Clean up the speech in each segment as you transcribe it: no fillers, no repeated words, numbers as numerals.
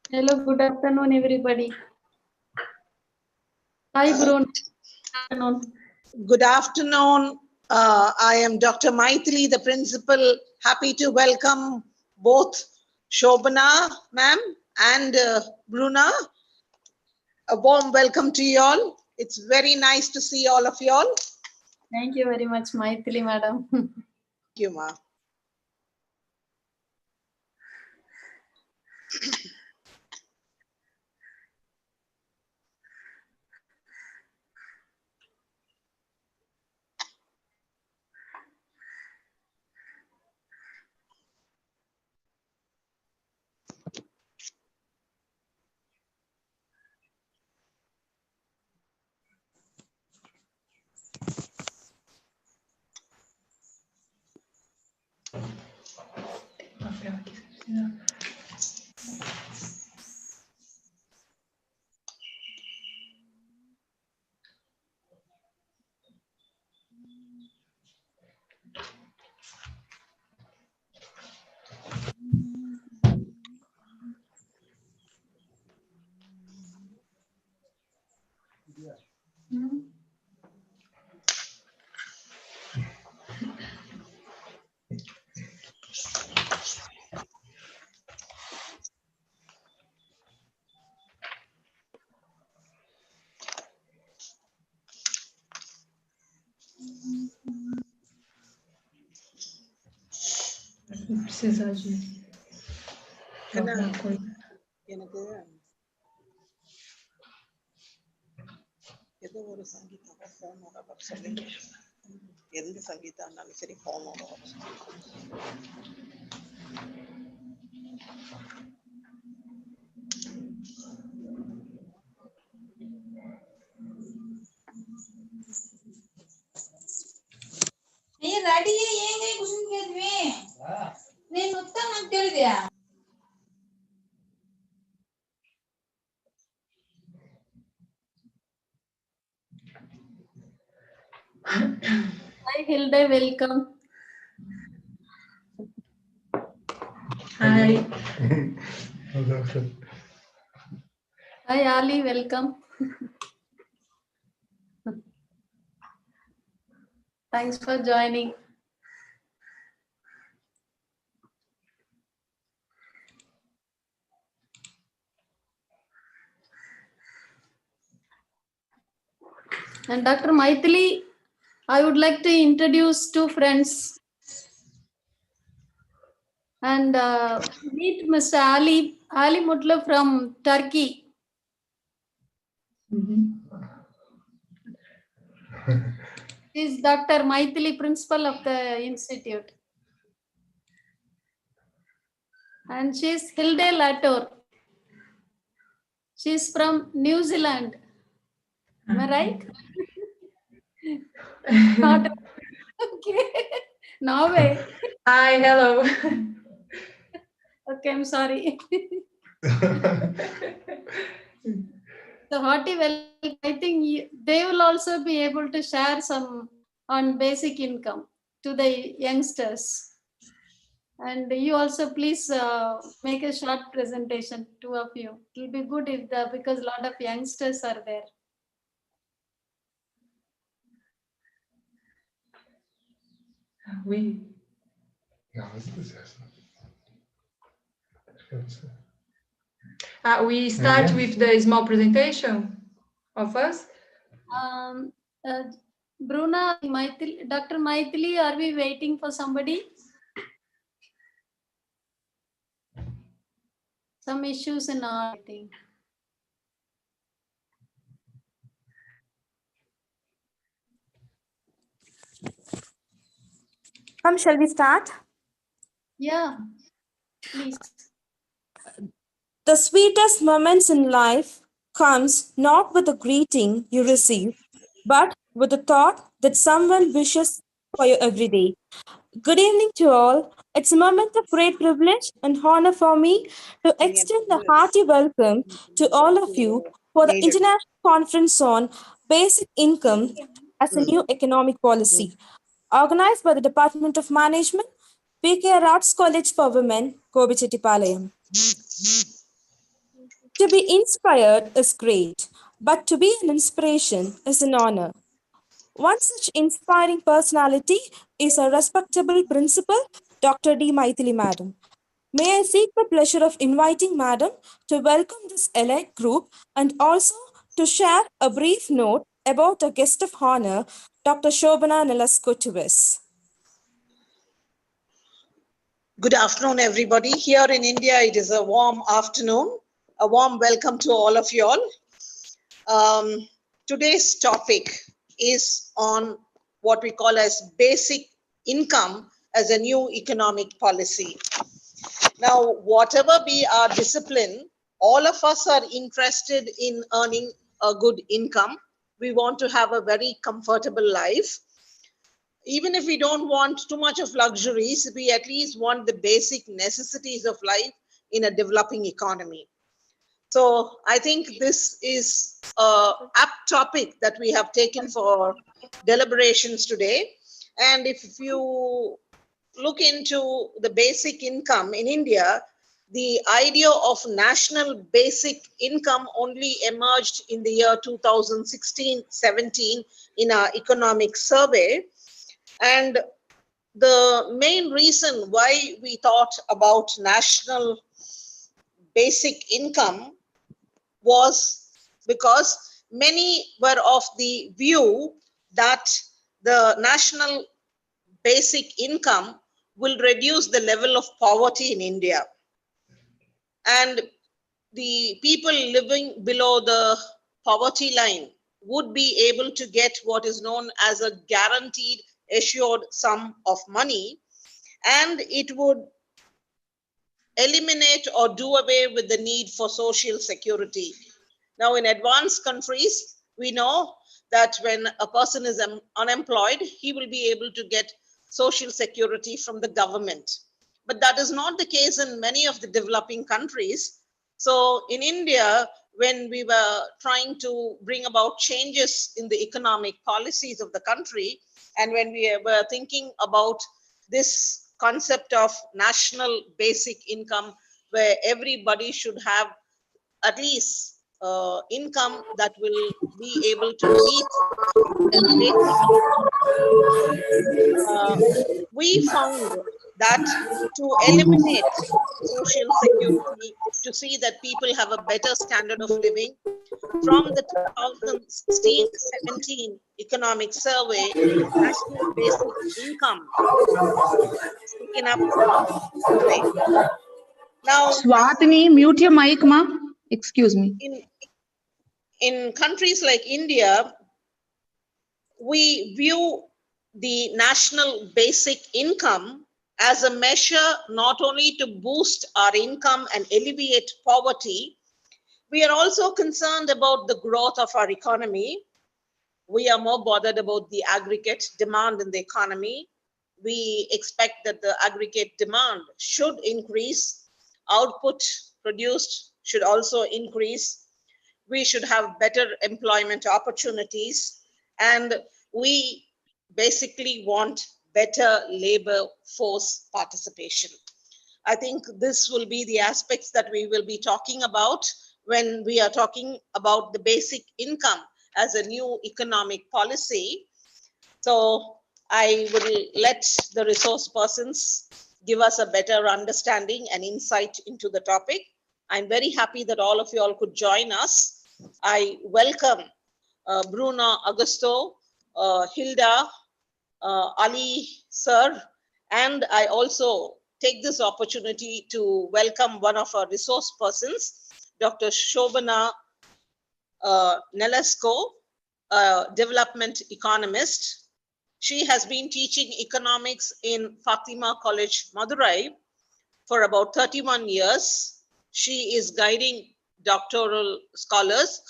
Hello, good afternoon, everybody. Hi, Bruno. Good afternoon. Good afternoon. I am Dr. Maithili, the principal. Happy to welcome both Shobana ma'am and Bruna. A warm welcome to you all. It's very nice to see all of you all. Thank you very much, Maithili madam. Thank you, ma. எனக்கு ஏதோ ஒரு சங்கீதா போனோட வர சொல்லுங்க. எந்த சங்கீதானாலும் சரி போனோட வர Hi, Hilda, welcome. Hi. Hi, Ali, welcome. Thanks for joining. And Dr. Maithili, I would like to introduce two friends and meet Mr. Ali Mutlu from Turkey. He is Dr. Maithili, principal of the institute. And she's Hilde Latour. She's from New Zealand. Am I right? Not okay. Norway. Hi, hello. Okay, I'm sorry. So hearty welcome. I think they will also be able to share some on basic income to the youngsters. And you also please make a short presentation, two of you. It will be good if because a lot of youngsters are there. We. We start with the small presentation of us. Bruna, Dr. Maithili, are we waiting for somebody? Some issues in our, I think. Shall we start? Yeah, please. The sweetest moments in life comes not with a greeting you receive, but with the thought that someone wishes for you every day. Good evening to all. It's a moment of great privilege and honor for me to extend a hearty welcome to all of you for the International Conference on Basic Income as a New Economic Policy, organized by the Department of Management, P.K.R. Arts College for Women, Kobichetipalayam. To be inspired is great, but to be an inspiration is an honor. One such inspiring personality is a respectable principal, Dr. D. Maithili Madam. May I seek the pleasure of inviting Madam to welcome this elite group and also to share a brief note about a guest of honor, Dr. Shobana Nelasko to us. Good afternoon, everybody. Here in India, it is a warm afternoon. A warm welcome to all of you all. Today's topic is on what we call as basic income as a new economic policy. Now, whatever be our discipline, all of us are interested in earning a good income. We want to have a very comfortable life. Even if we don't want too much of luxuries, we at least want the basic necessities of life in a developing economy. So I think this is an apt topic that we have taken for deliberations today. And if you look into the basic income in India, the idea of national basic income only emerged in the year 2016-17 in our economic survey. And the main reason why we thought about national basic income was because many were of the view that the national basic income will reduce the level of poverty in India. And the people living below the poverty line would be able to get what is known as a guaranteed assured sum of money, and it would eliminate or do away with the need for social security. Now, in advanced countries, we know that when a person is unemployed, he will be able to get social security from the government. But that is not the case in many of the developing countries. So in India, when we were trying to bring about changes in the economic policies of the country, and when we were thinking about this concept of national basic income, where everybody should have at least income that will be able to meet their basic needs, we found that to eliminate social security, to see that people have a better standard of living, from the 2016-17 economic survey, national basic income is taken up in the survey. Now, Swatini, mute your mic, ma. Excuse me. In countries like India, we view the national basic income as a measure not only to boost our income and alleviate poverty, we are also concerned about the growth of our economy. We are more bothered about the aggregate demand in the economy. We expect that the aggregate demand should increase, output produced should also increase, we should have better employment opportunities, and we basically want better labor force participation. I think this will be the aspects that we will be talking about when we are talking about the basic income as a new economic policy. So I will let the resource persons give us a better understanding and insight into the topic. I'm very happy that all of you all could join us. I welcome Bruno Augusto, Hilda, Ali sir, and I also take this opportunity to welcome one of our resource persons, Dr. Shobana Nelesco, a development economist. She has been teaching economics in Fatima College, Madurai for about 31 years. She is guiding doctoral scholars,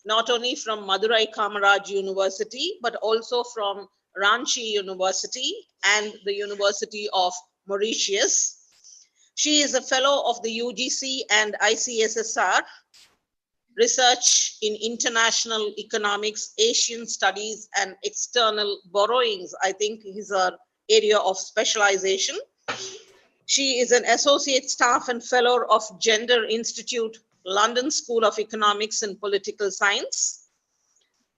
not only from Madurai Kamaraj University, but also from Ranchi University and the University of Mauritius. She is a fellow of the UGC and ICSSR, research in international economics, Asian studies, and external borrowings, I think is her area of specialization. She is an associate staff and fellow of Gender Institute, London School of Economics and Political Science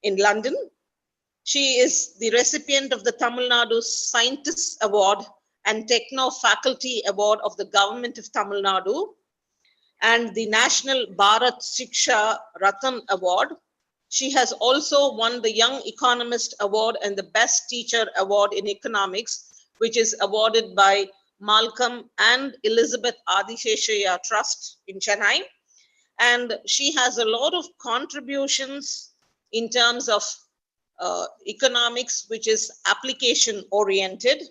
in London. She is the recipient of the Tamil Nadu Scientists Award and Techno Faculty Award of the Government of Tamil Nadu, and the National Bharat Shiksha Ratan Award. She has also won the Young Economist Award and the Best Teacher Award in Economics, which is awarded by Malcolm and Elizabeth Adisheshaya Trust in Chennai. And she has a lot of contributions in terms of economics, which is application oriented.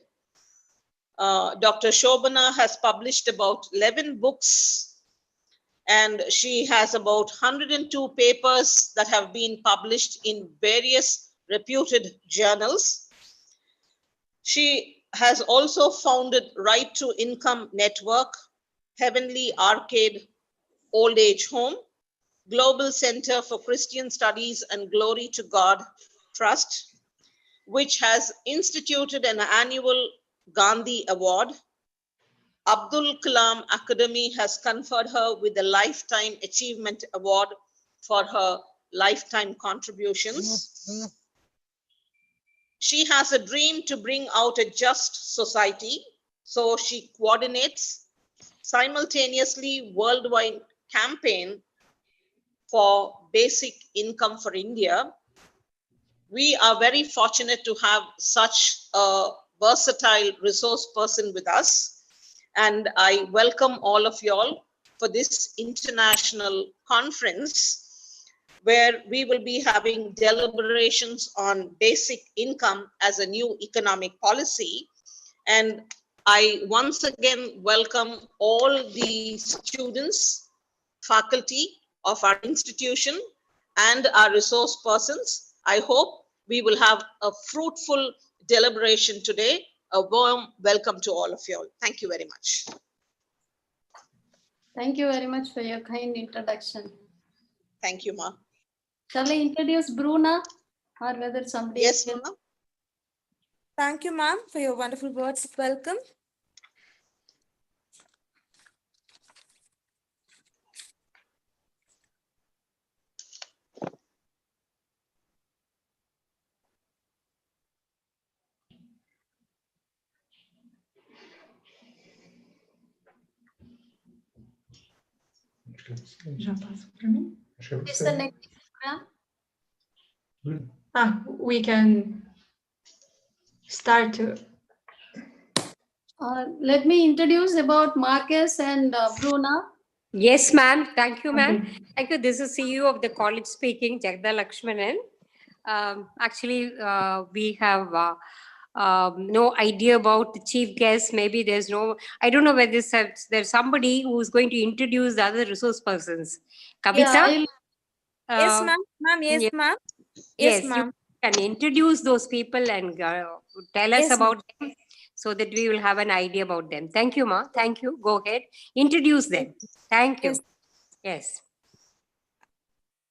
Dr. Shobana has published about 11 books, and she has about 102 papers that have been published in various reputed journals. She has also founded Right to Income Network, Heavenly Arcade Old Age Home, Global Center for Christian Studies and Glory to God Trust, which has instituted an annual Gandhi Award. Abdul Kalam Academy has conferred her with the Lifetime Achievement Award for her lifetime contributions. She has a dream to bring out a just society, so she coordinates simultaneously worldwide campaign for basic income for India. We are very fortunate to have such a versatile resource person with us. And I welcome all of y'all for this international conference, where we will be having deliberations on basic income as a new economic policy. And I once again welcome all the students, faculty of our institution, and our resource persons. I hope we will have a fruitful deliberation today. A warm welcome to all of you all. Thank you very much. Thank you very much for your kind introduction. Thank you, Ma. Shall I introduce Bruna, or whether somebody Yes, else? Ma. Thank you, ma'am, for your wonderful words of welcome. Já passa para mim? Is the next program? We can start to. Let me introduce about Marcus and Bruna. Yes, ma'am. Thank you, ma'am. Okay. Thank you. This is CEO of the college speaking, Jagda Lakshmanan. Actually, we have no idea about the chief guest. Maybe there's no, I don't know whether there's somebody who's going to introduce the other resource persons. Yeah, Kavita? Yes, Uh, ma'am. Ma'am, yes, yes, ma'am. Yes, yes, you ma'am. can introduce those people and tell us Yes, ma'am. about them so that we will have an idea about them. Thank you, Ma. Thank you. Go ahead. Introduce them. Thank you. Yes. Yes.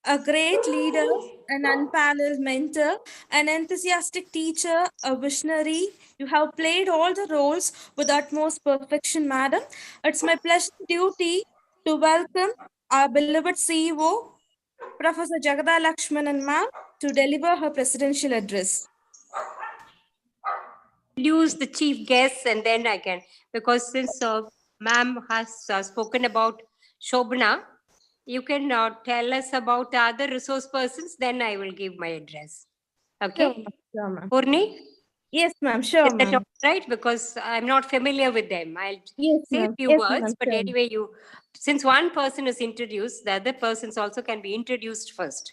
A great leader, an unparalleled mentor, an enthusiastic teacher, a visionary. You have played all the roles with utmost perfection, madam. It's my pleasure duty to welcome our beloved CEO, Professor Jagada Lakshmanan ma'am, to deliver her presidential address. Introduce the chief guests and then I can, because since ma'am has spoken about Shobana, you can tell us about the other resource persons, then I will give my address. Sure, Okay? ma'am. Sure, ma'am. Purni? Yes, ma'am. Sure, Is that ma'am. all right? Because I'm not familiar with them. I'll Yes, say a ma'am. few Yes, ma'am. words, but Sure. anyway, since one person is introduced, the other persons also can be introduced first,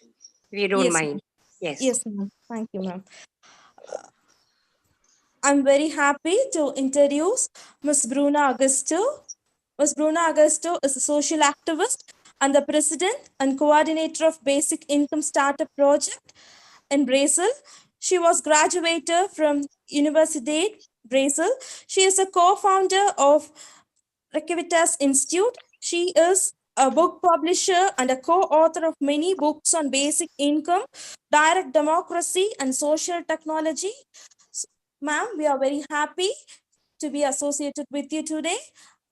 if you don't Yes, mind. ma'am. Yes. Yes, ma'am. Thank you, ma'am. I'm very happy to introduce Ms. Bruna Augusto. Ms. Bruna Augusto is a social activist and the president and coordinator of Basic Income Startup Project in Brazil. She was graduated from Universidade Brazil. She is a co-founder of Rekivitas Institute. She is a book publisher and a co-author of many books on basic income, direct democracy, and social technology. Ma'am, we are very happy to be associated with you today.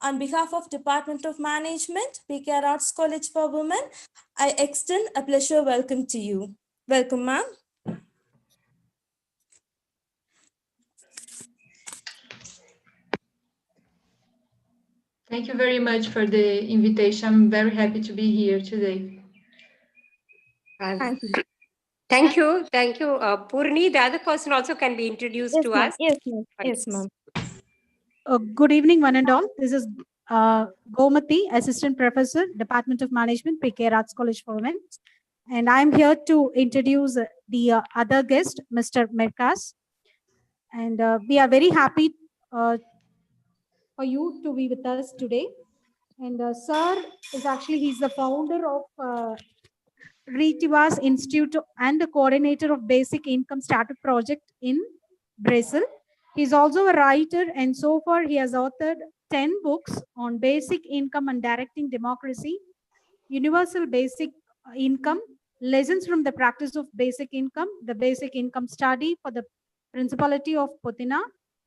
On behalf of Department of Management, P.K.R Arts College for Women, I extend a pleasure welcome to you. Welcome, ma'am. Thank you very much for the invitation. I'm very happy to be here today. Thank you. Thank you. Thank you. Purni, the other person also can be introduced Yes, to ma'am. us. Yes, ma'am. Yes, ma'am. Good evening, one and all. This is Gomati, Assistant Professor, Department of Management, P.K.R Arts College for Women. And I'm here to introduce the other guest, Mr. Merkas. And we are very happy for you to be with us today. And sir is actually, he's the founder of Retivas Institute and the coordinator of Basic Income Startup Project in Brazil. He's also a writer, and so far he has authored 10 books on basic income and directing democracy, universal basic income, lessons from the practice of basic income, the basic income study for the Principality of Putina,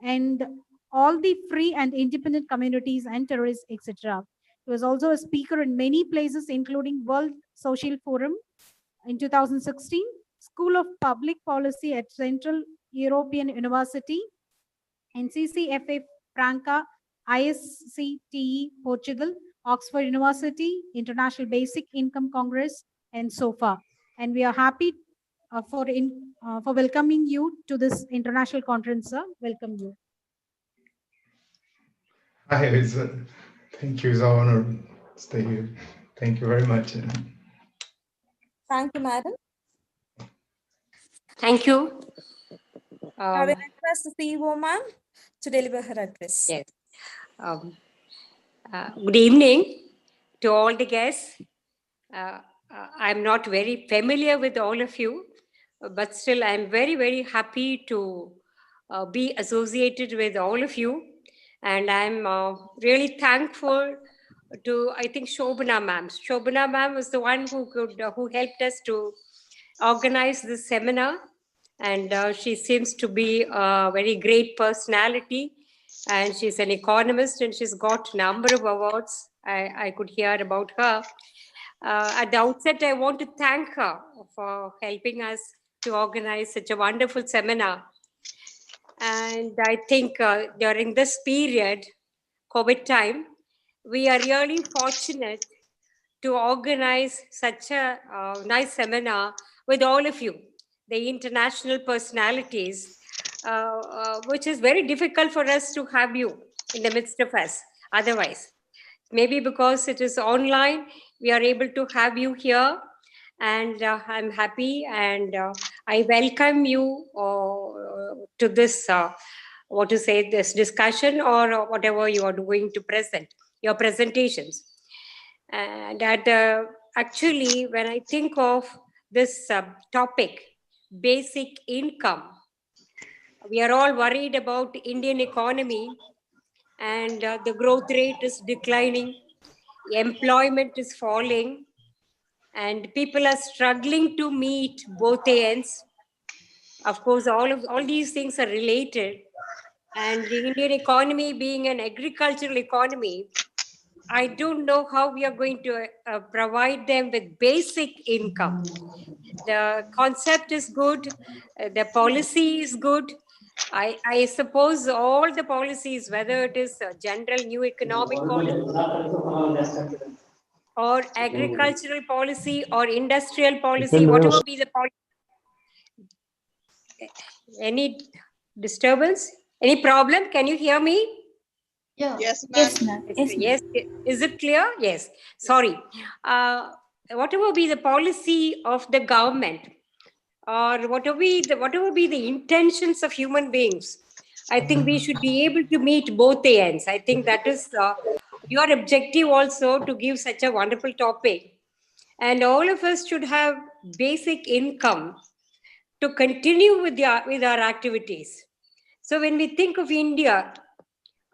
and all the free and independent communities and terrorists, etc. He was also a speaker in many places, including World Social Forum in 2016, School of Public Policy at Central European University, NCCFA Franca, ISCTE Portugal, Oxford University, International Basic Income Congress, and SOFA. And we are happy for welcoming you to this international conference, sir. Welcome you. Hi, thank you. It's an honor to stay here. Thank you very much. Thank you, madam. Thank you. I will request the CEO, ma'am, to deliver her address. Yes. Good evening to all the guests. I'm not very familiar with all of you, but still I'm very, very happy to be associated with all of you. And I'm really thankful to, I think, Shobana ma'am. Shobana ma'am was the one who helped us to organize this seminar. And she seems to be a very great personality. And she's an economist and she's got a number of awards. I could hear about her. At the outset, I want to thank her for helping us to organize such a wonderful seminar. And I think during this period, COVID time, we are really fortunate to organize such a nice seminar with all of you, the international personalities, which is very difficult for us to have you in the midst of us otherwise. Maybe because it is online, we are able to have you here. And I'm happy and I welcome you to this, this discussion or whatever you are going to present, your presentations. And actually, when I think of this topic, basic income, we are all worried about Indian economy, and the growth rate is declining, employment is falling, and people are struggling to meet both ends. Of course, all these things are related. And the Indian economy being an agricultural economy, I don't know how we are going to provide them with basic income. The concept is good, the policy is good. I suppose all the policies, whether it is a general new economic policy or agricultural policy or industrial policy, whatever be the policy. Any disturbance? Any problem? Can you hear me? Yeah. Yes, ma'am. Yes. Is it clear? Yes. Sorry. Whatever be the policy of the government, or whatever be the intentions of human beings, I think we should be able to meet both the ends. I think that is your objective also, to give such a wonderful topic. And all of us should have basic income to continue with our activities. So when we think of India,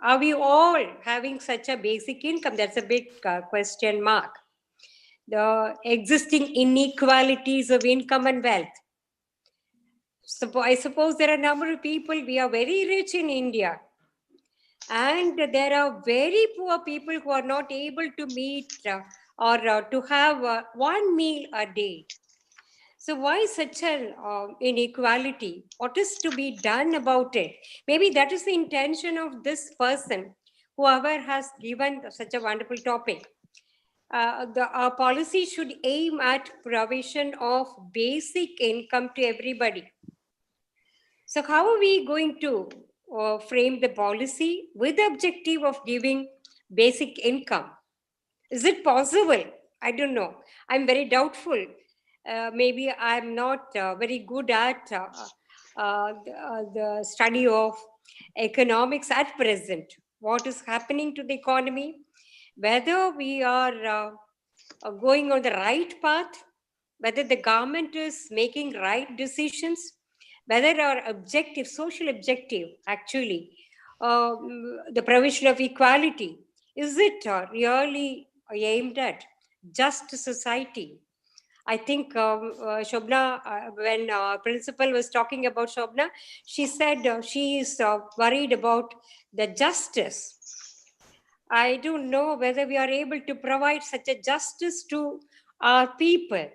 are we all having such a basic income? That's a big question mark. The existing inequalities of income and wealth. So I suppose there are a number of people, we are very rich in India, and there are very poor people who are not able to meet or to have one meal a day. So why such an inequality? What is to be done about it? Maybe that is the intention of this person, whoever has given such a wonderful topic. Our policy should aim at provision of basic income to everybody. So how are we going to frame the policy with the objective of giving basic income? Is it possible? I don't know. I'm very doubtful. Maybe I'm not very good at the study of economics at present. What is happening to the economy? Whether we are going on the right path, whether the government is making right decisions, whether our objective, social objective, actually, the provision of equality, is it really aimed at just society? I think Shobna, when principal was talking about Shobna, she said she is worried about the justice. I don't know whether we are able to provide such a justice to our people.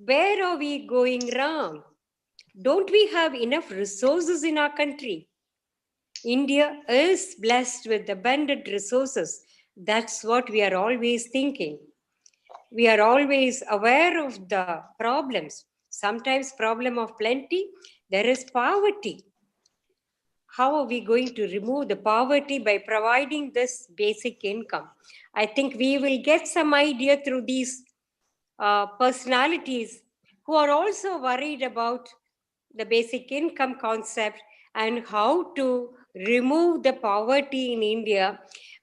Where are we going wrong? Don't we have enough resources in our country? India is blessed with abundant resources. That's what we are always thinking. We are always aware of the problems. Sometimes problem of plenty, there is poverty. How are we going to remove the poverty by providing this basic income? I think we will get some idea through these personalities who are also worried about the basic income concept and how to remove the poverty in India,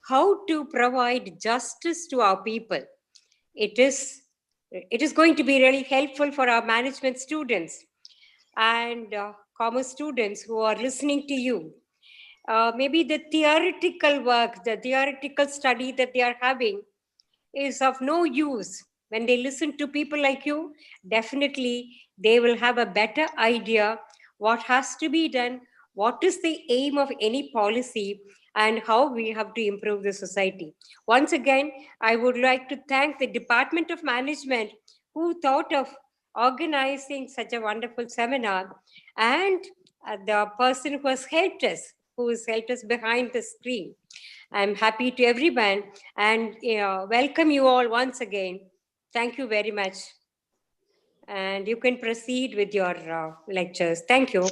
how to provide justice to our people. It is going to be really helpful for our management students and commerce students who are listening to you. Maybe the theoretical work, the theoretical study that they are having is of no use. When they listen to people like you, definitely they will have a better idea what has to be done, what is the aim of any policy, and how we have to improve the society. Once again, I would like to thank the Department of Management who thought of organizing such a wonderful seminar, and the person who has helped us behind the screen. I'm happy to everyone and welcome you all once again. Thank you very much. And you can proceed with your lectures. Thank you.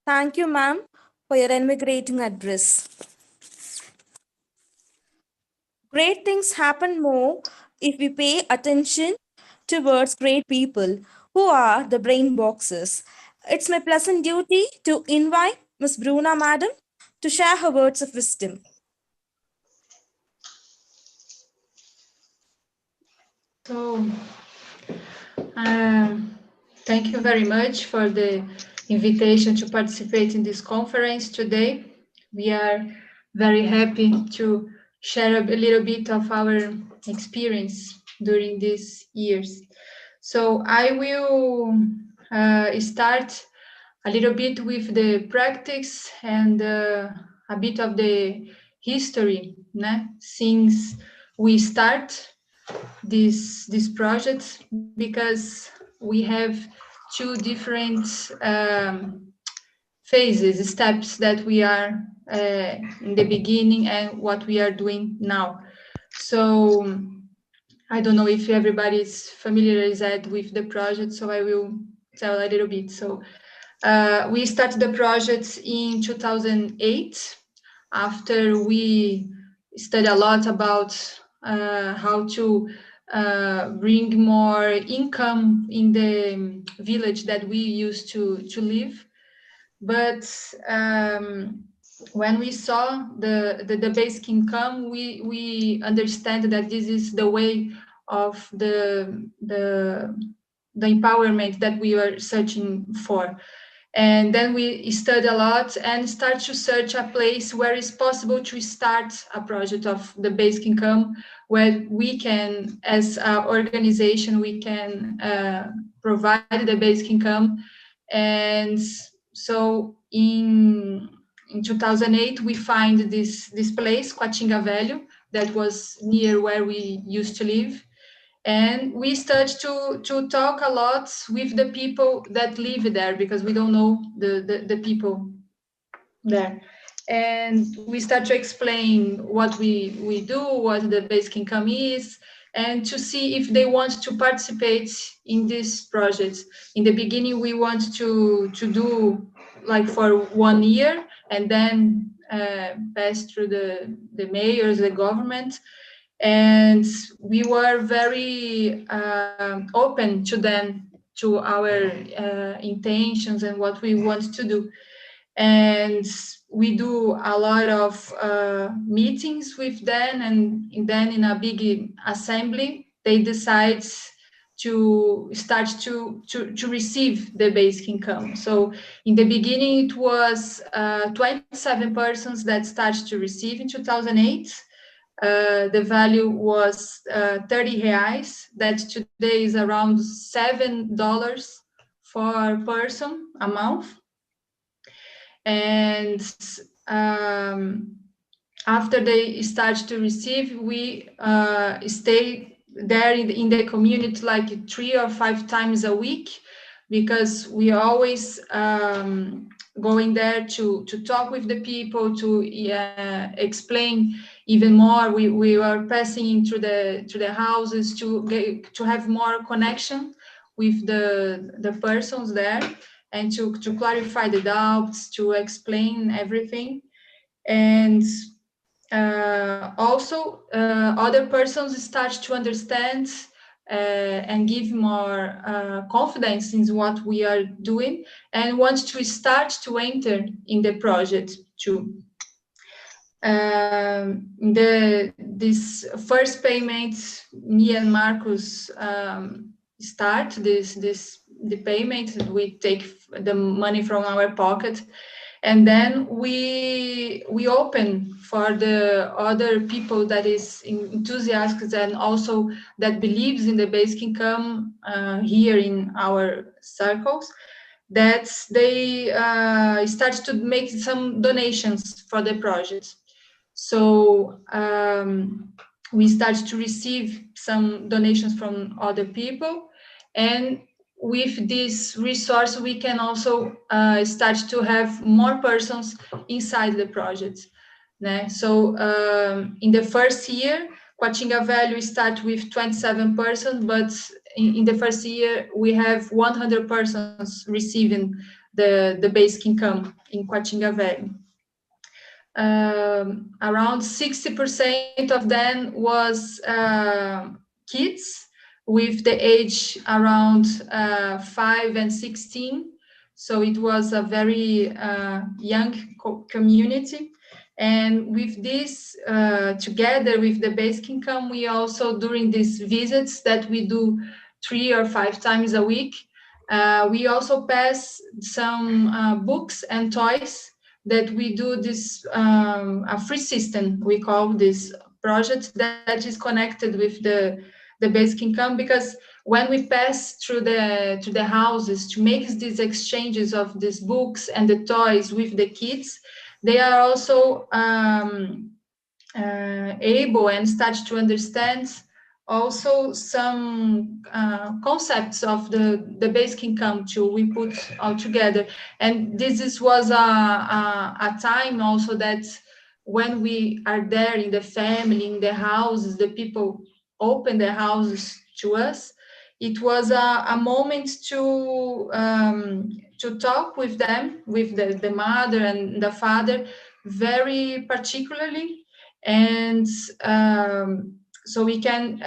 Thank you, ma'am, for your invigorating address. Great things happen more if we pay attention towards great people who are the brain boxes. It's my pleasant duty to invite Ms. Bruna Madam to share her words of wisdom. So, thank you very much for the invitation to participate in this conference today. We are very happy to share a little bit of our experience during these years. So I will start a little bit with the practice and a bit of the history, né? Since we start this project, because we have two different phases, steps that we are in the beginning and what we are doing now. So I don't know if everybody is familiarized with the project, so I will tell a little bit. So we started the project in 2008 after we studied a lot about how to bring more income in the village that we used to live. But when we saw the basic income, we understand that this is the way of the empowerment that we were searching for. And then we studied a lot and start to search a place where it's possible to start a project of the basic income, where we can, as an organization, we can provide the basic income. And so in 2008, we find this place, Coatinga Velho, that was near where we used to live. And we start to talk a lot with the people that live there, because we don't know the people there. And we start to explain what we do, what the basic income is, and to see if they want to participate in this project. In the beginning, we want to do like for 1 year, and then pass through the mayors, the government. And we were very open to them, to our intentions and what we want to do. And we do a lot of meetings with them, and then in a big assembly, they decide to start to receive the basic income. So in the beginning, it was 27 persons that started to receive in 2008. The value was 30 reais, that today is around $7 for person a month. And after they start to receive, we stay there in the community like 3 or 5 times a week, because we are always going there to talk with the people, to explain even more. We are passing through the houses to have more connection with the persons there, and to clarify the doubts, to explain everything. And also other persons start to understand and give more confidence in what we are doing, and want to start to enter in the project too. This first payment, me and Marcus start the payment. We take the money from our pocket, and then we open for the other people that is enthusiastic and also that believes in the basic income here in our circles, that they start to make some donations for the project. So we start to receive some donations from other people, and with this resource, we can also start to have more persons inside the project. Né? So in the first year, Coatinga Velho start with 27 persons, but in the first year, we have 100 persons receiving the basic income in Coatinga Velho. Around 60% of them was kids, with the age around 5 and 16. So it was a very young community. And with this, together with the basic income, we also, during these visits that we do 3 or 5 times a week, we also pass some books and toys that we do this a free system. We call this project that is connected with the basic income, because when we pass through the houses to make these exchanges of these books and the toys with the kids, they are also able and start to understand also some concepts of the basic income too. We put all together, and was a time also that when we are there in the family, in the houses, the people open their houses to us. It was a moment to talk with them, with the mother and the father, very particularly, and so we can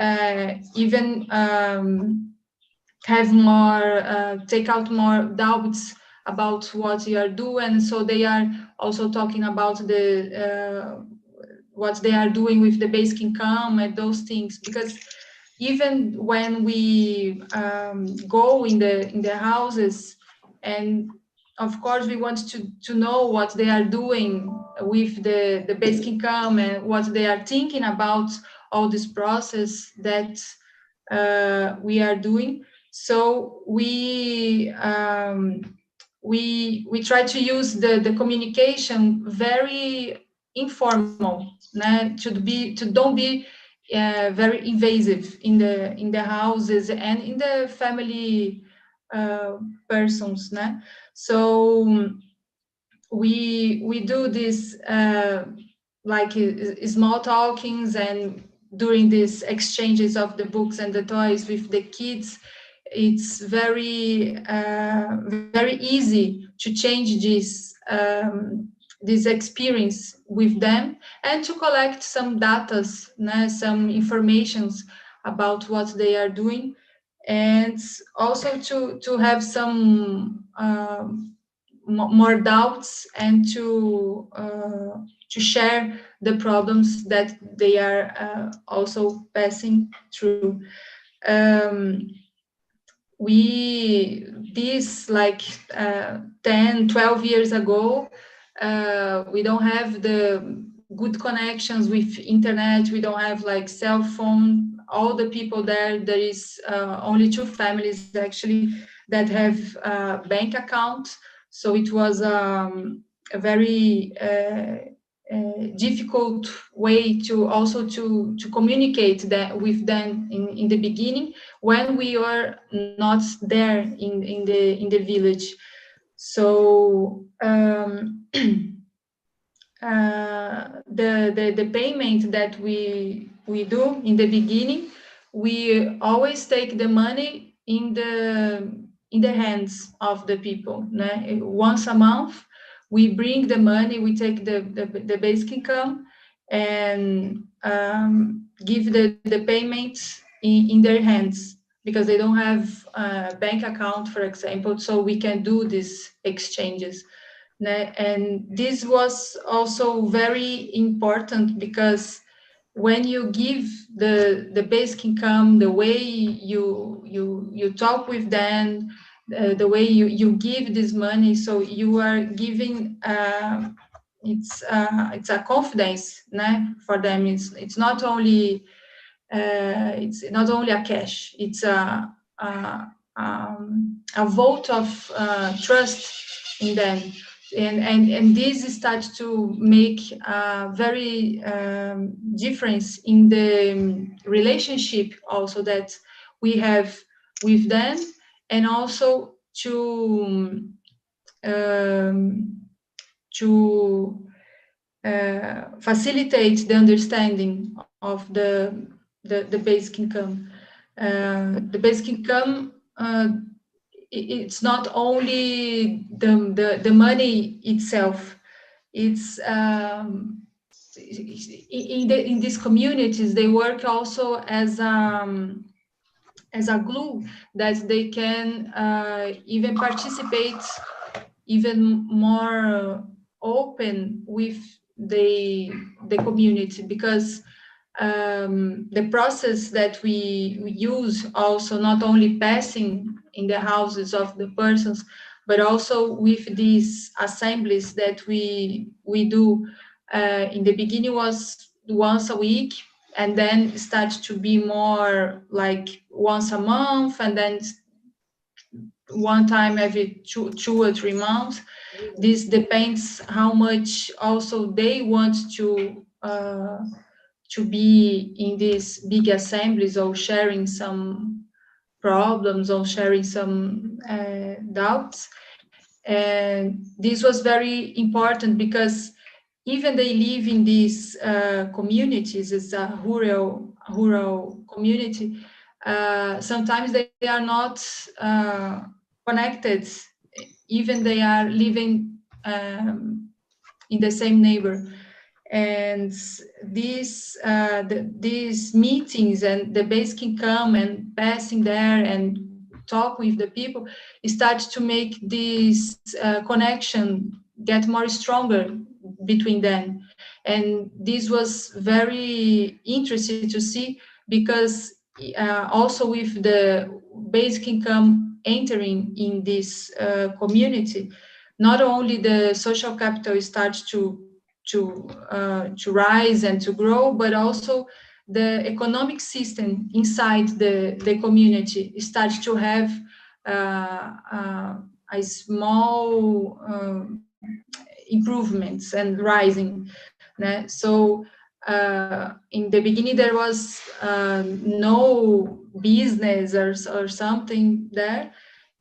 even have more, take out more doubts about what you are doing. So they are also talking about what they are doing with the basic income and those things, because even when we go in the houses, and of course we want to know what they are doing with the basic income and what they are thinking about all this process that we are doing. So we try to use the communication very informal, né? to don't be very invasive in the houses and in the family persons, né? So we do this like small talkings, and during these exchanges of the books and the toys with the kids, it's very very easy to change this experience with them, and to collect some datas, some informations about what they are doing, and also to have some more doubts, and to share the problems that they are also passing through. This like 10, 12 years ago, we don't have the good connections with internet. We don't have like cell phone. All the people there is only 2 families actually that have bank accounts. So it was a very difficult way to also to communicate that with them in the beginning, when we were not there in the village. So the payment that we do in the beginning, we always take the money in the hands of the people, né? Once a month we bring the money, we take the basic income, and give the payment in their hands, because they don't have a bank account, for example, so we can do these exchanges. And this was also very important, because when you give the basic income, the way you talk with them, the way you give this money, so you are giving it's a confidence, né, for them. It's not only a cash, it's a vote of trust in them, and this starts to make a very difference in the relationship also that we have with them, and also to facilitate the understanding of the basic income. The basic income, it's not only the money itself. It's in these communities, they work also as as a glue that they can even participate even more open with the community, because the process that we use also not only passing in the houses of the persons, but also with these assemblies that we do in the beginning was once a week, and then start to be more like once a month, and then one time every 2 or 3 months. This depends how much also they want to be in these big assemblies, or sharing some problems, or sharing some doubts. And this was very important, because even they live in these communities, it's a rural community, sometimes they are not connected, even they are living in the same neighbor. And these meetings and the basic income and passing there and talk with the people start to make this connection get more stronger between them. And this was very interesting to see, because also with the basic income entering in this community, not only the social capital starts to rise and to grow, but also the economic system inside the community starts to have a small improvements and rising. So in the beginning there was no business or something there,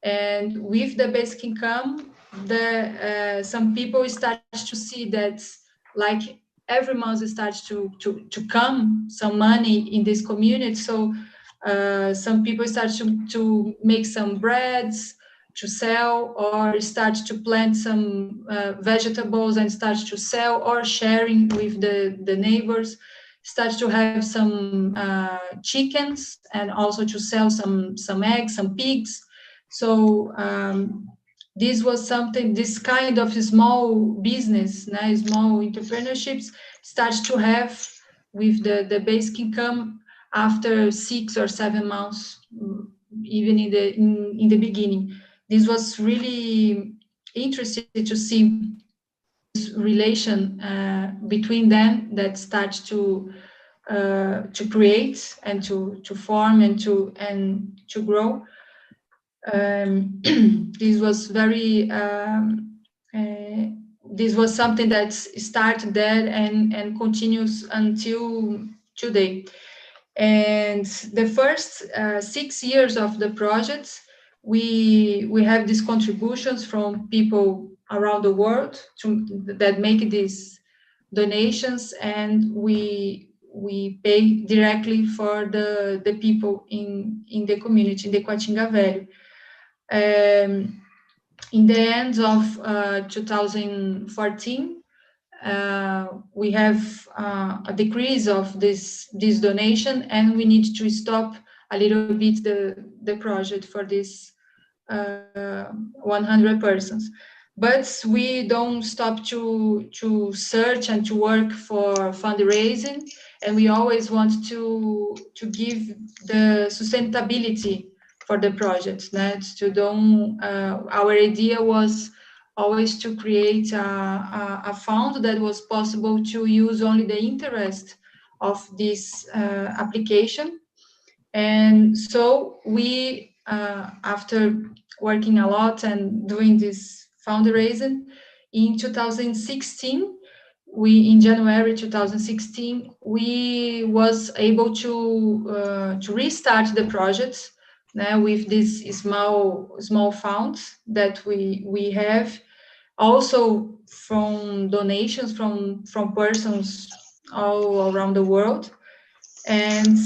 and with the basic income, some people start to see that, like, every month it starts to come some money in this community. So some people start to make some breads to sell, or start to plant some vegetables and start to sell, or sharing with the neighbors, start to have some chickens, and also to sell some eggs, some pigs. So this was something, this kind of small business, small entrepreneurships starts to have with the basic income after 6 or 7 months, even in the beginning. This was really interesting to see this relation between them that starts to create and to form and to grow. This was very this was something that started there and continues until today. And the first 6 years of the project, we have these contributions from people around the world that make these donations, and we pay directly for the people in the community, in the Coatinga Velho. In the end of 2014, we have a decrease of this donation, and we need to stop a little bit the project for this 100 persons. But we don't stop to search and to work for fundraising, and we always want to give the sustainability for the project. Our idea was always to create a fund that was possible to use only the interest of this application. And so we, after working a lot and doing this fundraising, in 2016, in January 2016, we was able to restart the project with this small funds that we have, also from donations from persons all around the world. And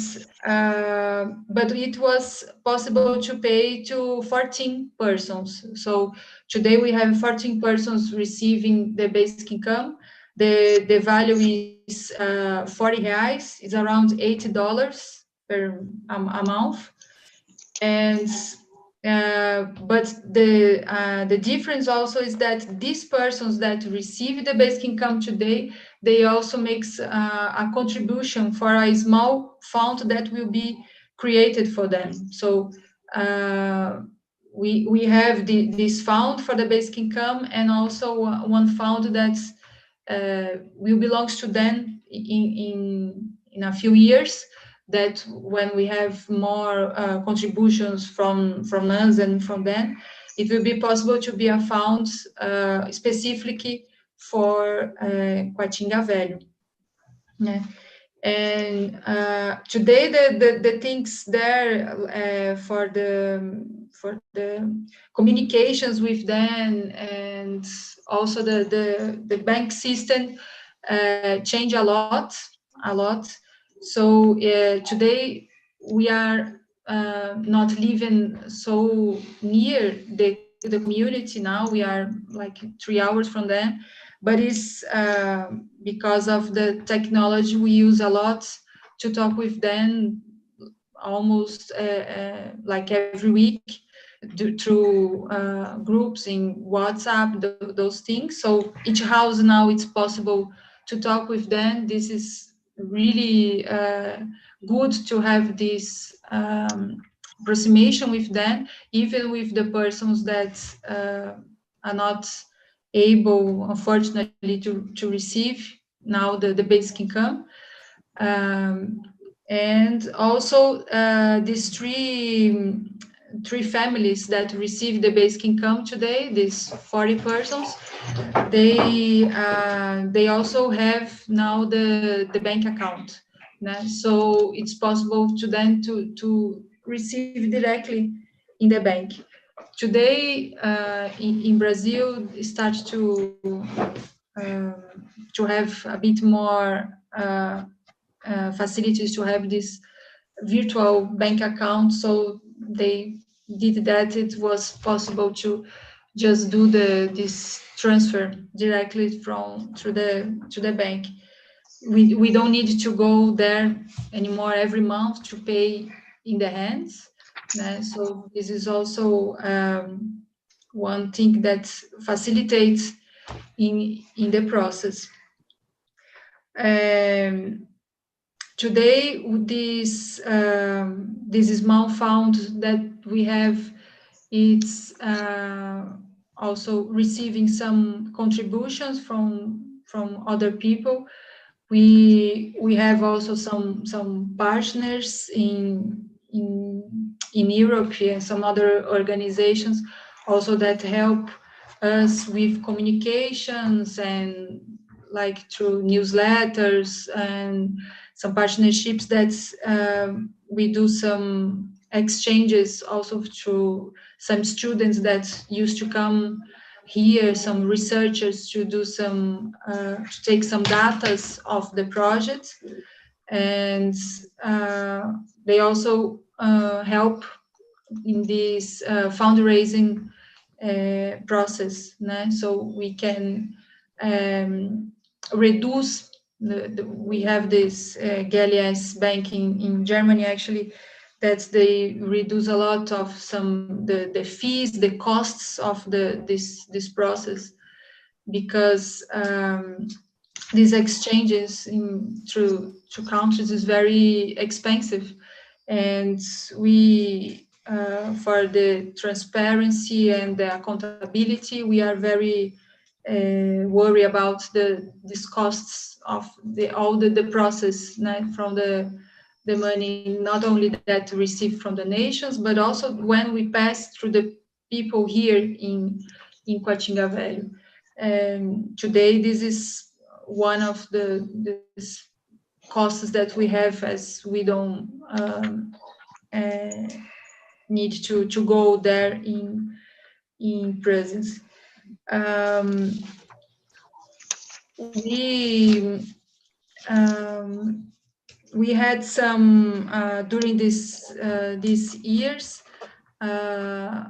but it was possible to pay to 14 persons. So today we have 14 persons receiving the basic income. The value is 40 reais, is around $80 per a month. And but the difference also is that these persons that receive the basic income today, they also makes a contribution for a small fund that will be created for them. So we have this fund for the basic income, and also one fund that will belongs to them in a few years, that when we have more contributions from us and from them, it will be possible to be a fund specifically for Quatinga Velho. Yeah. And today the things there for the communications with them, and also the bank system change a lot. So today we are not living so near the community now. We are like 3 hours from them, but it's because of the technology we use a lot to talk with them, almost like every week, through groups in WhatsApp, those things. So each house now it's possible to talk with them. This is really good to have this approximation with them, even with the persons that are not able, unfortunately, to receive now the basic income. And also these three families that receive the basic income today, these 40 persons, they also have now the bank account. So it's possible to them to receive directly in the bank. Today in Brazil, it starts to have a bit more facilities to have this virtual bank account. So they did that. It was possible to just do this transfer directly to the bank. We don't need to go there anymore every month to pay in the hands. So this is also one thing that facilitates in the process. Today, this small fund that we have, it's also receiving some contributions from other people. We have also some partners in Europe and some other organizations also that help us with communications, and like through newsletters and some partnerships that we do some exchanges also through some students that used to come here, some researchers to do some to take some data of the project, and they also help in this fundraising process. So we can reduce we have this GLS banking in Germany, actually, that they reduce a lot of the fees, the costs of this process, because these exchanges through countries is very expensive, and we for the transparency and the accountability, we are very worry about these costs of all the process, from the money, not only that received from the nations, but also when we pass through the people here in Quatinga Velho. Today, this is one of these costs that we have, as we don't need to go there in presence. We had some during these years, a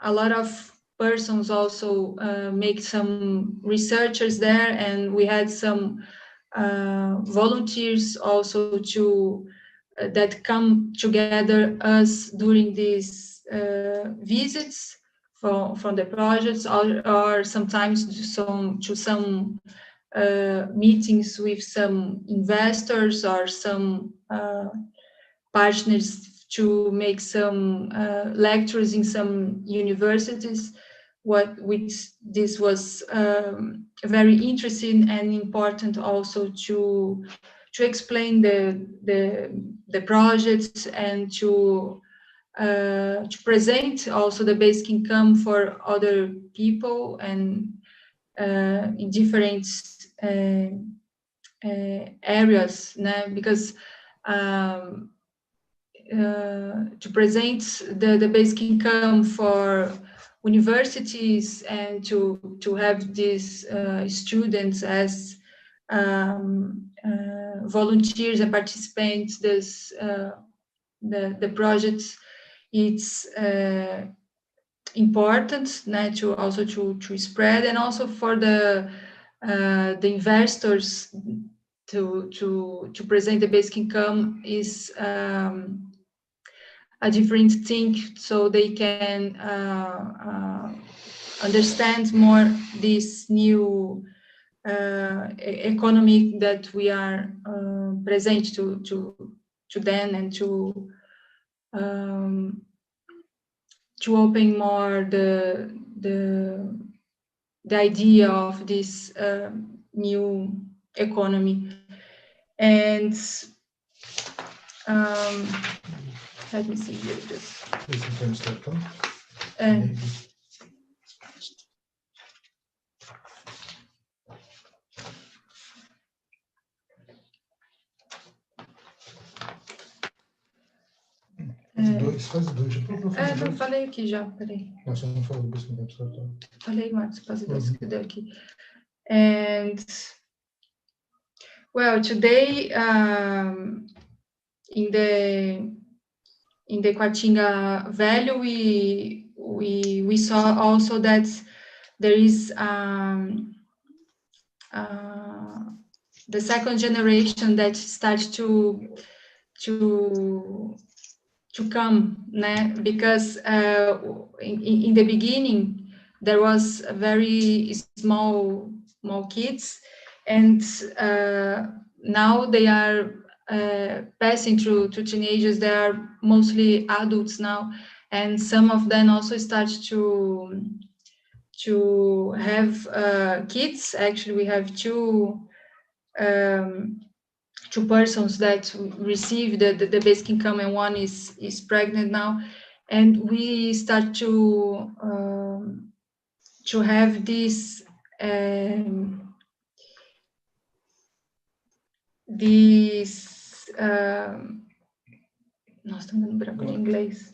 lot of persons also make some researchers there, and we had some volunteers also to that come together us during these visits from the projects, or sometimes some meetings with some investors or some partners to make some lectures in some universities. Which this was very interesting and important also to explain the projects and to present also the basic income for other people and in different areas, because to present the basic income for universities and to have these students as volunteers and participants, this the projects, it's important to also to spread, and also for the investors to present the basic income is a different thing, so they can understand more this new economy that we are present to them, and to open more the idea of this new economy. And let me see here just. Faz dois, já eu falei aqui já, peraí. Você não falou do Basic Income Startup? Falei, Marcos, faz dois que deu aqui. And well, today in the Quatinga Valley, we saw also that there is the second generation that starts to come, because in the beginning there was a very small kids, and now they are passing through to teenagers. They are mostly adults now, and some of them also start to have kids. Actually, we have two persons that receive the basic income, and one is pregnant now, and we start to have this nossa, estou dando branco em inglês.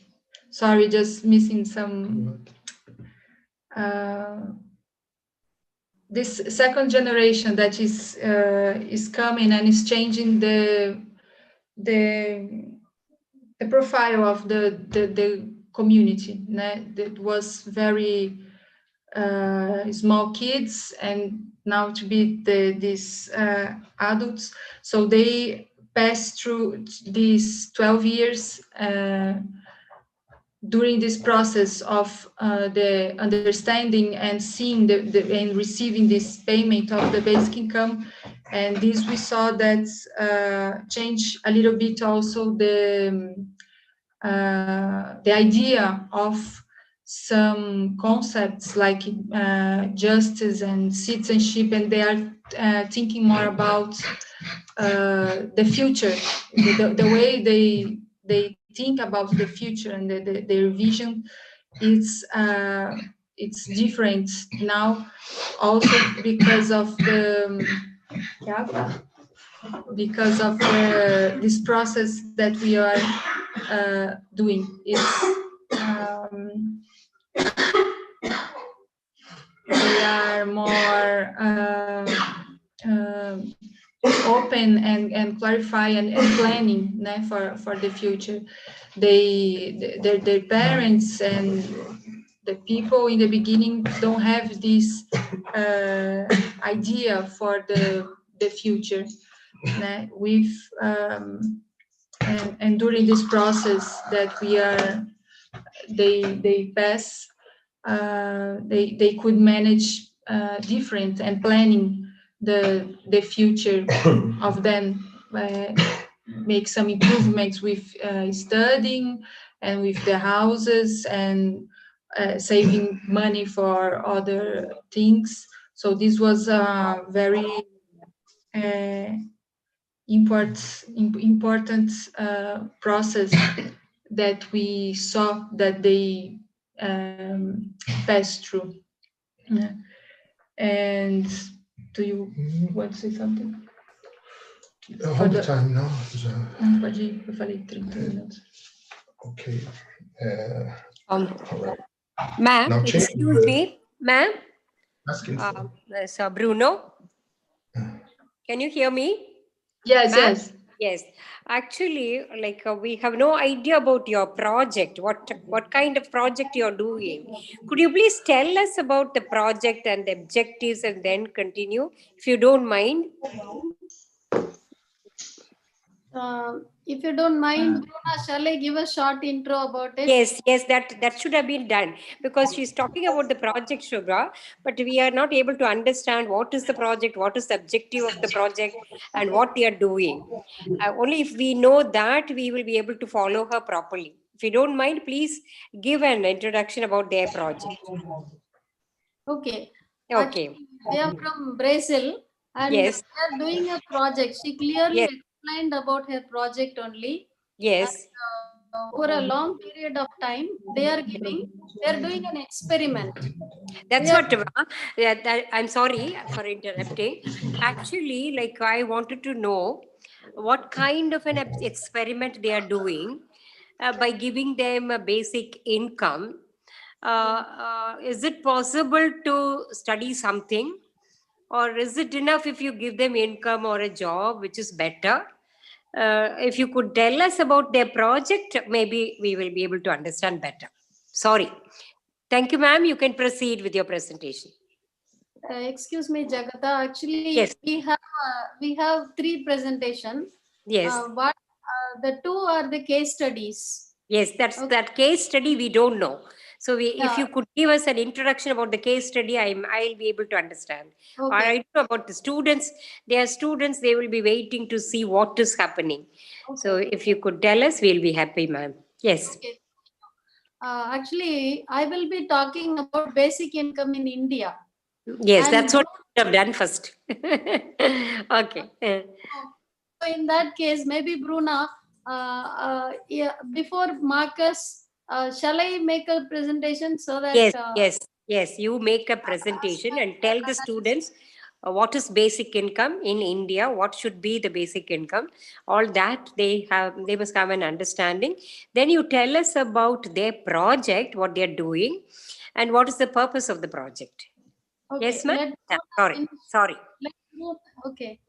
Sorry, just missing some. This second generation that is coming and is changing the profile of the community. That was very small kids, and now to be these adults. So they pass through these 12 years during this process of the understanding and seeing and receiving this payment of the basic income. And this we saw that change a little bit also the idea of some concepts like justice and citizenship, and they are thinking more about the future, the way they think about the future, and their vision it's different now, also because of this process that we are doing. It's they are more open and clarify and planning for the future. Their parents and the people in the beginning don't have this idea for the future. With and during this process that they pass, they could manage different and planning the future of them, make some improvements with studying and with the houses and saving money for other things. So this was a very important process that we saw that they passed through. Yeah. And do you want to say something? All the time, no? Não, pode ir, eu falei 30 minutos. Okay. All right. Ma'am, Now change excuse the- me, ma'am. Asking for. Sir Bruno, can you hear me? Yes, Ma'am? yes. Yes, actually, like we have no idea about your project. What kind of project you're doing? Could you please tell us about the project and the objectives, and then continue, if you don't mind? If you don't mind, Bruna, shall I give a short intro about it? Yes, that should have been done, because she's talking about the project, Shubha, but we are not able to understand what is the project, what is the objective of the project, and what they are doing. Only if we know that, we will be able to follow her properly. If you don't mind, please give an introduction about their project. Okay. Okay. Actually, they are from Brazil and Yes. they are doing a project. She clearly Yes. explained about her project only. Yes. And, over a long period of time, they are doing an experiment. That's They are- what, I'm sorry for interrupting. Actually, like I wanted to know what kind of an experiment they are doing by giving them a basic income. Is it possible to study something, or is it enough if you give them income or a job, which is better? If you could tell us about their project, maybe we will be able to understand better. Sorry. Thank you, ma'am. You can proceed with your presentation. excuse me, Jagata. Actually, Yes. we have three presentation. Yes. The two are the case studies. Yes, that's Okay. that case study we don't know. So if Yeah. you could give us an introduction about the case study, I'll be able to understand. Or Okay. I know about the students. They are students. They will be waiting to see what is happening. So if you could tell us, we'll be happy, ma'am. Yes. Okay. Actually, I will be talking about basic income in India. Yes, And that's what we have done first. Okay. So in that case, maybe Bruna, yeah, before Marcus, shall I make a presentation so that? Yes. You make a presentation and tell the students what is basic income in India, what should be the basic income, all that they must have an understanding. Then you tell us about their project, what they're doing, and what is the purpose of the project. Okay, Yes, ma'am. Sorry. Okay.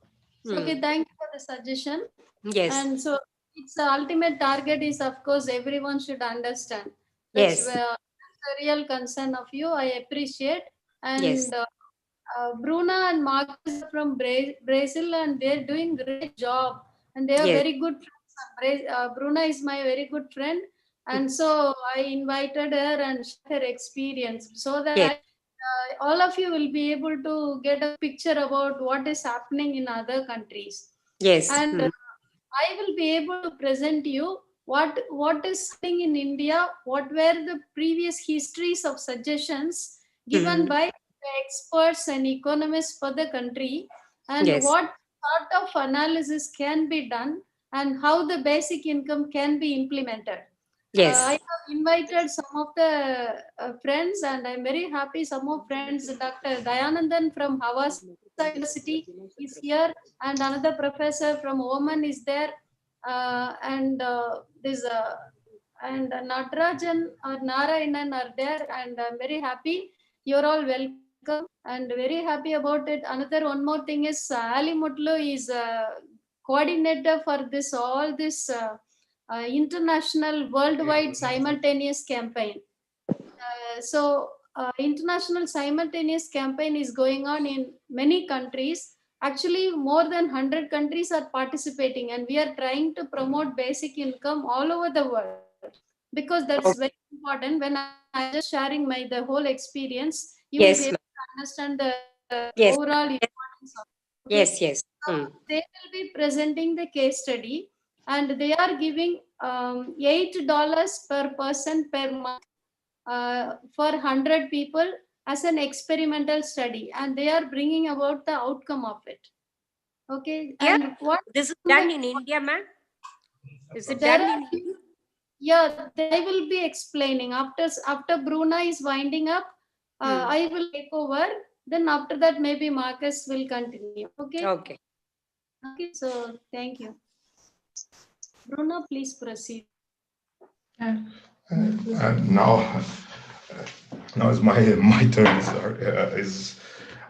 So, okay, thank you for the suggestion. Yes. And so its ultimate target is, of course, everyone should understand. That's Yes. the real concern of you. I appreciate. Yes. And Bruna and Marcus are from Brazil, and they're doing great job. And they are Yes. very good friends. Bruna is my very good friend. And so I invited her and share her experience so that Yes. all of you will be able to get a picture about what is happening in other countries. Yes. And I will be able to present you what is happening in India, what were the previous histories of suggestions given by the experts and economists for the country, and Yes. what sort of analysis can be done and how the basic income can be implemented. Yes. I have invited some of the friends, and I'm very happy. Some of friends, Dr. Dayanandan from Havas University is here, and another professor from Oman is there, and this and Natarajan or Narayanan are there, and I'm very happy. You're all welcome, and very happy about it. One more thing is Ali Mutlu is coordinator for all this. International worldwide simultaneous campaign. So international simultaneous campaign is going on in many countries, Actually, more than 100 countries are participating, and we are trying to promote basic income all over the world, because that's very important. When I'm just sharing the whole experience, you will be Yes, able ma'am. to understand the Yes, overall ma'am. importance of it. Okay? Yes, yes. So they will be presenting the case study, and they are giving $8 per person per month for 100 people as an experimental study, and they are bringing about the outcome of it. Okay, Yeah, and what this is done in India, ma'am. Is it there done are, in India? yeah, they will be explaining after Bruna is winding up. I will take over. Then after that, maybe Marcus will continue. Okay. Okay. Okay. So thank you, Bruna. Please proceed. Now, now is my turn. Is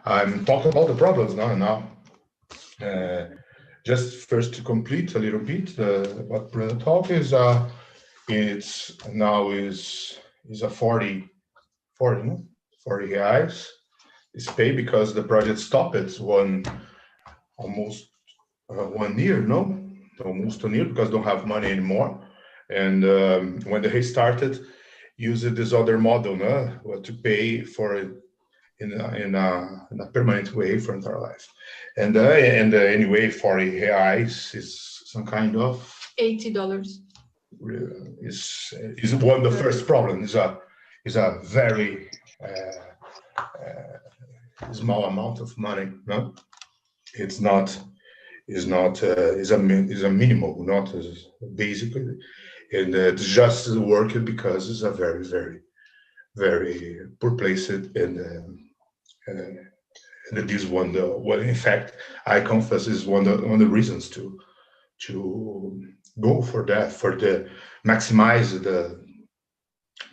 I'm talking about the problems now. Just first to complete a little bit what Brother talk is. It's now is a 40 reais is paid because the project stopped. It's almost 1 year, no, almost 1 year, because don't have money anymore. And when they started, used this other model, no, what to pay for it in a permanent way for entire life. And anyway, 40 reais is some kind of $80. Is one of the first problems. Is a very small amount of money. No, it's not. Is a minimal, not as basically, and it's just working because it's a very very poor place, and this one in fact I confess is one of the reasons to go for that, for the maximize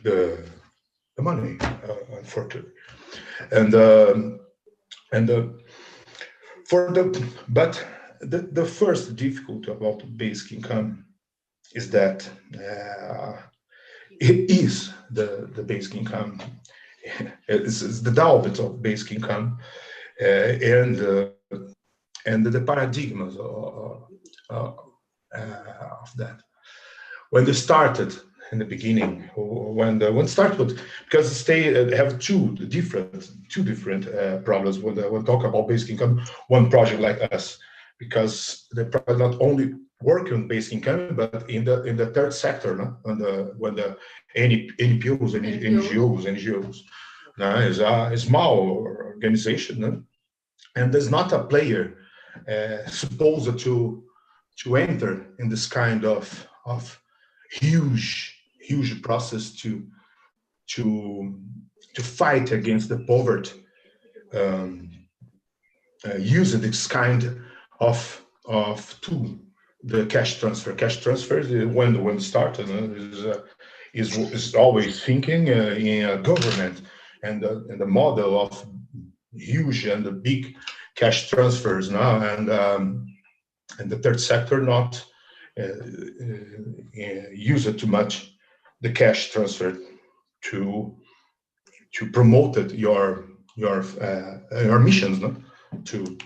the money, unfortunately, and for the first difficulty about basic income is that it is the basic income. It's the doubt of basic income, and the paradigms of that. When they started in the beginning, when start with, because they have two different problems when talk about basic income. One project like us, because they not only work on basic income, but in the third sector, no? When the NPOs and NGOs, is a small organization, no? And there's not a player supposed to enter in this kind of huge process to fight against the poverty, use this kind of tool, the cash transfer. Cash transfer, when started, is always thinking in a government and the model of huge and the big cash transfers now, and the third sector not use it too much, the cash transfer to promote it, your missions, no? To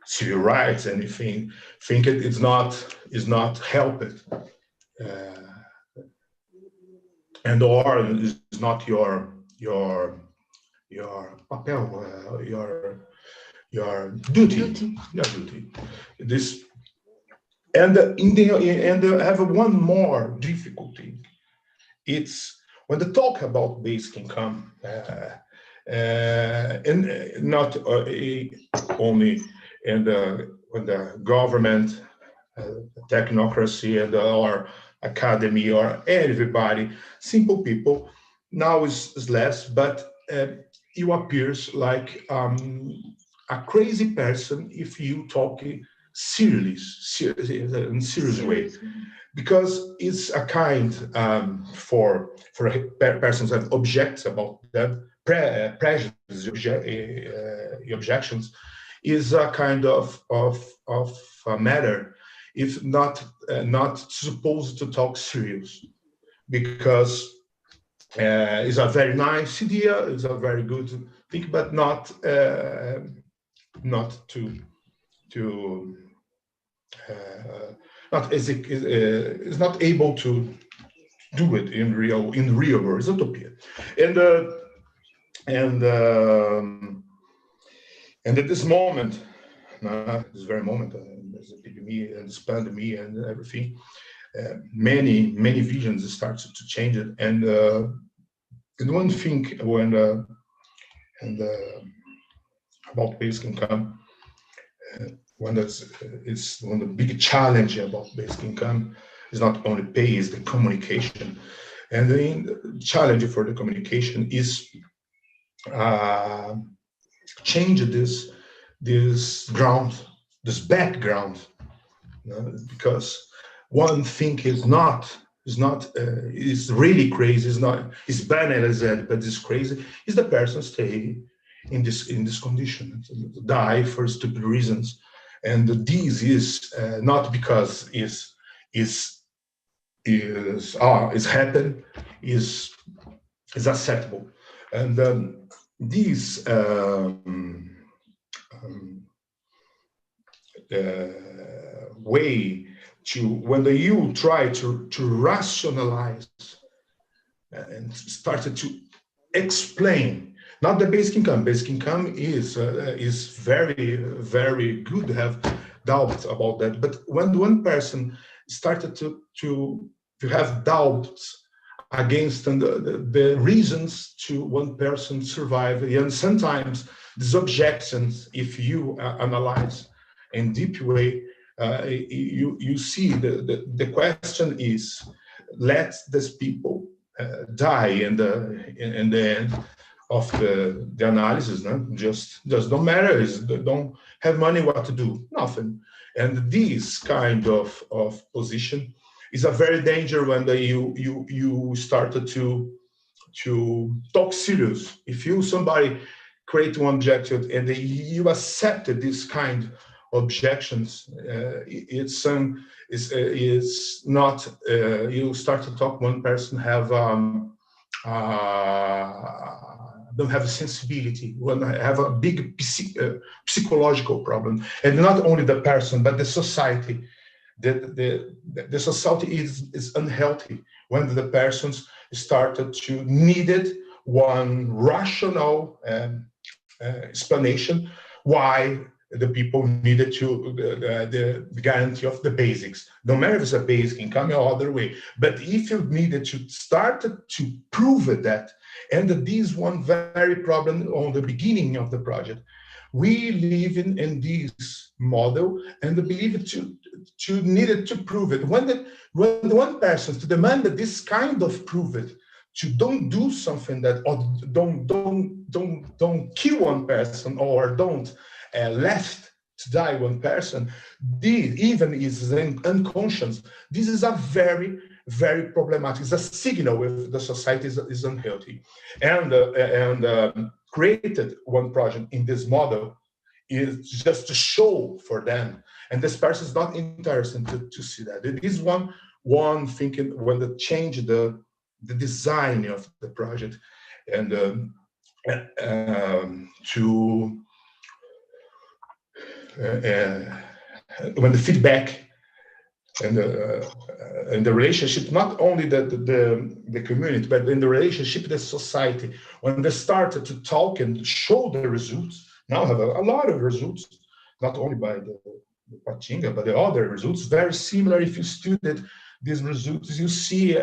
civil rights, anything. Think it is not help it, and or is not your papel, your duty. Your duty. This and I have one more difficulty. It's when they talk about basic income, and not only when the government, technocracy, and our academy, or everybody, simple people, now is less, but you appears like a crazy person if you talk seriously, in serious way, because it's a kind for persons that objects about that prejudice, objections, is a kind of a matter if not supposed to talk serious, because it's a very nice idea, it's a very good thing, but not not to not as it is not able to do it in real world. It's utopia, and at this moment, this very moment, there's epidemic and this pandemic and everything. Many visions start to change it, and one thing when about basic income, one is one of the big challenge about basic income is not only pay, is the communication, and the challenge for the communication is change this background, because one thing is really crazy, is banalized, but is crazy is the person stay in this condition, die for stupid reasons, and this is not because is happen, is acceptable, and this way to when you try to rationalize and started to explain, not the basic income. Basic income is very, very good to have doubts about that. But when one person started to have doubts against the reasons to one person survive, and sometimes these objections, if you analyze in deep way, you see the question is, let these people die in the end of the analysis, no? Just don't matter, they don't have money, what to do? Nothing. And this kind of position is a very danger when you started to talk serious. If somebody create one objective and you accepted this kind of objections, it's not you start to talk, one person have don't have a sensibility, when I have a big psychological problem, and not only the person but the society. The society is unhealthy when the persons started to needed one rational explanation why the people needed to the guarantee of the basics. No matter if it's a basic income or other way, but if you needed to start to prove that, and this one very problem on the beginning of the project, we live in this model and believe it to needed to prove it. When the one person to demand that this kind of prove it, to don't do something that, or don't kill one person, or don't left to die one person, this even is unconscious. This is a very, very problematic. It's a signal if the society is unhealthy. And created one project in this model is just to show for them. And this person is not interested to see that. It is one thinking when they change the design of the project, and when the feedback and the relationship, not only the community, but in the relationship with the society, when they started to talk and show the results, now have a lot of results, not only by the Patinga, but the other results, very similar. If you studied these results, you see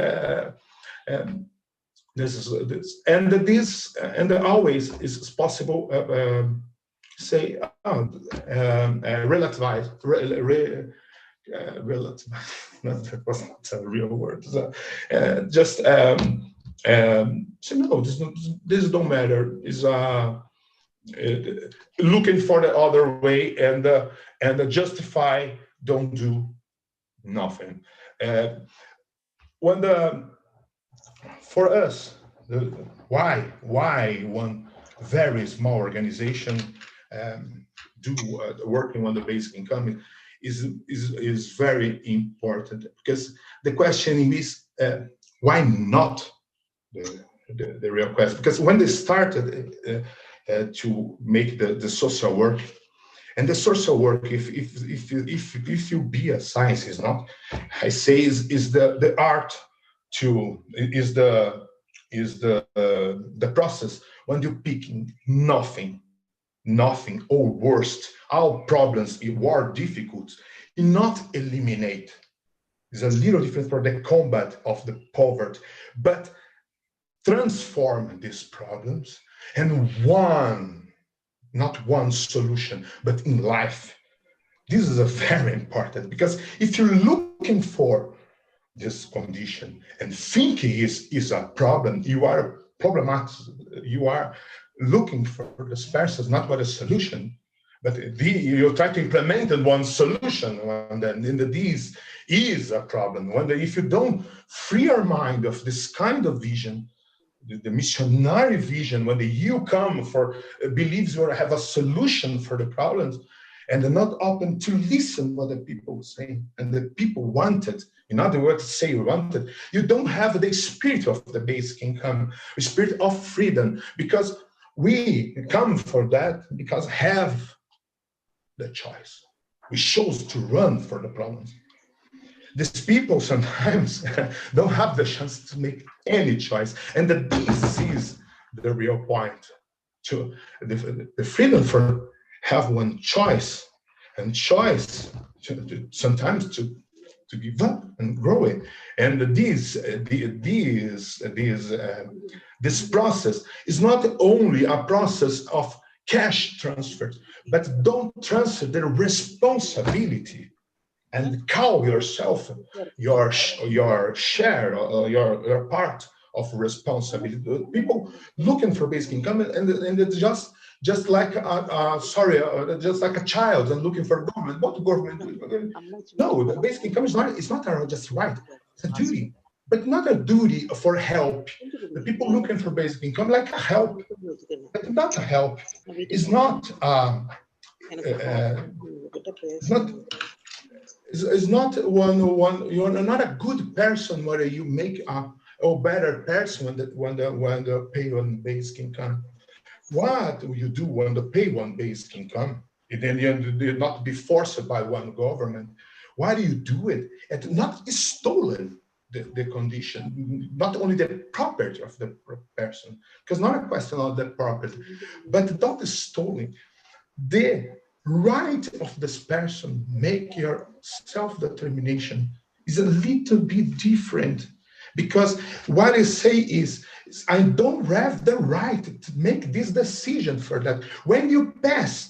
this, and always is possible, say, relativize, relative, that was not a real word. Just say no, this don't matter. Is looking for the other way, and justify, don't do nothing. When for us, why one very small organization working on the basic income is very important, because the question is why not the real question? Because when they started to make the social work, And the social work, if you be a science, is not, I say, is the art to, is the process when you pick nothing, or worst, all problems war difficult, you not eliminate. It's a little different for the combat of the poverty, but transform these problems and not one solution, but in life. This is a very important, because if you're looking for this condition and thinking is a problem, you are problematic. You are looking for this person, not for a solution, but you try to implement one solution, and then this is a problem. If you don't free your mind of this kind of vision, the missionary vision, when you come for believes you have a solution for the problems, and they're not open to listen what the people say, and the people wanted. In other words, say wanted. You don't have the spirit of the basic income, the spirit of freedom, because we come for that because have the choice. We chose to run for the problems. These people sometimes don't have the chance to make any choice, and this is the real point. To the freedom for have one choice, and choice sometimes to give up and grow it. And this process is not only a process of cash transfers, but don't transfer the responsibility and call yourself your share or your part of responsibility. People looking for basic income, and it's just like just like a child and looking for government. What government? No, the basic income is not just right. It's a duty, but not a duty for help. The people looking for basic income like a help, but not a help. It's not. It's not one. You're not a good person whether you make a better person when they pay on basic income. What do you do when they pay one basic income? Then you're not be forced by one government. Why do you do it? And not stolen the condition, not only the property of the person, because not a question of the property, but not stolen. The right of this person make your self-determination is a little bit different, because what I say is I don't have the right to make this decision for that. When you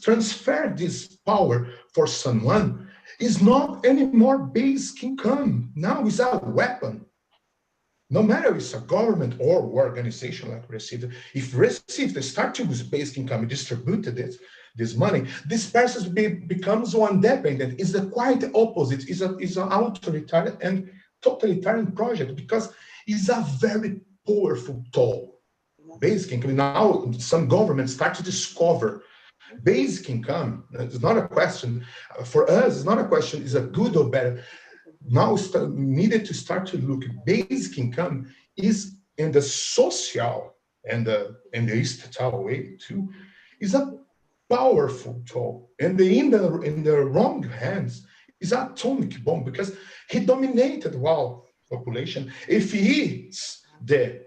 transfer this power for someone, it's not anymore basic income. Now it's a weapon. No matter if it's a government or organization like Recife, if Recife they start to use basic income and distributed this money, this person becomes one dependent. It's the quite opposite. It's an authoritarian and totalitarian project, because it's a very powerful tool. Basic income. Now some governments start to discover basic income. It's not a question for us. It's not a question. Is it good or bad? Now needed to start to look at basic income is in the social and the estatal way too, is a powerful tool. And in the wrong hands is an atomic bomb, because he dominated population. If he's the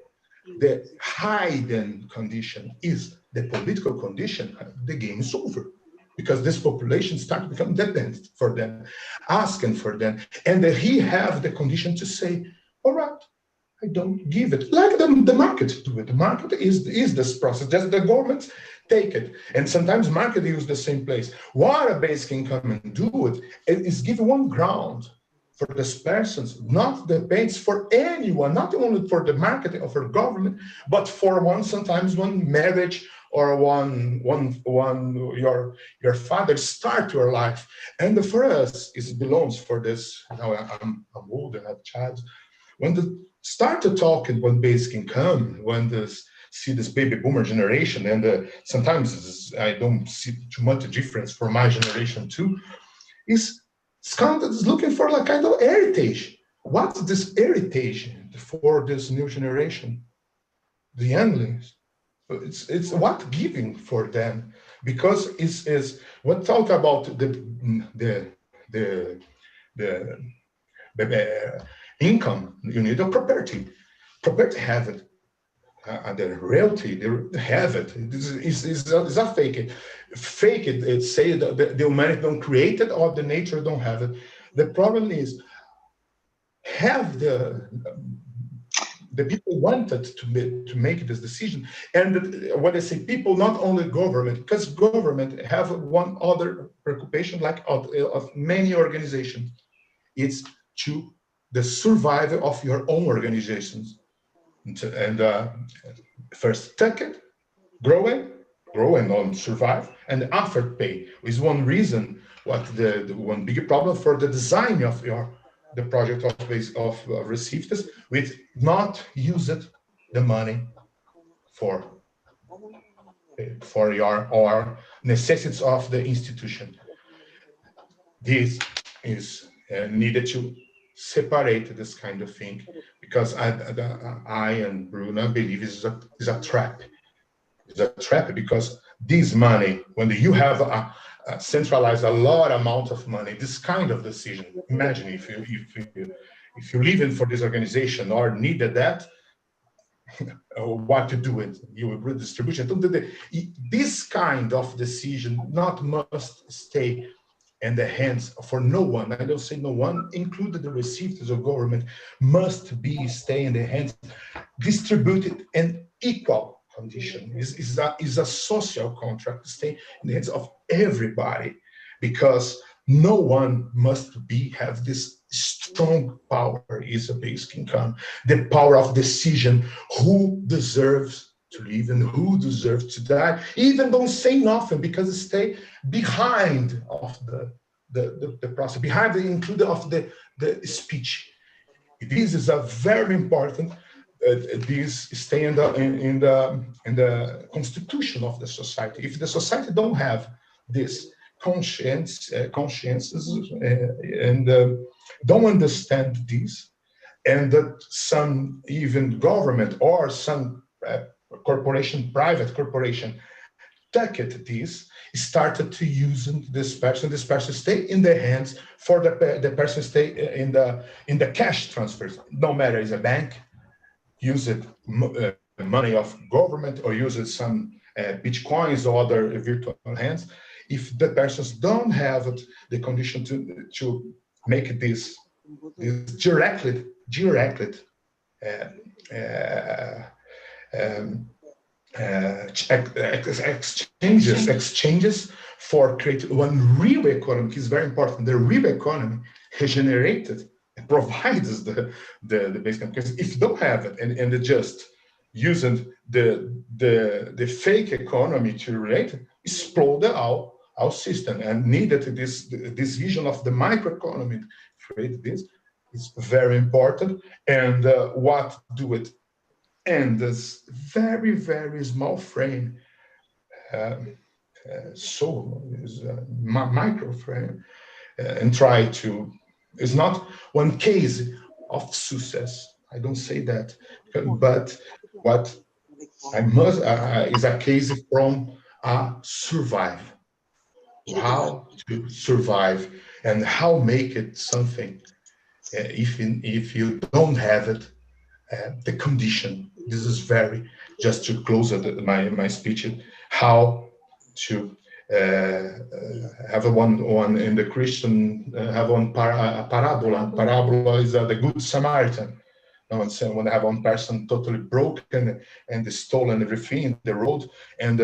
hidden condition is the political condition, the game is over. Because this population starts to become dependent for them, asking for them. And he have the condition to say, all right, I don't give it. Like the market do it. The market is this process. Just the government take it. And sometimes market use the same place. What a basic income and do it is give one ground for these persons, not depends for anyone, not only for the market or for government, but for sometimes one marriage, or your father start your life. And for us, it belongs for this. Now I'm old and have child. When they start to talk about basic income, when they see this baby boomer generation, and sometimes I don't see too much difference for my generation too, is looking for a kind of heritage. What's this heritage for this new generation? The younglings. It's what giving for them, because it's When talk about the income, you need a property. Property have it. The realty, they have it. This is a fake it. Fake it, it say that the humanity don't create it or the nature don't have it. The problem is, have the people wanted to make this decision. And when I say people, not only government, because government have one other preoccupation like of many organizations. It's to the survival of your own organizations. And first take it, grow and on survive, and after pay is one reason what the one big problem for the design of the project of received this with not used the money for your necessities of the institution. This is needed to separate this kind of thing, because I and Bruna believe is a trap. It's a trap because this money, when you have a centralized a lot amount of money, this kind of decision. Imagine if you live in for this organization or needed that, what to do it, you will redistribution. This kind of decision not must stay in the hands for no one. I don't say no one, included the recipients of government, must be stay in the hands, distributed in equal condition. Is a social contract, stay in the hands of everybody, because no one must have this strong power is a basic income, the power of decision, who deserves to live and who deserves to die. Even don't say nothing, because it stay behind of the process, behind the include of the speech. This is a very important. This stay in the constitution of the society. If the society don't have this consciences and don't understand this, and that some even government or some corporation, private corporation, take it this, started to use this person stay in the hands for the person stay in the cash transfers, no matter is a bank, use it money of government or use it some bitcoins or other virtual hands. If the persons don't have the condition to make this directly exchanges for create one real economy is very important. The real economy regenerated provides the basic, because if you don't have it and they just using the fake economy to relate, explode our system, and needed this vision of the microeconomy create this is very important. And what do it in this very, very small frame, so is a micro frame, and try to, it's not one case of success. I don't say that, but what I must is a case from survive. How to survive and how make it something. If you don't have it, the condition. This is very, just to close my speech, how to have one in the Christian, have one parabola. Parabola is the Good Samaritan. When I have one person totally broken and stolen everything in the road, and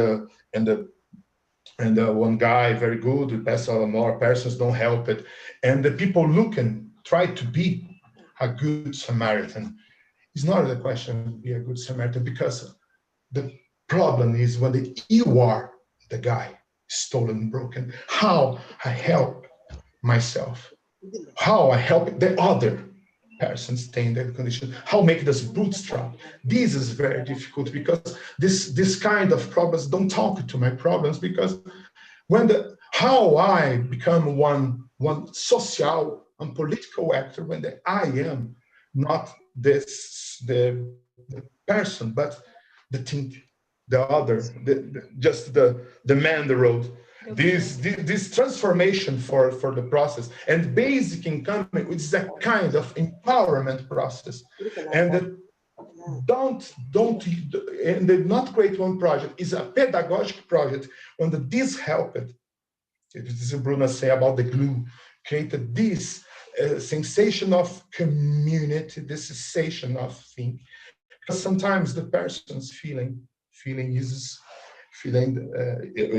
one guy very good, the best of more persons don't help it, and the people look and try to be a good Samaritan. It's not a question to be a good Samaritan, because the problem is when you are the guy stolen and broken, how I help myself, how I help the other person stay in that condition, how make this bootstrap. This is very difficult, because this kind of problems don't talk to my problems, because when how I become one social and political actor when I am not the person, but the thing, the other, just the man, the road. this transformation for the process, and basic income is a kind of empowerment process, and don't and not create one project is a pedagogic project. When this helped, this is Bruna say about the glue, created this sensation of community, this sensation of thing, because sometimes the person's feeling is feeling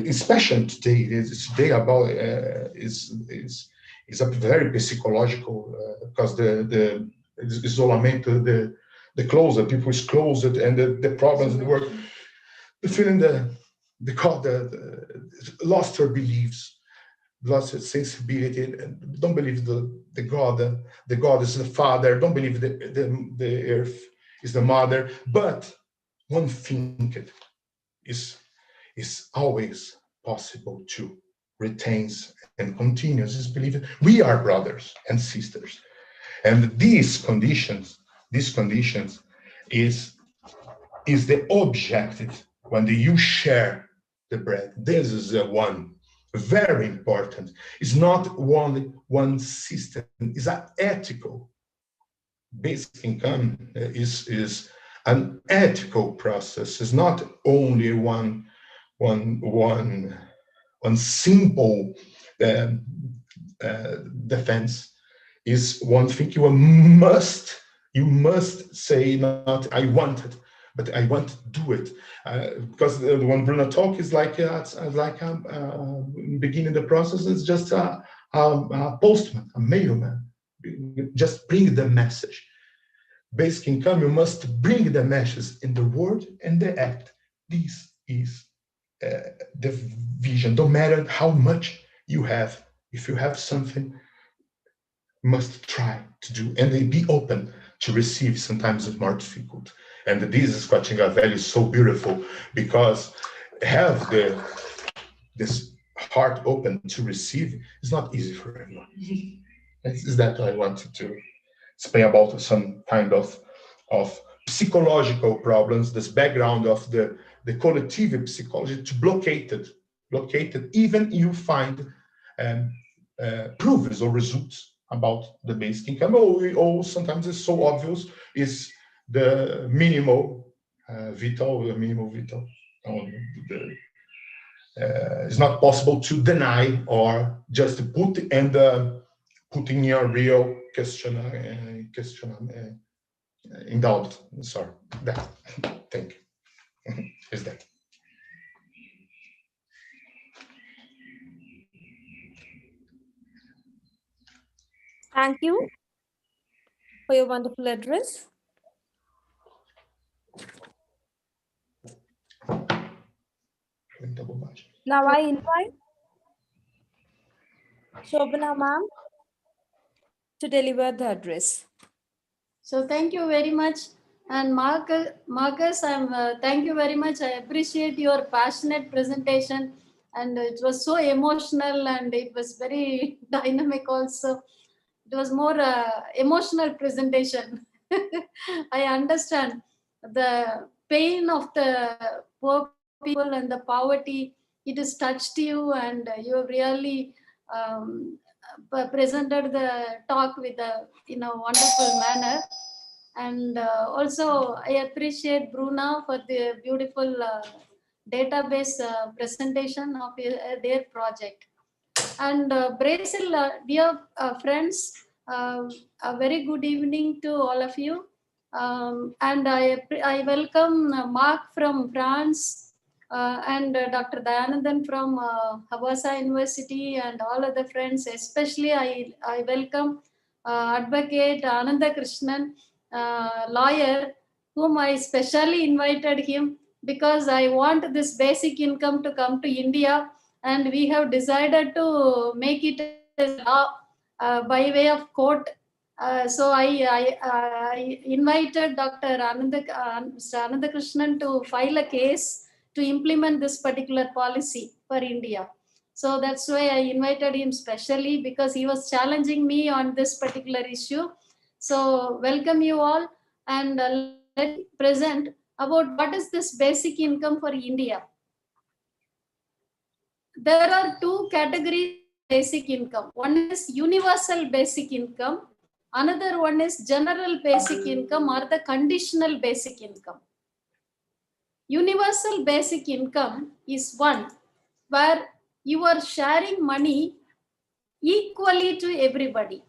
especially today. It's today about is a very psychological because the isolamento, the closer people is closed, and the problems in the work, the feeling the lost her beliefs, lost its sensibility, and don't believe the God. The God is the Father. Don't believe the earth is the mother. But one thing is always possible to retain and continues is believing we are brothers and sisters, and these conditions is the objective when you share the bread. This is the one very important. It's not only one system, it's an ethical. Basic income is an ethical process. It's not only one simple defense. Is one thing you must say, not I want it, but I want to do it, because when Bruno talk is like beginning the process, it's just a postman, a mailman, just bring the message. Basic income, you must bring the message in the word and the act. This is the vision. Don't matter how much you have, if you have something, you must try to do, and be open to receive. Sometimes it's more difficult, and this is catching a value so beautiful, because have this heart open to receive is not easy for everyone. Is that I wanted to explain about some kind of psychological problems, this background of the collective psychology to blockade it, even you find proofs or results about the basic income, or sometimes it's so obvious, is the minimal vital. It's not possible to deny or just put in your real question in doubt. Sorry, that. Thank you. Is that? Thank you for your wonderful address. Now I invite Shobana ma'am to deliver the address. So thank you very much. And Marcus, thank you very much. I appreciate your passionate presentation, and it was so emotional, and it was very dynamic also. It was more emotional presentation. I understand the pain of the poor people and the poverty. It has touched you, and you really presented the talk with in a wonderful manner. And also, I appreciate Bruna for the beautiful database presentation of their project. And Brazil, dear friends, a very good evening to all of you. And I welcome Mark from France, and Dr. Dayanandan from Habasa University, and all other friends. Especially I welcome Advocate Ananda Krishnan, lawyer, whom I specially invited him because I want this basic income to come to India, and we have decided to make it a law by way of court. So I invited Dr. Ananda Krishnan to file a case to implement this particular policy for India. So that's why I invited him specially, because he was challenging me on this particular issue. So welcome you all, and let me present about what is this basic income for India. there are two categories of basic income. One is universal basic income. Another one is general basic income or the conditional basic income. Universal basic income is one where you are sharing money equally to everybody.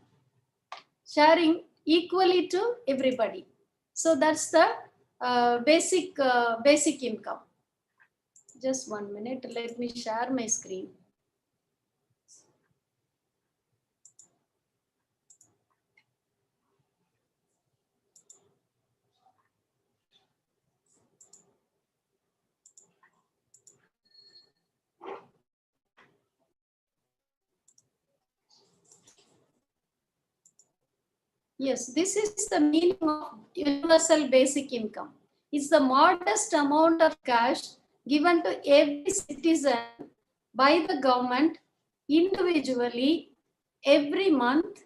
Sharing equally to everybody. So that's the basic income. Just 1 minute, let me share my screen. Yes, this is the meaning of universal basic income. It's the modest amount of cash given to every citizen by the government individually every month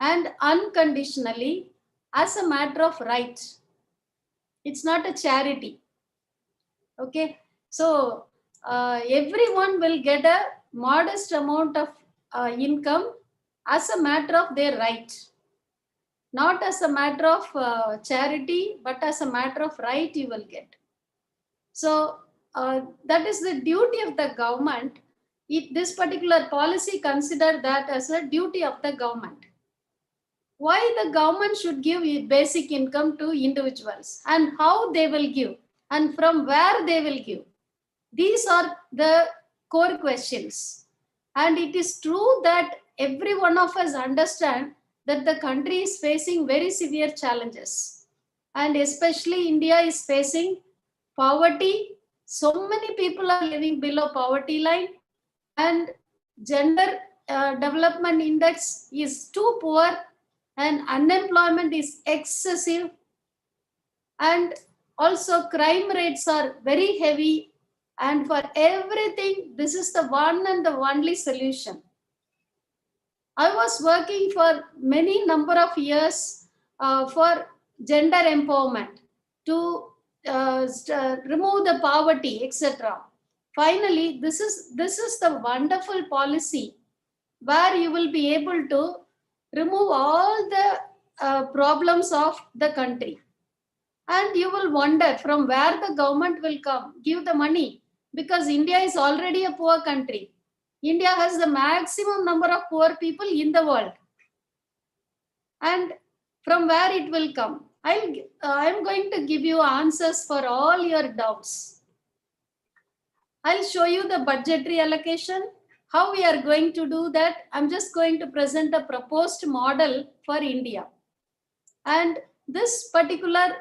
and unconditionally as a matter of right. It's not a charity. Okay, so everyone will get a modest amount of income as a matter of their right. Not as a matter of charity, but as a matter of right you will get. So that is the duty of the government. This particular policy consider that as a duty of the government. Why the government should give basic income to individuals and how they will give and from where they will give. These are the core questions. And it is true that every one of us understand that the country is facing very severe challenges. And especially India is facing poverty. So many people are living below poverty line, and gender development index is too poor, and unemployment is excessive, and also crime rates are very heavy. And for everything, this is the one and the only solution. I was working for many number of years for gender empowerment to remove the poverty, etc. Finally, this is the wonderful policy where you will be able to remove all the problems of the country. And you will wonder from where the government will give the money, because India is already a poor country. India has the maximum number of poor people in the world. And from where it will come? I'm going to give you answers for all your doubts. I'll show you the budgetary allocation, how we are going to do that. I'm just going to present a proposed model for India. And this particular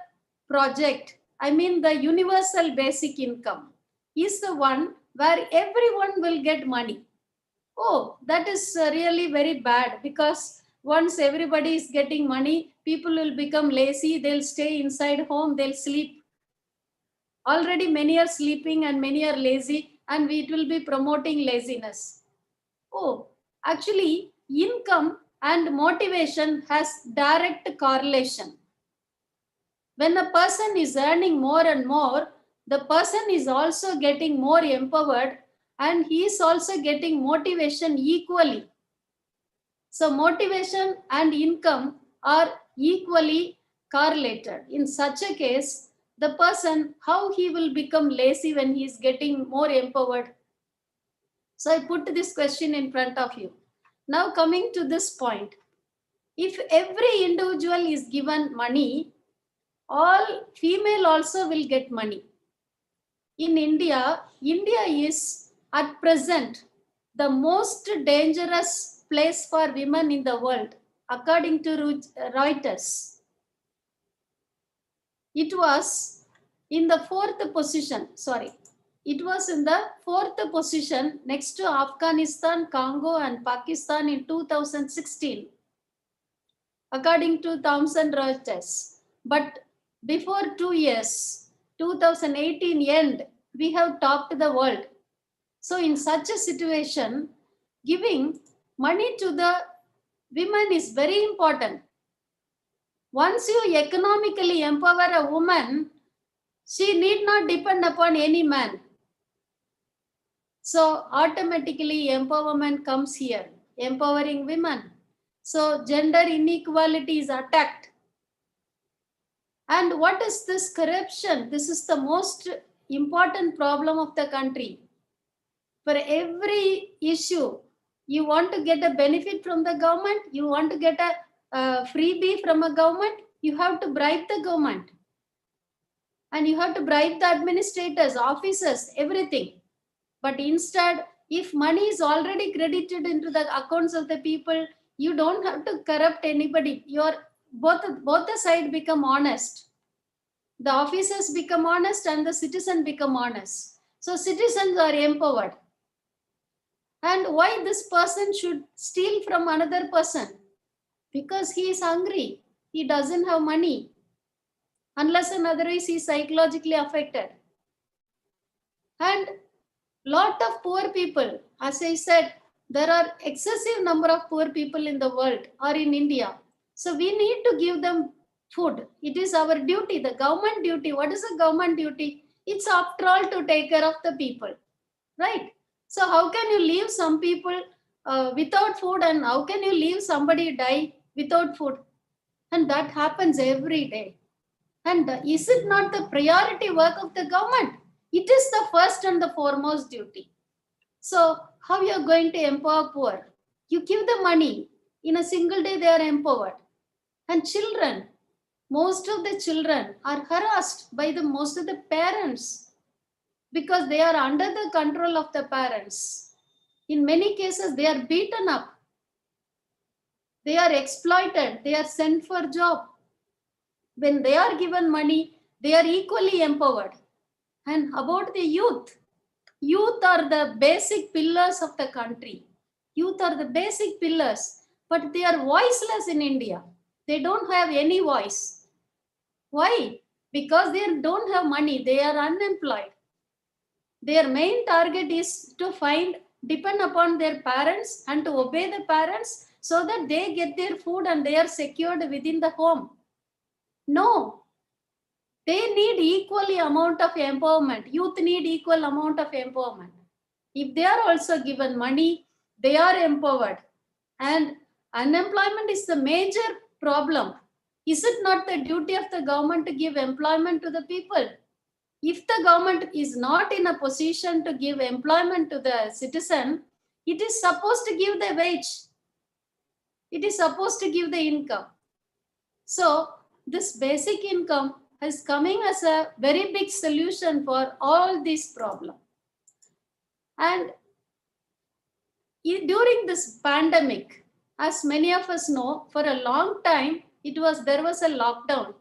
project, I mean the universal basic income, is the one where everyone will get money. Oh, that is really very bad, because once everybody is getting money, people will become lazy, they'll stay inside home, they'll sleep. Already many are sleeping and many are lazy, and it will be promoting laziness. Oh, actually, income and motivation has direct correlation. When a person is earning more and more, the person is also getting more empowered, and he is also getting motivation equally. So motivation and income are equally correlated. In such a case, the person, how he will become lazy when he is getting more empowered? So I put this question in front of you. Now coming to this point, if every individual is given money, all female also will get money. In India, India is at present the most dangerous place for women in the world, according to Reuters. It was in the fourth position, it was in the fourth position next to Afghanistan, Congo, and Pakistan in 2016, according to Thomson Reuters. But before 2 years, 2018 end, we have topped the world. So in such a situation, giving money to the women is very important. Once you economically empower a woman, she need not depend upon any man. So automatically empowerment comes here, empowering women. So gender inequality is attacked. And what is this corruption? This is the most important problem of the country. For every issue, you want to get a benefit from the government, you want to get a freebie from a government, you have to bribe the government. And you have to bribe the administrators, officers, everything. But instead, if money is already credited into the accounts of the people, you don't have to corrupt anybody. Both the side become honest. The officers become honest and the citizen become honest. So citizens are empowered. And why this person should steal from another person? Because he is hungry. He doesn't have money. Unless and otherwise he is psychologically affected. And lot of poor people, as I said, there are excessive number of poor people in the world or in India. So we need to give them food. It is our duty, the government duty. What is the government duty? It's after all to take care of the people, right? So how can you leave some people without food, and how can you leave somebody die without food? And that happens every day. And is it not the priority work of the government? It is the first and the foremost duty. So how you are going to empower poor? You give the money. In a single day, they are empowered. And children, most of the children are harassed by most of the parents because they are under the control of the parents. In many cases, they are beaten up. They are exploited. They are sent for job. When they are given money, they are equally empowered. And about the youth, youth are the basic pillars of the country. Youth are the basic pillars, but they are voiceless in India. They don't have any voice. Why? Because they don't have money. They are unemployed. Their main target is to depend upon their parents and to obey the parents so that they get their food and they are secured within the home. No, they need equally amount of empowerment. Youth need equal amount of empowerment. If they are also given money, they are empowered. And unemployment is the major problem. Is it not the duty of the government to give employment to the people? If the government is not in a position to give employment to the citizen, it is supposed to give the wage. It is supposed to give the income. So this basic income is coming as a very big solution for all these problems. And during this pandemic, as many of us know, for a long time, there was a lockdown.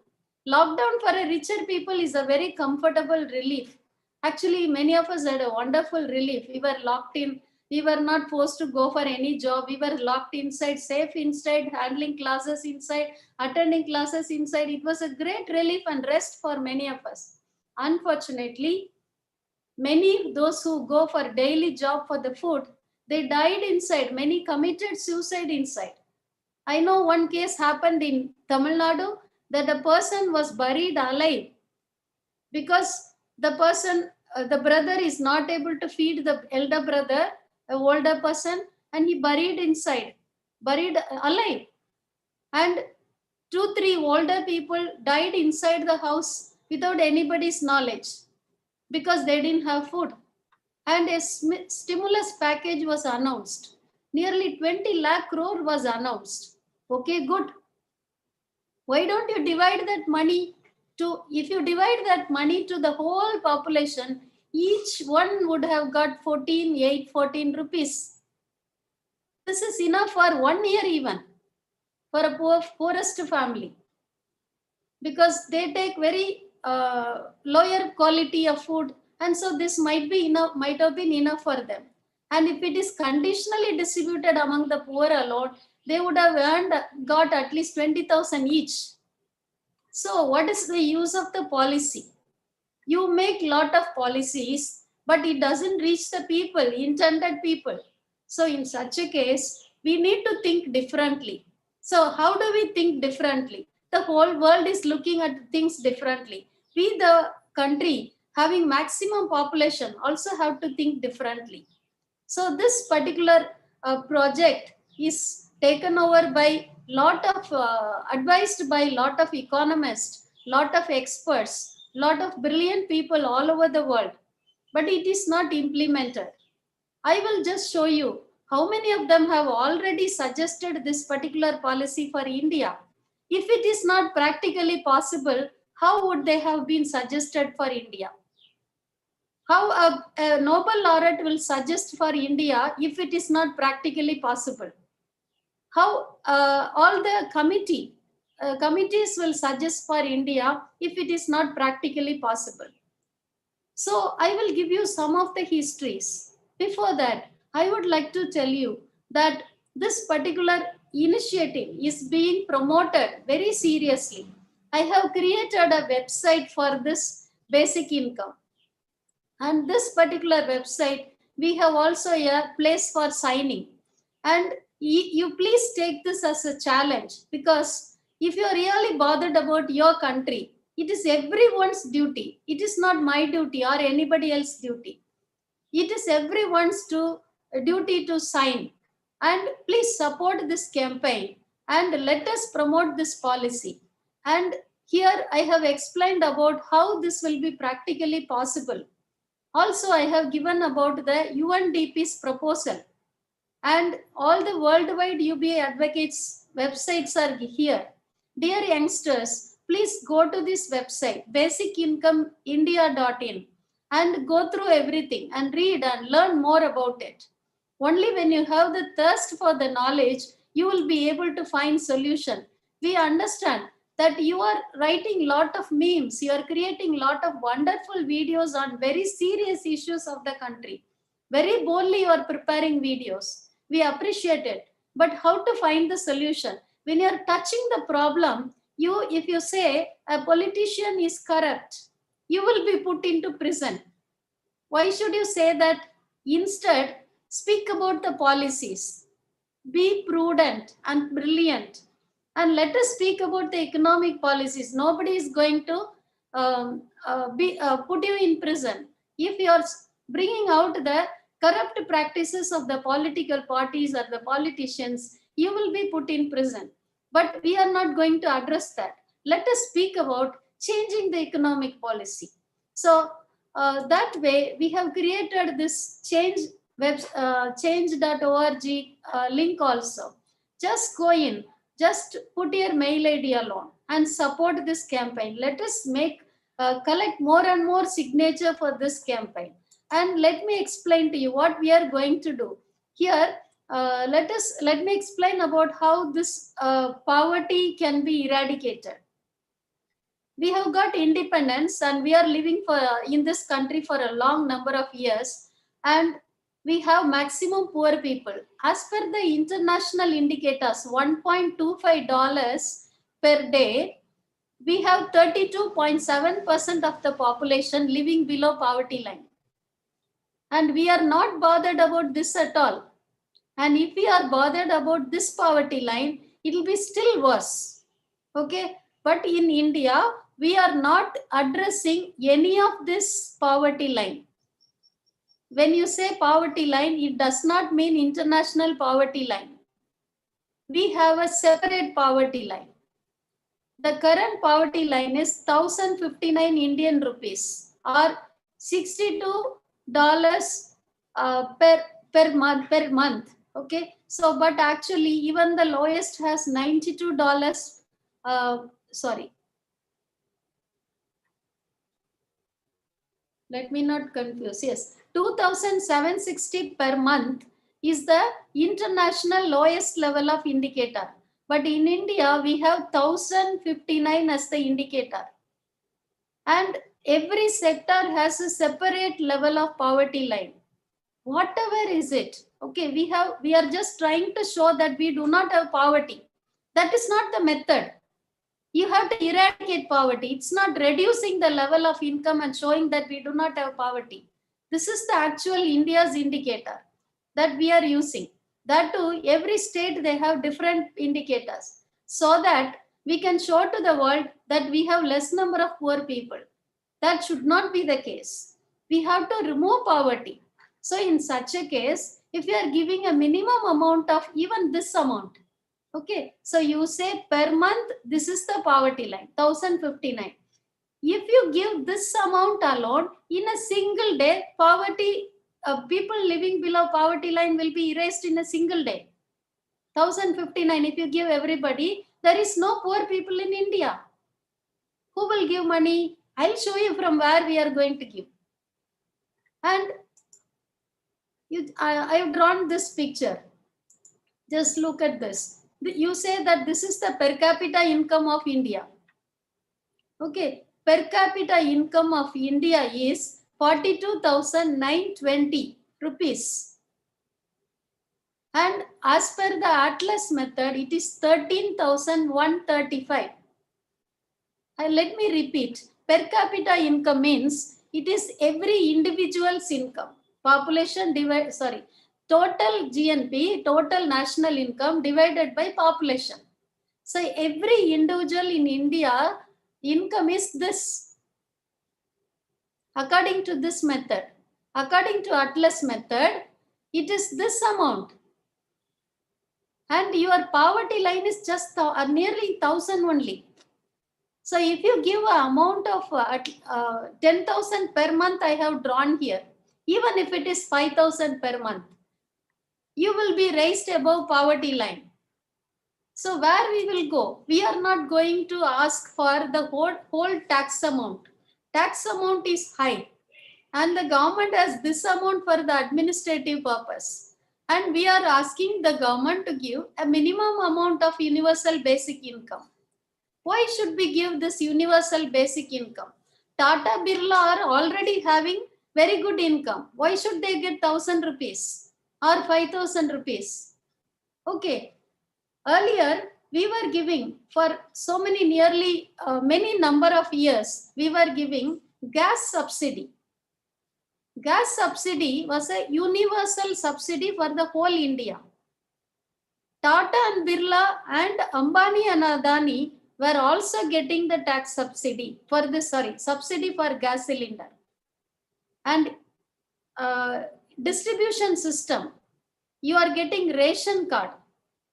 Lockdown for a richer people is a very comfortable relief. Actually, many of us had a wonderful relief. We were locked in. We were not forced to go for any job. We were locked inside, safe inside, handling classes inside, attending classes inside. It was a great relief and rest for many of us. Unfortunately, many those who go for daily job for the food, they died inside. Many committed suicide inside. I know one case happened in Tamil Nadu that a person was buried alive because the brother is not able to feed the elder brother, an older person, and he buried alive. And 2-3 older people died inside the house without anybody's knowledge because they didn't have food. And a stimulus package was announced. Nearly 20 lakh crore was announced. Okay, good. Why don't you divide that money if you divide that money to the whole population, each one would have got 14 rupees. This is enough for 1 year even, for a poorest family. Because they take very lower quality of food, and so this might have been enough for them. And if it is conditionally distributed among the poor alone, they would have got at least 20,000 each. So what is the use of the policy? You make lot of policies, but it doesn't reach the people, intended people. So in such a case, we need to think differently. So how do we think differently? The whole world is looking at things differently. We, the country, having maximum population, also have to think differently. So this particular project is taken over by lot of advised by lot of economists, lot of experts, lot of brilliant people all over the world, but it is not implemented. I will just show you how many of them have already suggested this particular policy for India. If it is not practically possible, how would they have been suggested for India? How a Nobel laureate will suggest for India if it is not practically possible? How all the committees will suggest for India if it is not practically possible? So I will give you some of the histories. Before that, I would like to tell you that this particular initiative is being promoted very seriously. I have created a website for this basic income. And this particular website, we have also a place for signing. And you please take this as a challenge, because if you're really bothered about your country, it is everyone's duty. It is not my duty or anybody else's duty. It is everyone's duty to sign. And please support this campaign and let us promote this policy. And here I have explained about how this will be practically possible. Also, I have given about the UNDP's proposal, and all the worldwide UBA advocates websites are here. Dear youngsters, please go to this website, basicincomeindia.in, and go through everything and read and learn more about it. Only when you have the thirst for the knowledge, you will be able to find solution. We understand that you are writing lot of memes, you are creating lot of wonderful videos on very serious issues of the country. Very boldly you are preparing videos. We appreciate it. But how to find the solution? When you are touching the problem, if you say a politician is corrupt, you will be put into prison. Why should you say that? Instead, speak about the policies. Be prudent and brilliant. And let us speak about the economic policies. Nobody is going to put you in prison. If you are bringing out the corrupt practices of the political parties or the politicians, you will be put in prison. But we are not going to address that. Let us speak about changing the economic policy. So that way, we have created this change.org link also. Just go in, just put your mail ID alone and support this campaign. Let us collect more and more signature for this campaign. And let me explain to you what we are going to do. Here, let me explain about how this poverty can be eradicated. We have got independence and we are living in this country for a long number of years, and we have maximum poor people. As per the international indicators, $1.25 per day, we have 32.7% of the population living below poverty line. And we are not bothered about this at all. And if we are bothered about this poverty line, it will be still worse. Okay, but in India, we are not addressing any of this poverty line. When you say poverty line, it does not mean international poverty line. We have a separate poverty line. The current poverty line is 1,059 Indian rupees or $62 per month. Okay, so but actually even the lowest has $92. Sorry. Let me not confuse. Yes, 2,760 per month is the international lowest level of indicator. But in India, we have 1,059 as the indicator. And every sector has a separate level of poverty line. Whatever is it, okay, we are just trying to show that we do not have poverty. That is not the method. You have to eradicate poverty. It's not reducing the level of income and showing that we do not have poverty. This is the actual India's indicator that we are using. That too, every state they have different indicators so that we can show to the world that we have less number of poor people. That should not be the case. We have to remove poverty. So in such a case, if you are giving a minimum amount of even this amount, okay, so you say per month, this is the poverty line, 1059. If you give this amount alone, in a single day, poverty, people living below poverty line will be erased in a single day. 1059, if you give everybody, there is no poor people in India. Who will give money? I'll show you from where we are going to give. And I have drawn this picture. Just look at this. You say that this is the per capita income of India. Okay, per capita income of India is 42,920 rupees. And as per the Atlas method, it is 13,135. Let me repeat. Per capita income means it is every individual's income. Population divided, sorry, total GNP, total national income divided by population. So every individual in India income is this. According to this method, according to Atlas method, it is this amount. And your poverty line is just nearly 1,000 only. So if you give an amount of 10,000 per month, I have drawn here, even if it is 5,000 per month, you will be raised above poverty line. So where we will go? We are not going to ask for the whole tax amount. Tax amount is high and the government has this amount for the administrative purpose. And we are asking the government to give a minimum amount of universal basic income. Why should we give this universal basic income? Tata Birla are already having very good income. Why should they get 1,000 rupees or 5,000 rupees? Okay. Earlier, we were giving for so many many number of years, we were giving gas subsidy. Gas subsidy was a universal subsidy for the whole India. Tata and Birla and Ambani and Adani were also getting the tax subsidy for this, subsidy for gas cylinder. And distribution system, you are getting ration card.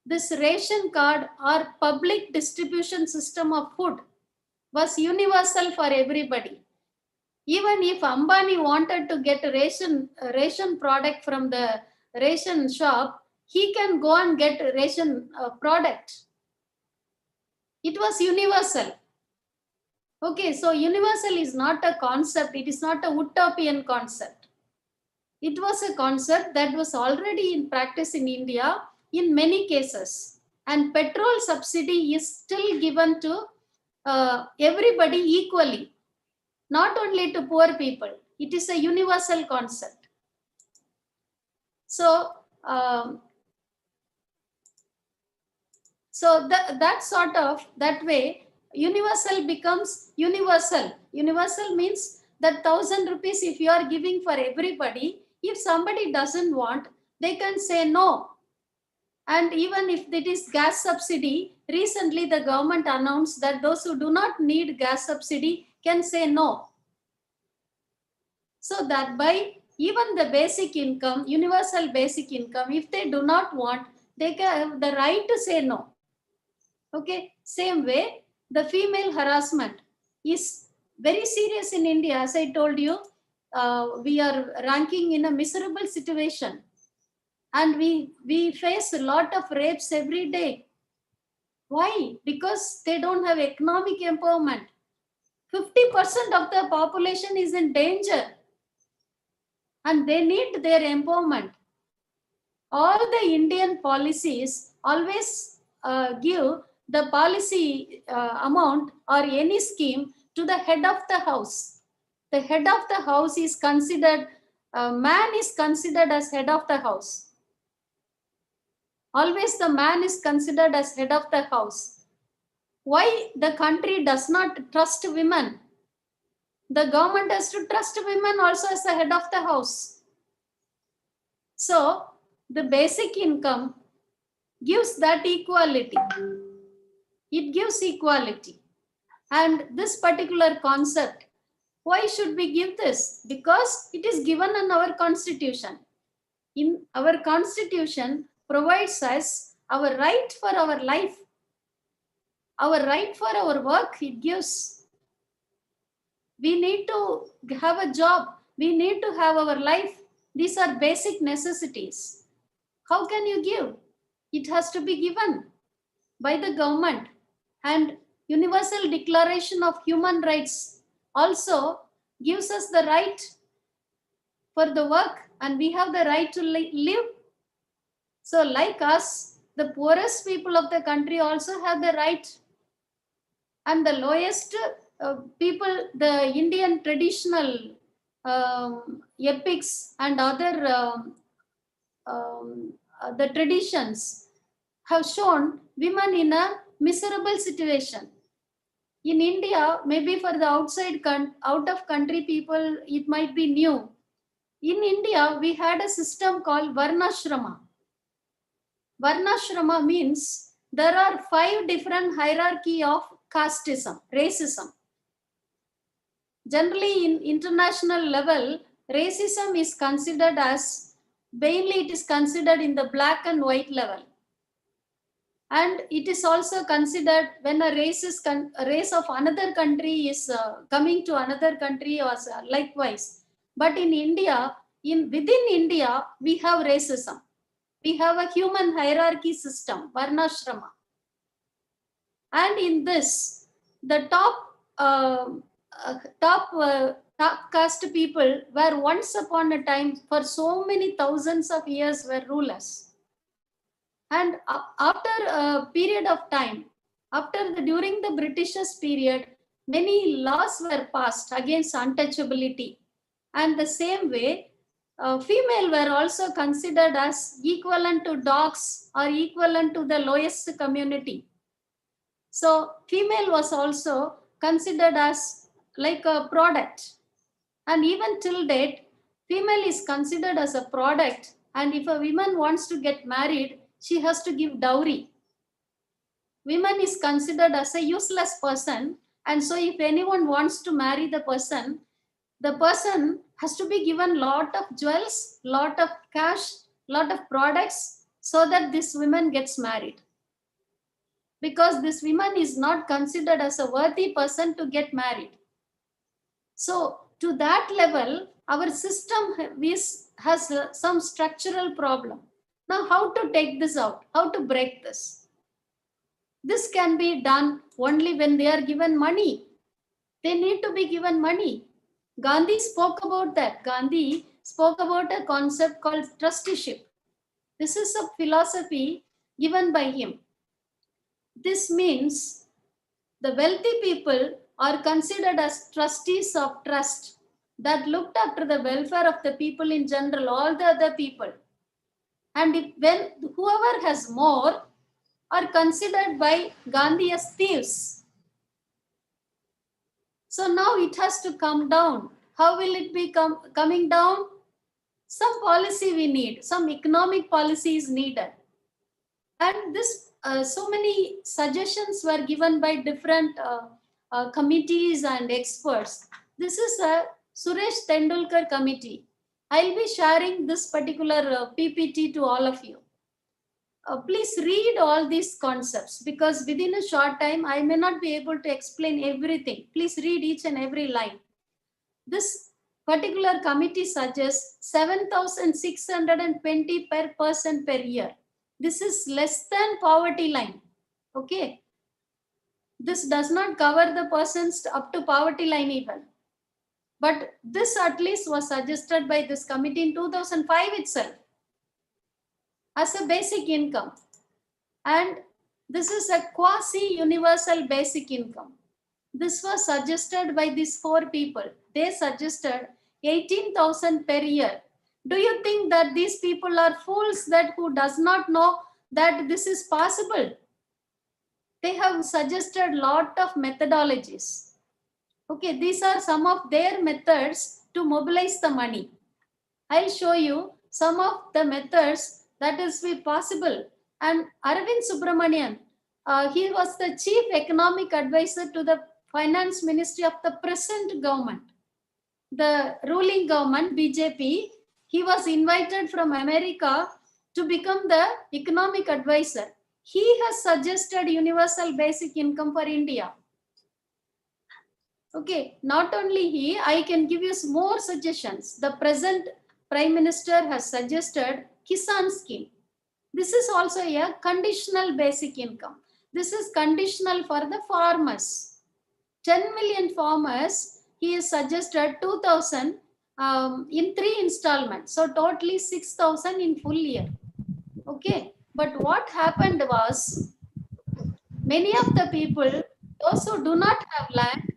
This ration card or public distribution system of food was universal for everybody. Even if Ambani wanted to get a ration product from the ration shop, he can go and get a ration product. It was universal. Okay, so universal is not a concept. It is not a utopian concept. It was a concept that was already in practice in India in many cases. And petrol subsidy is still given to everybody equally, not only to poor people. It is a universal concept. So, that way, universal becomes universal. Universal means that 1,000 rupees if you are giving for everybody, if somebody doesn't want, they can say no. And even if it is gas subsidy, recently the government announced that those who do not need gas subsidy can say no. So that by even the basic income, universal basic income, if they do not want, they can have the right to say no. Okay, same way, the female harassment is very serious in India. As I told you, we are ranking in a miserable situation. And we face a lot of rapes every day. Why? Because they don't have economic empowerment. 50% of the population is in danger. And they need their empowerment. All the Indian policies always give the policy amount or any scheme to the head of the house. The head of the house is considered, man is considered as head of the house. Always the man is considered as head of the house. Why the country does not trust women? The government has to trust women also as the head of the house. So the basic income gives that equality. It gives equality. And this particular concept, why should we give this? Because it is given in our constitution. In our constitution provides us our right for our life, our right for our work. It gives. We need to have a job. We need to have our life. These are basic necessities. How can you give? It has to be given by the government. And Universal Declaration of Human Rights also gives us the right for the work, and we have the right to live. So like us, the poorest people of the country also have the right, and the lowest people, the Indian traditional epics and other the traditions have shown women in a miserable situation. In India, maybe for the out of country people, it might be new. In India, we had a system called Varnashrama. Varnashrama means there are 5 different hierarchy of casteism, racism. Generally, in international level, racism is considered as, mainly it is considered in the black and white level. And it is also considered when a race of another country is coming to another country or likewise. But in India, within India, we have racism. We have a human hierarchy system, Varnashrama. And in this, the top caste people were once upon a time, for so many thousands of years, were rulers. And after a period of time, during the Britishers period, many laws were passed against untouchability. And the same way, female were also considered as equivalent to dogs or equivalent to the lowest community. So female was also considered as like a product. And even till date, female is considered as a product. And if a woman wants to get married, she has to give dowry. Woman is considered as a useless person. And so if anyone wants to marry the person has to be given lot of jewels, lot of cash, lot of products, so that this woman gets married. Because this woman is not considered as a worthy person to get married. So to that level, our system has some structural problem. Now, how to take this out? How to break this? This can be done only when they are given money. They need to be given money. Gandhi spoke about that. Gandhi spoke about a concept called trusteeship. This is a philosophy given by him. This means the wealthy people are considered as trustees of trust that looked after the welfare of the people in general, all the other people. And when whoever has more are considered by Gandhi as thieves. So now it has to come down. How will it be coming down? Some policy we need, some economic policy is needed. And this, so many suggestions were given by different committees and experts. This is a Suresh Tendulkar committee. I'll be sharing this particular PPT to all of you. Please read all these concepts, because within a short time, I may not be able to explain everything. Please read each and every line. This particular committee suggests 7,620 per person per year. This is less than poverty line. Okay. This does not cover the persons up to poverty line even. But this at least was suggested by this committee in 2005 itself as a basic income. And this is a quasi-universal basic income. This was suggested by these 4 people. They suggested 18,000 per year. Do you think that these people are fools who does not know that this is possible? They have suggested lot of methodologies. Okay, these are some of their methods to mobilize the money. I'll show you some of the methods that is possible. And Arvind Subramanian, he was the chief economic advisor to the finance ministry of the present government. The ruling government, BJP, He was invited from America to become the economic advisor. He has suggested universal basic income for India. Okay, not only he, I can give you more suggestions. The present Prime Minister has suggested Kisan scheme. This is also a conditional basic income. This is conditional for the farmers. 10 million farmers, he has suggested 2,000 in 3 installments. So totally 6,000 in full year. Okay, but what happened was, many of the people, those who do not have land,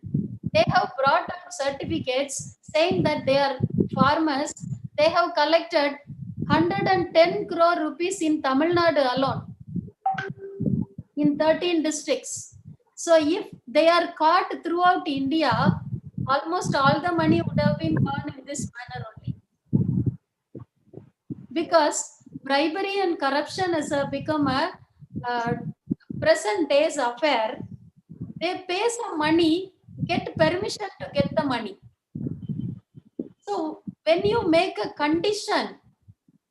they have brought out certificates saying that they are farmers. They have collected 110 crore rupees in Tamil Nadu alone, in 13 districts. So if they are caught throughout India, almost all the money would have been gone in this manner only. Because bribery and corruption has become a present day's affair. They pay some money, get permission to get the money. So when you make a condition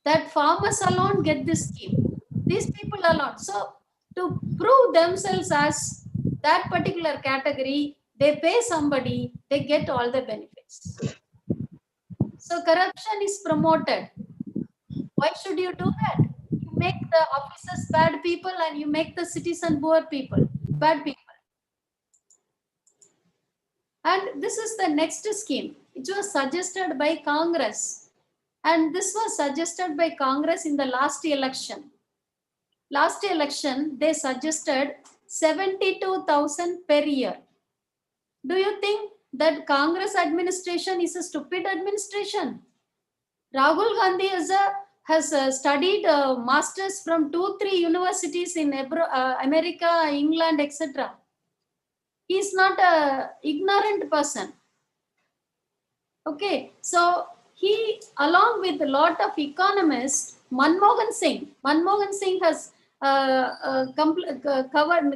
that farmers alone get this scheme, these people alone, so to prove themselves as that particular category, they pay somebody, they get all the benefits. So corruption is promoted. Why should you do that? You make the officers bad people and you make the citizen poor people, bad people. And this is the next scheme, which was suggested by Congress. And this was suggested by Congress in the last election. Last election, they suggested 72,000 per year. Do you think that Congress administration is a stupid administration? Rahul Gandhi has studied masters from 2-3 universities in America, England, etc. He is not an ignorant person. Okay, so he, along with a lot of economists, Manmohan Singh has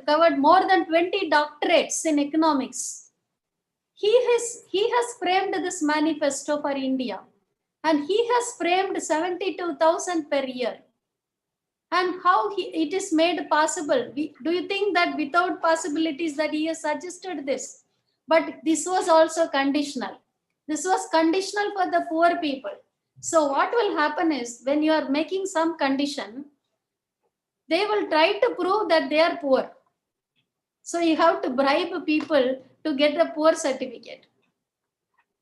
covered more than 20 doctorates in economics. He has framed this manifesto for India, and he has framed 72,000 per year. And how it is made possible? Do you think that without possibilities that he has suggested this? But this was also conditional. This was conditional for the poor people. So what will happen is, when you are making some condition, they will try to prove that they are poor. So you have to bribe people to get a poor certificate.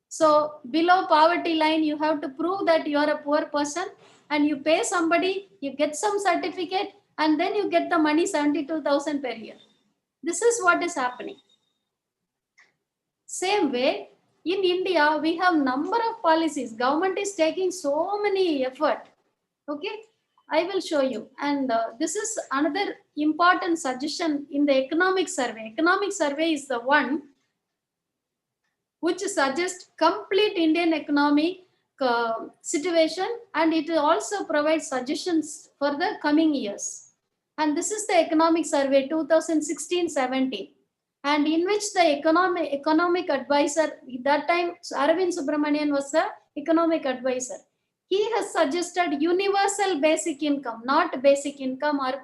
So below poverty line, you have to prove that you are a poor person, and you pay somebody, you get some certificate, and then you get the money 72,000 per year. This is what is happening. Same way, in India, we have number of policies. Government is taking so many effort. Okay, I will show you. And this is another important suggestion in the economic survey. Economic survey is the one which suggests complete Indian economy situation, and it also provides suggestions for the coming years. And this is the economic survey 2016-17, and in which the economic advisor, that time Arvind Subramanian was the economic advisor. He has suggested universal basic income, not basic income or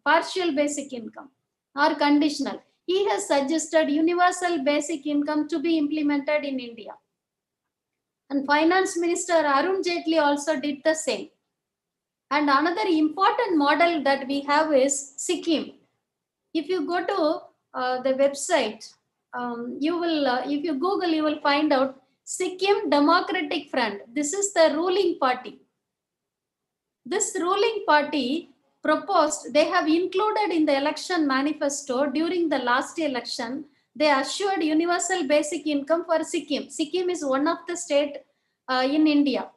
partial basic income or conditional. He has suggested universal basic income to be implemented in India. And Finance Minister Arun Jaitley also did the same. And another important model that we have is Sikkim. If you go to the website, you will, if you Google, you will find out Sikkim Democratic Front. This is the ruling party. This ruling party proposed, they have included in the election manifesto during the last election, they assured universal basic income for Sikkim. Sikkim is one of the state in India.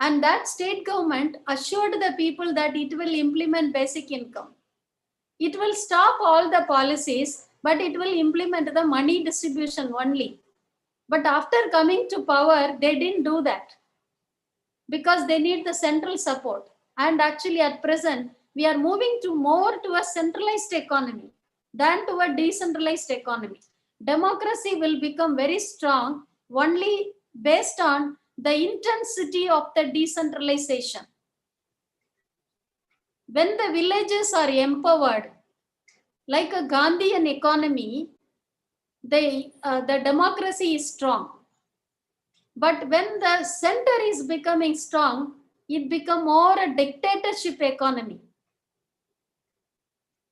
And that state government assured the people that it will implement basic income. It will stop all the policies, but it will implement the money distribution only. But after coming to power, they didn't do that, because they need the central support. And actually at present, we are moving to more to a centralized economy than to a decentralized economy. Democracy will become very strong only based on the intensity of the decentralization. When the villages are empowered, like a Gandhian economy, the democracy is strong. But when the center is becoming strong, it becomes more a dictatorship economy.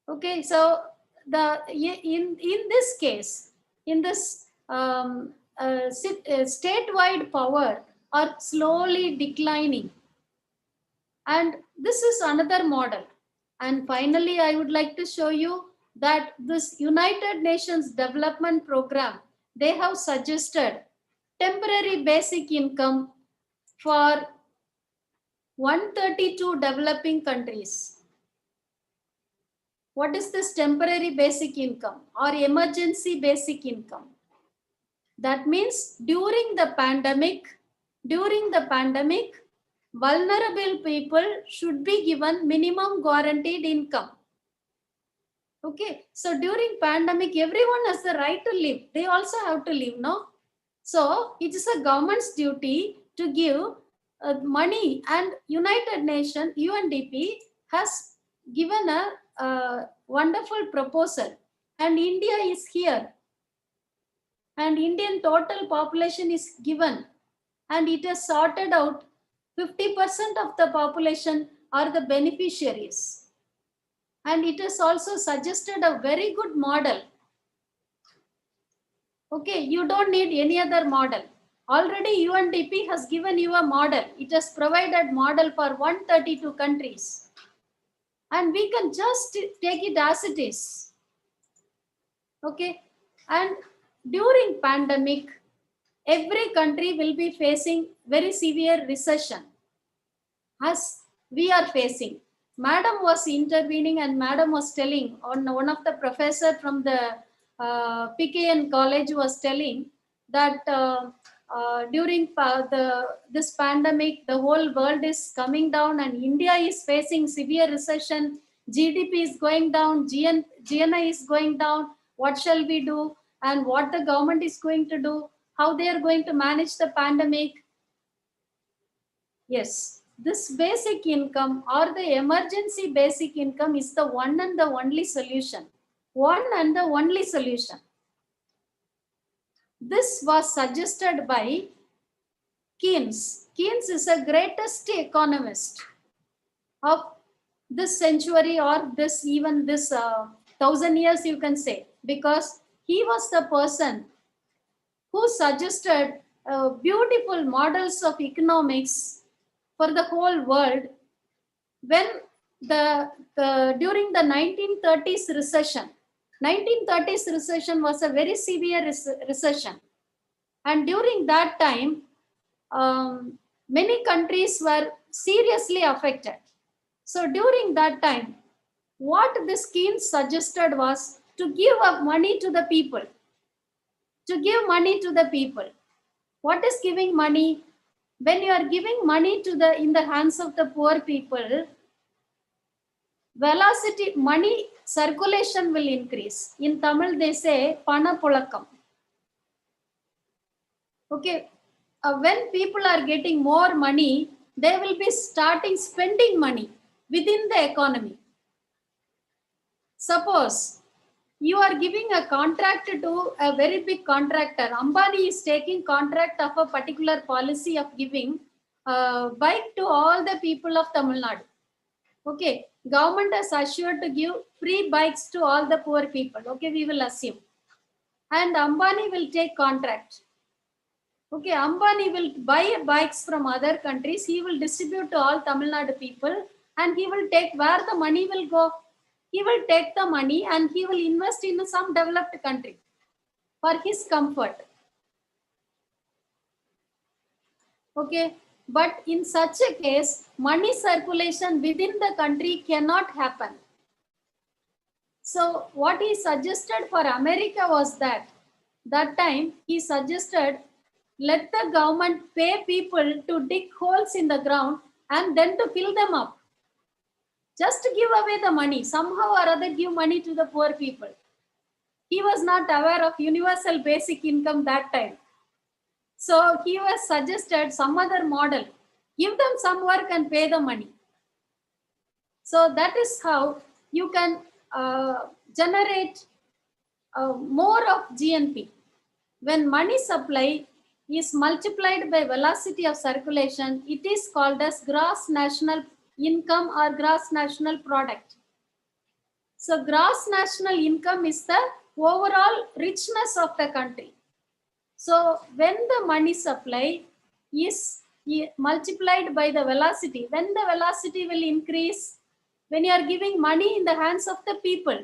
Okay, so in this case, in this statewide power are slowly declining. And this is another model. And finally, I would like to show you that this United Nations Development Program, they have suggested temporary basic income for 132 developing countries. What is this temporary basic income or emergency basic income? That means during the pandemic, vulnerable people should be given minimum guaranteed income. Okay, so during pandemic, everyone has the right to live. They also have to live, no? So it is a government's duty to give money, and United Nations, UNDP, has given a wonderful proposal, and India is here, and Indian total population is given, and it has sorted out 50% of the population are the beneficiaries. And it has also suggested a very good model. Okay, you don't need any other model. Already UNDP has given you a model. It has provided model for 132 countries. And we can just take it as it is. Okay, and during pandemic, every country will be facing very severe recession, as we are facing. Madam was intervening and Madam was telling, on one of the professor from the P.K.R college was telling that during this pandemic, the whole world is coming down and India is facing severe recession. GDP is going down, GNI is going down. What shall we do? And what the government is going to do? How they are going to manage the pandemic? Yes, this basic income or the emergency basic income is the one and the only solution. One and the only solution. This was suggested by Keynes. Keynes is the greatest economist of this century, or this 1,000 years, you can say, because he was the person who suggested beautiful models of economics for the whole world when during the 1930s recession. 1930s recession was a very severe recession, and during that time many countries were seriously affected. So during that time, what this Keynes suggested was to give up money to the people. To give money to the people. What is giving money? When you are giving money in the hands of the poor people, velocity, money circulation will increase. In Tamil, they say panapulakam. Okay, when people are getting more money, they will be starting spending money within the economy. Suppose you are giving a contract to a very big contractor. Ambani is taking contract of a particular policy of giving bike to all the people of Tamil Nadu. Okay, government has assured to give free bikes to all the poor people. Okay, we will assume. And Ambani will take contract. Okay, Ambani will buy bikes from other countries. He will distribute to all Tamil Nadu people, and he will take where the money will go. He will take the money and he will invest in some developed country for his comfort. Okay, but in such a case, money circulation within the country cannot happen. So what he suggested for America was that time he suggested, let the government pay people to dig holes in the ground and then to fill them up. Just to give away the money, somehow or other give money to the poor people. He was not aware of universal basic income that time. So he was suggested some other model. Give them some work and pay the money. So that is how you can generate more of GNP. When money supply is multiplied by velocity of circulation, it is called as gross national income or gross national product. So gross national income is the overall richness of the country. So when the money supply is multiplied by the velocity, when the velocity will increase, when you are giving money in the hands of the people.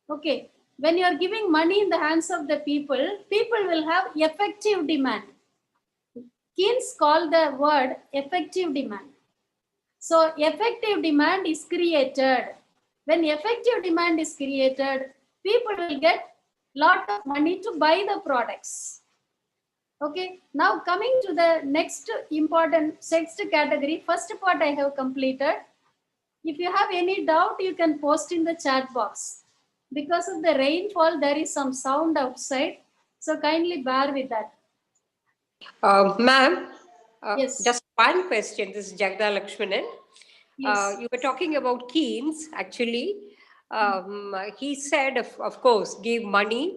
Okay, when you are giving money in the hands of the people, people will have effective demand. Keynes called the word effective demand. So effective demand is created. When effective demand is created, people will get lot of money to buy the products. Okay, now coming to the next important sixth category, first part I have completed. If you have any doubt, you can post in the chat box. Because of the rainfall, there is some sound outside. So kindly bear with that. Ma'am, Yes. just one question. This is Jagda Lakshmanan. Yes. You were talking about Keynes, actually. He said, of course, give money,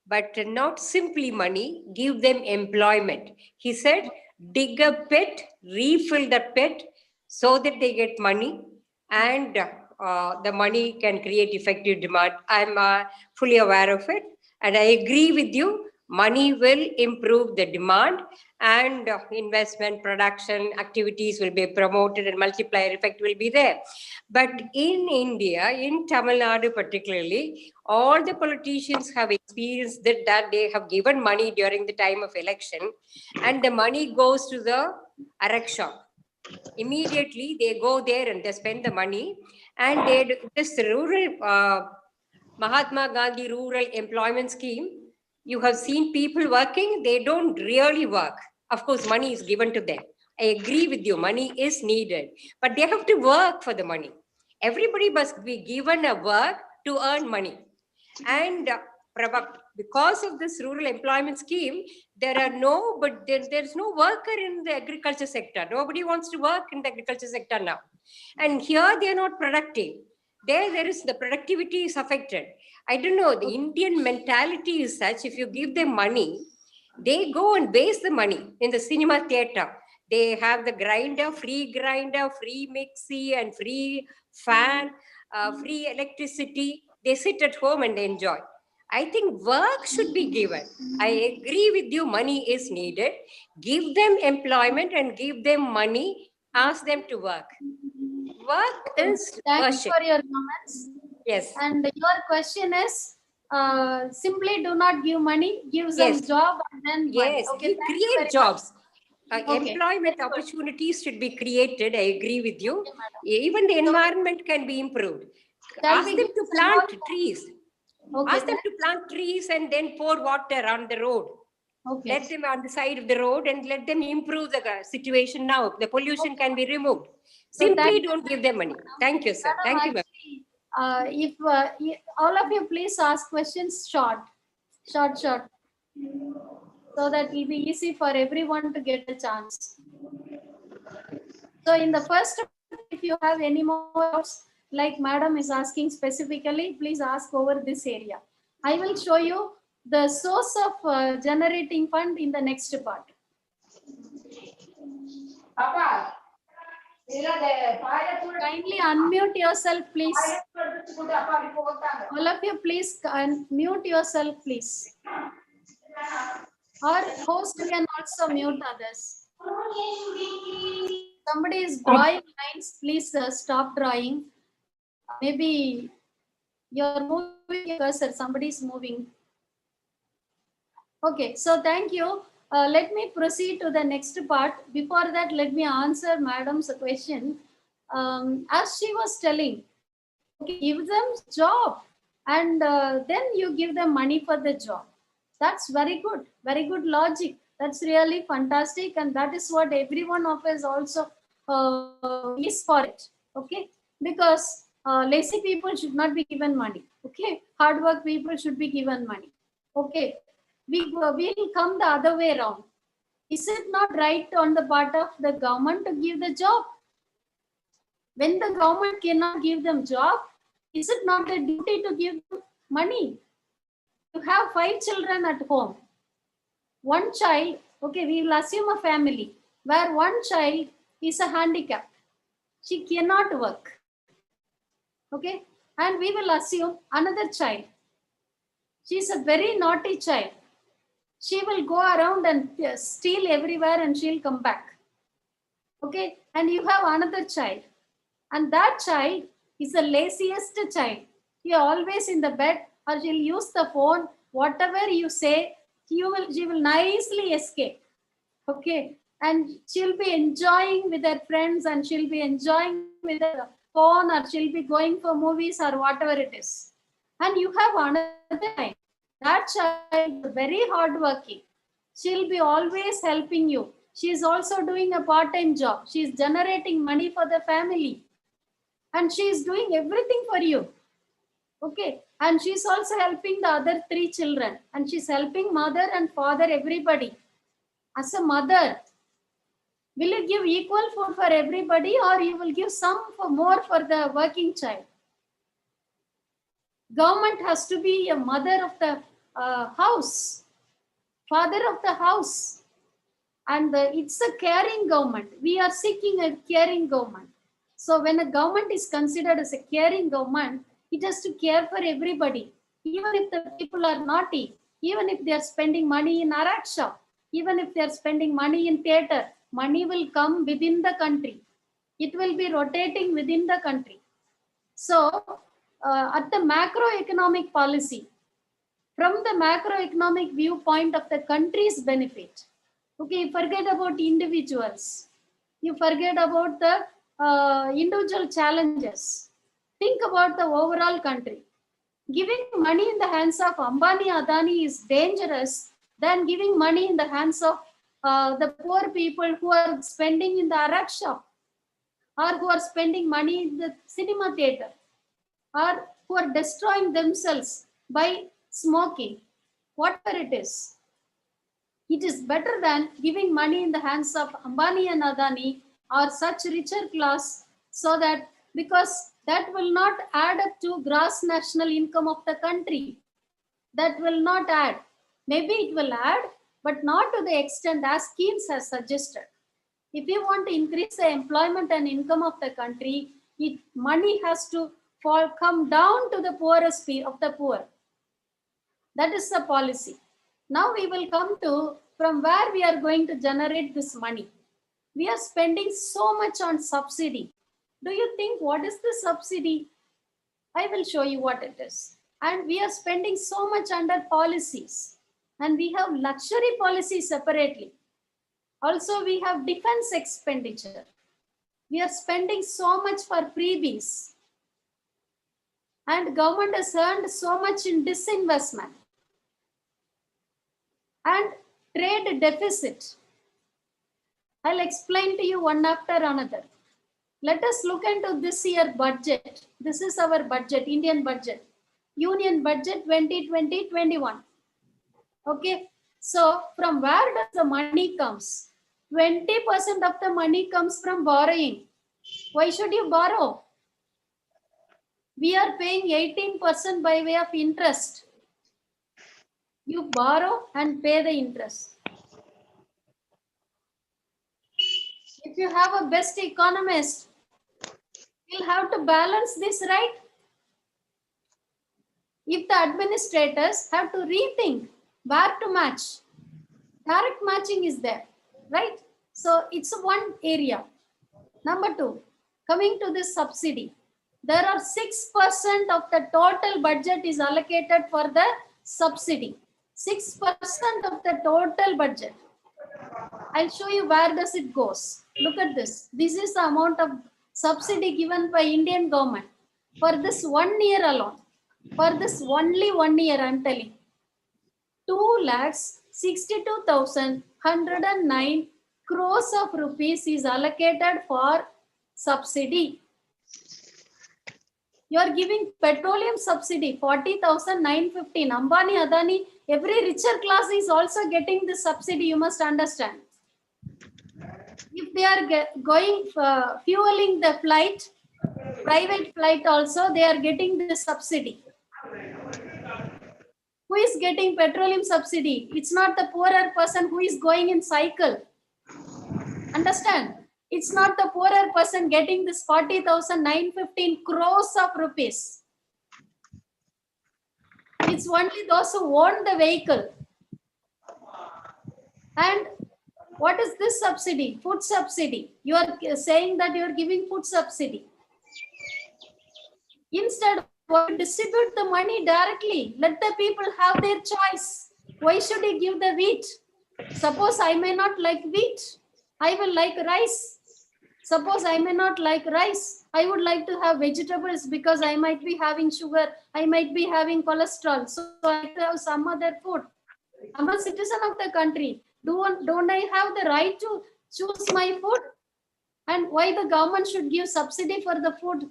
but not simply money, give them employment. He said, dig a pit, refill the pit so that they get money, and the money can create effective demand. I'm fully aware of it, and I agree with you. Money will improve the demand, and investment, production activities will be promoted, and multiplier effect will be there. But in India, in Tamil Nadu particularly, all the politicians have experienced that they have given money during the time of election, and the money goes to the arak shop. Immediately they go there and they spend the money, and this rural Mahatma Gandhi Rural Employment Scheme, you have seen people working, they don't really work. Of course, money is given to them. I agree with you, money is needed, but they have to work for the money. Everybody must be given a work to earn money. And because of this rural employment scheme, there's no worker in the agriculture sector. Nobody wants to work in the agriculture sector now. And here they are not productive. There is the productivity is affected. I don't know, the Indian mentality is such, if you give them money, they go and waste the money in the cinema theater. They have the grinder, free mixie and free fan, free electricity. They sit at home and they enjoy. I think work should be given. I agree with you, money is needed. Give them employment and give them money. Ask them to work. Work is Thanks worship. for your comments. Yes. And your question is, simply do not give money, give them Yes. job and then money. Yes, Okay, thank you create very jobs. Okay, Employment very good. opportunities should be created. I agree with you. Okay, madam. Even the environment can be improved. Shall Ask we them give to some plant more? trees. Okay, Ask them to plant trees and then pour water on the road. okay. Let them on the side of the road and let them improve the situation now. The pollution can be removed. So Simply don't give them money. Thank you, sir. Thank you, ma'am. If all of you please ask questions short, so that it will be easy for everyone to get a chance. So in the first, if you have any more doubts, like madam is asking specifically, please ask over this area. I will show you the source of generating fund in the next part. Kindly unmute yourself, please. All of you, please mute yourself, please. Or host can also mute others. Somebody is drawing lines, please stop drawing. Maybe you're moving your cursor, somebody is moving. Okay, so thank you. Let me proceed to the next part. Before that, let me answer madam's question. As she was telling, okay, give them job and then you give them money for the job. That's very good logic. That's really fantastic, and that is what every one of us also is for it. Okay, because lazy people should not be given money. Okay, hard work people should be given money. Okay, we'll come the other way around. Is it not right on the part of the government to give the job? When the government cannot give them job, is it not the duty to give them money? You have 5 children at home. One child, okay, we will assume a family where one child is a handicap. She cannot work. Okay, and we will assume another child. She is a very naughty child. She will go around and steal everywhere and she'll come back. Okay, and you have another child. And that child is the laziest child. He always in the bed or she'll use the phone. Whatever you say, she will nicely escape. Okay, and she'll be enjoying with her friends and she'll be enjoying with her phone or she'll be going for movies or whatever it is. And you have another child. That child is very hardworking. She'll be always helping you. She is also doing a part-time job. She is generating money for the family. And she is doing everything for you. Okay. And she's also helping the other 3 children. And she's helping mother and father, everybody. As a mother, will you give equal food for everybody or you will give some for more for the working child? Government has to be a mother of the house, father of the house. And it's a caring government. We are seeking a caring government. So when a government is considered as a caring government, it has to care for everybody. Even if the people are naughty, even if they are spending money in arak shop, even if they are spending money in theater, money will come within the country. It will be rotating within the country. So at the macroeconomic policy, from the macroeconomic viewpoint of the country's benefit, okay, forget about individuals. You forget about the individual challenges. Think about the overall country. Giving money in the hands of Ambani, Adani is dangerous than giving money in the hands of the poor people who are spending in the arak shop or who are spending money in the cinema theater or who are destroying themselves by smoking, whatever it is. It is better than giving money in the hands of Ambani and Adani or such richer class, so that because that will not add up to gross national income of the country. That will not add. Maybe it will add, but not to the extent as Keynes has suggested. If you want to increase the employment and income of the country, money has to come down to the poorest of the poor. That is the policy. Now we will come to from where we are going to generate this money. We are spending so much on subsidy. Do you think what is the subsidy? I will show you what it is. And we are spending so much under policies. And we have luxury policies separately. Also, we have defense expenditure. We are spending so much for freebies. And government has earned so much in disinvestment. And trade deficit. I'll explain to you one after another. Let us look into this year budget. This is our budget, Indian budget. Union budget 2020-21. Okay. So from where does the money comes? 20% of the money comes from borrowing. Why should you borrow? We are paying 18% by way of interest. You borrow and pay the interest. If you have a best economist, you'll have to balance this, right? If the administrators have to rethink where to match, direct matching is there, right? So it's one area. Number 2, coming to this subsidy, there are 6% of the total budget is allocated for the subsidy. 6% of the total budget. I'll show you where does it goes. Look at this. This is the amount of subsidy given by Indian government for this 1 year alone. For this only 1 year, I'm telling. 2,62,109 crores of rupees is allocated for subsidy. You are giving petroleum subsidy, 40,915. Ambani, Adani, every richer class is also getting this subsidy, you must understand. If they are going fueling the flight, private flight also, they are getting the subsidy. Who is getting petroleum subsidy? It's not the poorer person who is going in cycle. Understand? It's not the poorer person getting this 40,915 crores of rupees. It's only those who own the vehicle. And what is this subsidy? Food subsidy. You are saying that you are giving food subsidy. Instead, distribute the money directly. Let the people have their choice. Why should you give the wheat? Suppose I may not like wheat. I will like rice. Suppose I may not like rice. I would like to have vegetables because I might be having sugar. I might be having cholesterol. So I like to have some other food. I'm a citizen of the country. Don't I have the right to choose my food? And why the government should give subsidy for the food?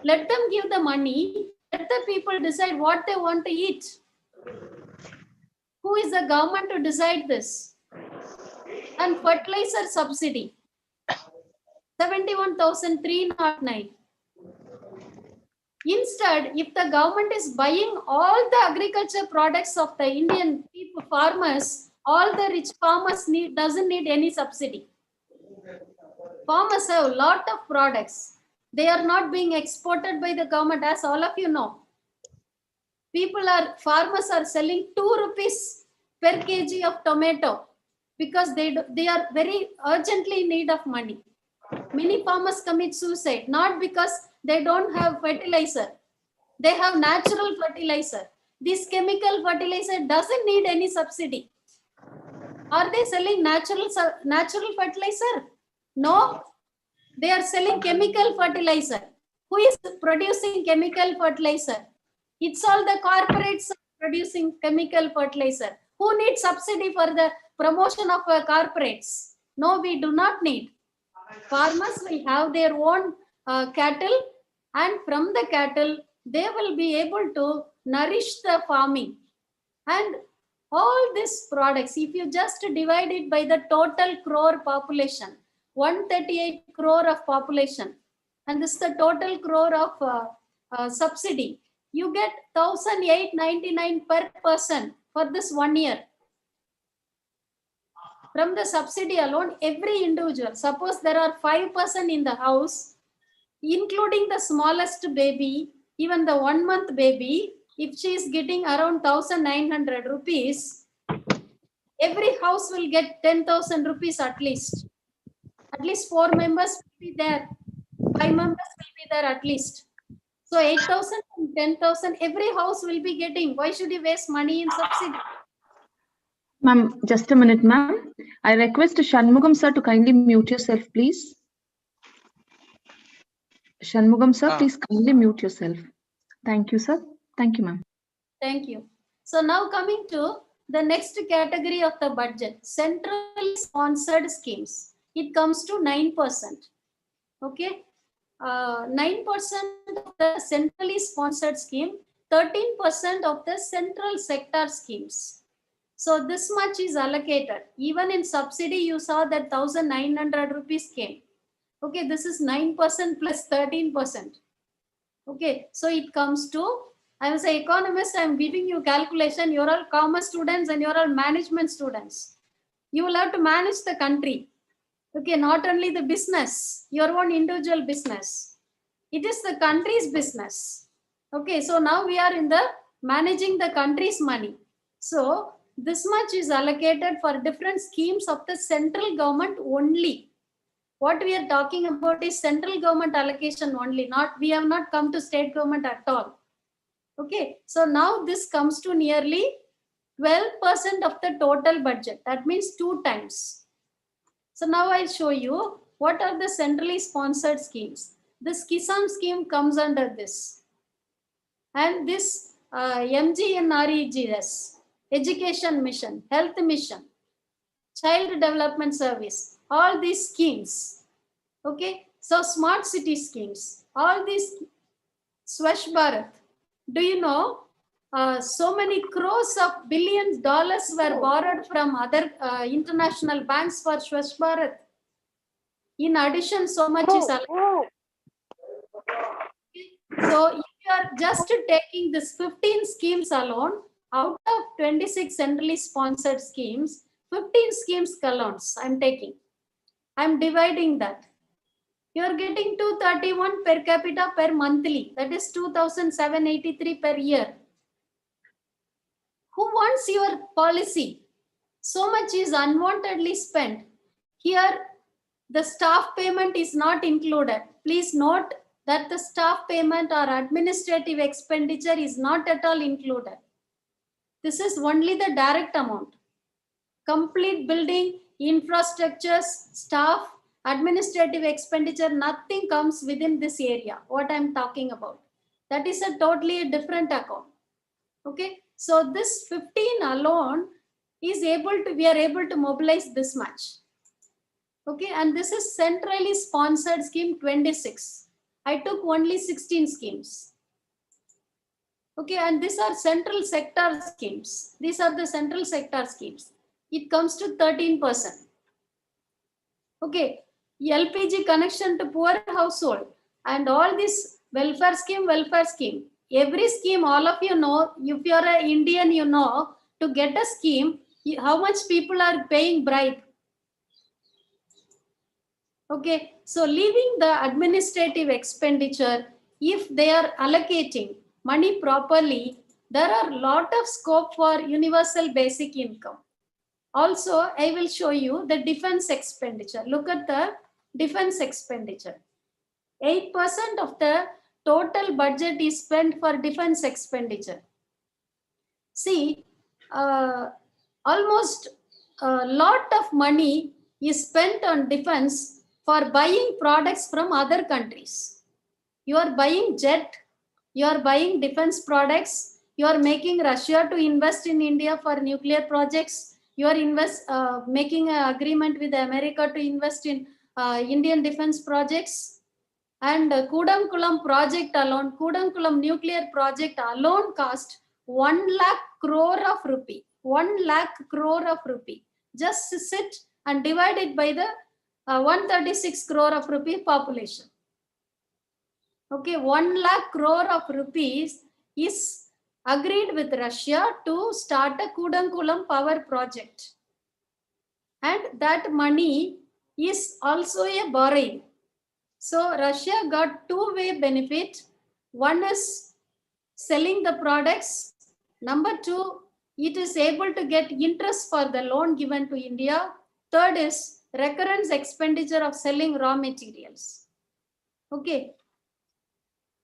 Let them give the money. Let the people decide what they want to eat. Who is the government to decide this? And fertilizer subsidy, 71,309. Instead, if the government is buying all the agriculture products of the Indian people, farmers, all the rich farmers doesn't need any subsidy. Farmers have a lot of products. They are not being exported by the government, as all of you know. Farmers are selling 2 rupees per kg of tomato because they are very urgently in need of money. Many farmers commit suicide, not because they don't have fertilizer. They have natural fertilizer. This chemical fertilizer doesn't need any subsidy. Are they selling natural fertilizer? No. They are selling chemical fertilizer. Who is producing chemical fertilizer? It's all the corporates producing chemical fertilizer. Who needs subsidy for the promotion of corporates? No, we do not need. Farmers will have their own cattle, and from the cattle, they will be able to nourish the farming. And all these products, if you just divide it by the total crore population, 138 crore of population, and this is the total crore of subsidy, you get 1,899 per person for this 1 year. From the subsidy alone, every individual, suppose there are 5 person in the house, including the smallest baby, even the 1 month baby, if she is getting around 1,900 rupees, every house will get 10,000 rupees at least. At least 4 members will be there. 5 members will be there at least. So 8,000 and 10,000, every house will be getting. Why should you waste money in subsidy? Ma'am, just a minute, ma'am. I request Shanmugam sir to kindly mute yourself, please. Shanmugam sir, please kindly mute yourself. Thank you, sir. Thank you, ma'am. Thank you. So now coming to the next category of the budget, centrally sponsored schemes. It comes to 9%. Okay. 9% of the centrally sponsored scheme, 13% of the central sector schemes. So this much is allocated. Even in subsidy, you saw that 1,900 rupees came. Okay, this is 9% plus 13%. Okay, so it comes to, I was an economist, I'm giving you calculation, you're all commerce students and you're all management students. You will have to manage the country. Okay, not only the business, your own individual business. It is the country's business. Okay, so now we are in the managing the country's money. So this much is allocated for different schemes of the central government only. What we are talking about is central government allocation only, we have not come to state government at all. Okay, so now this comes to nearly 12% of the total budget. That means 2 times. So now I'll show you what are the centrally sponsored schemes. This Kisan scheme comes under this. And this MGNREGS, Education Mission, Health Mission, Child Development Service, all these schemes. Okay, so smart city schemes, all these Swachh Bharat. Do you know so many crores of billions dollars were borrowed from other international banks for Swachh Bharat. In addition, so much is allocated. So if you are just taking this 15 schemes alone, out of 26 centrally sponsored schemes, 15 schemes columns I'm taking. I'm dividing that. You are getting 231 per capita per monthly. That is 2,783 per year. Who wants your policy? So much is unwantedly spent. Here, the staff payment is not included. Please note that the staff payment or administrative expenditure is not at all included. This is only the direct amount. Complete building, infrastructures, staff, administrative expenditure, nothing comes within this area, what I'm talking about. That is a totally different account. Okay, so this 15 alone is we are able to mobilize this much. Okay, and this is centrally sponsored scheme 26. I took only 16 schemes. Okay, and these are central sector schemes. These are the central sector schemes. It comes to 13%. Okay, LPG connection to poor household and all this welfare scheme. Every scheme, all of you know, if you are an Indian, you know, to get a scheme, how much people are paying bribe. Okay, so leaving the administrative expenditure, if they are allocating money properly, there are a lot of scope for universal basic income. Also, I will show you the defense expenditure. Look at the defense expenditure. 8% of the total budget is spent for defense expenditure. See, almost a lot of money is spent on defense for buying products from other countries. You are buying jet, you are buying defense products, you are making Russia to invest in India for nuclear projects, you are making an agreement with America to invest in Indian defense projects. And Kudankulam project alone, Kudankulam nuclear project alone cost 1 lakh crore of rupee. 1 lakh crore of rupee. Just sit and divide it by the 136 crore of rupee population. Okay, 1 lakh crore of rupees is agreed with Russia to start a Kudankulam power project. And that money is also a borrowing. So Russia got two-way benefit. One is selling the products. Number two, it is able to get interest for the loan given to India. Third is recurrence expenditure of selling raw materials. Okay.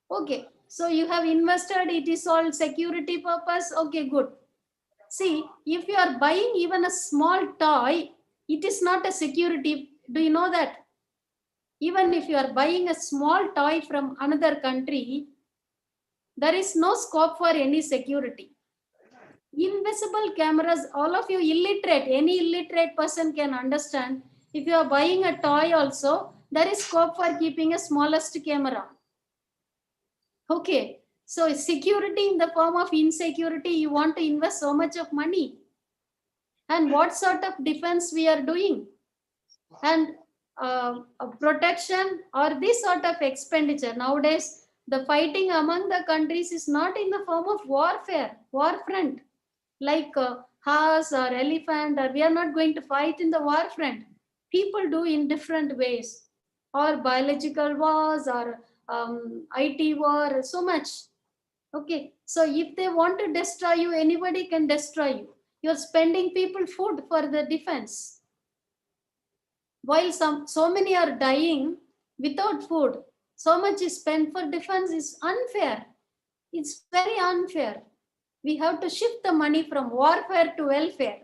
Okay. So you have invested, it is all security purpose. Okay, good. See, if you are buying even a small toy, it is not a security. Do you know that? Even if you are buying a small toy from another country, there is no scope for any security. Invisible cameras, all of you illiterate, any illiterate person can understand. If you are buying a toy also, there is scope for keeping a smallest camera. Okay, so security in the form of insecurity, you want to invest so much of money. And what sort of defense we are doing? And protection or this sort of expenditure. Nowadays, the fighting among the countries is not in the form of warfare, war front, like horse or elephant, or we are not going to fight in the war front. People do in different ways, or biological wars or IT war, so much. Okay, so if they want to destroy you, anybody can destroy you. You're spending people food for the defense. While so many are dying without food, so much is spent for defense is unfair. It's very unfair. We have to shift the money from warfare to welfare.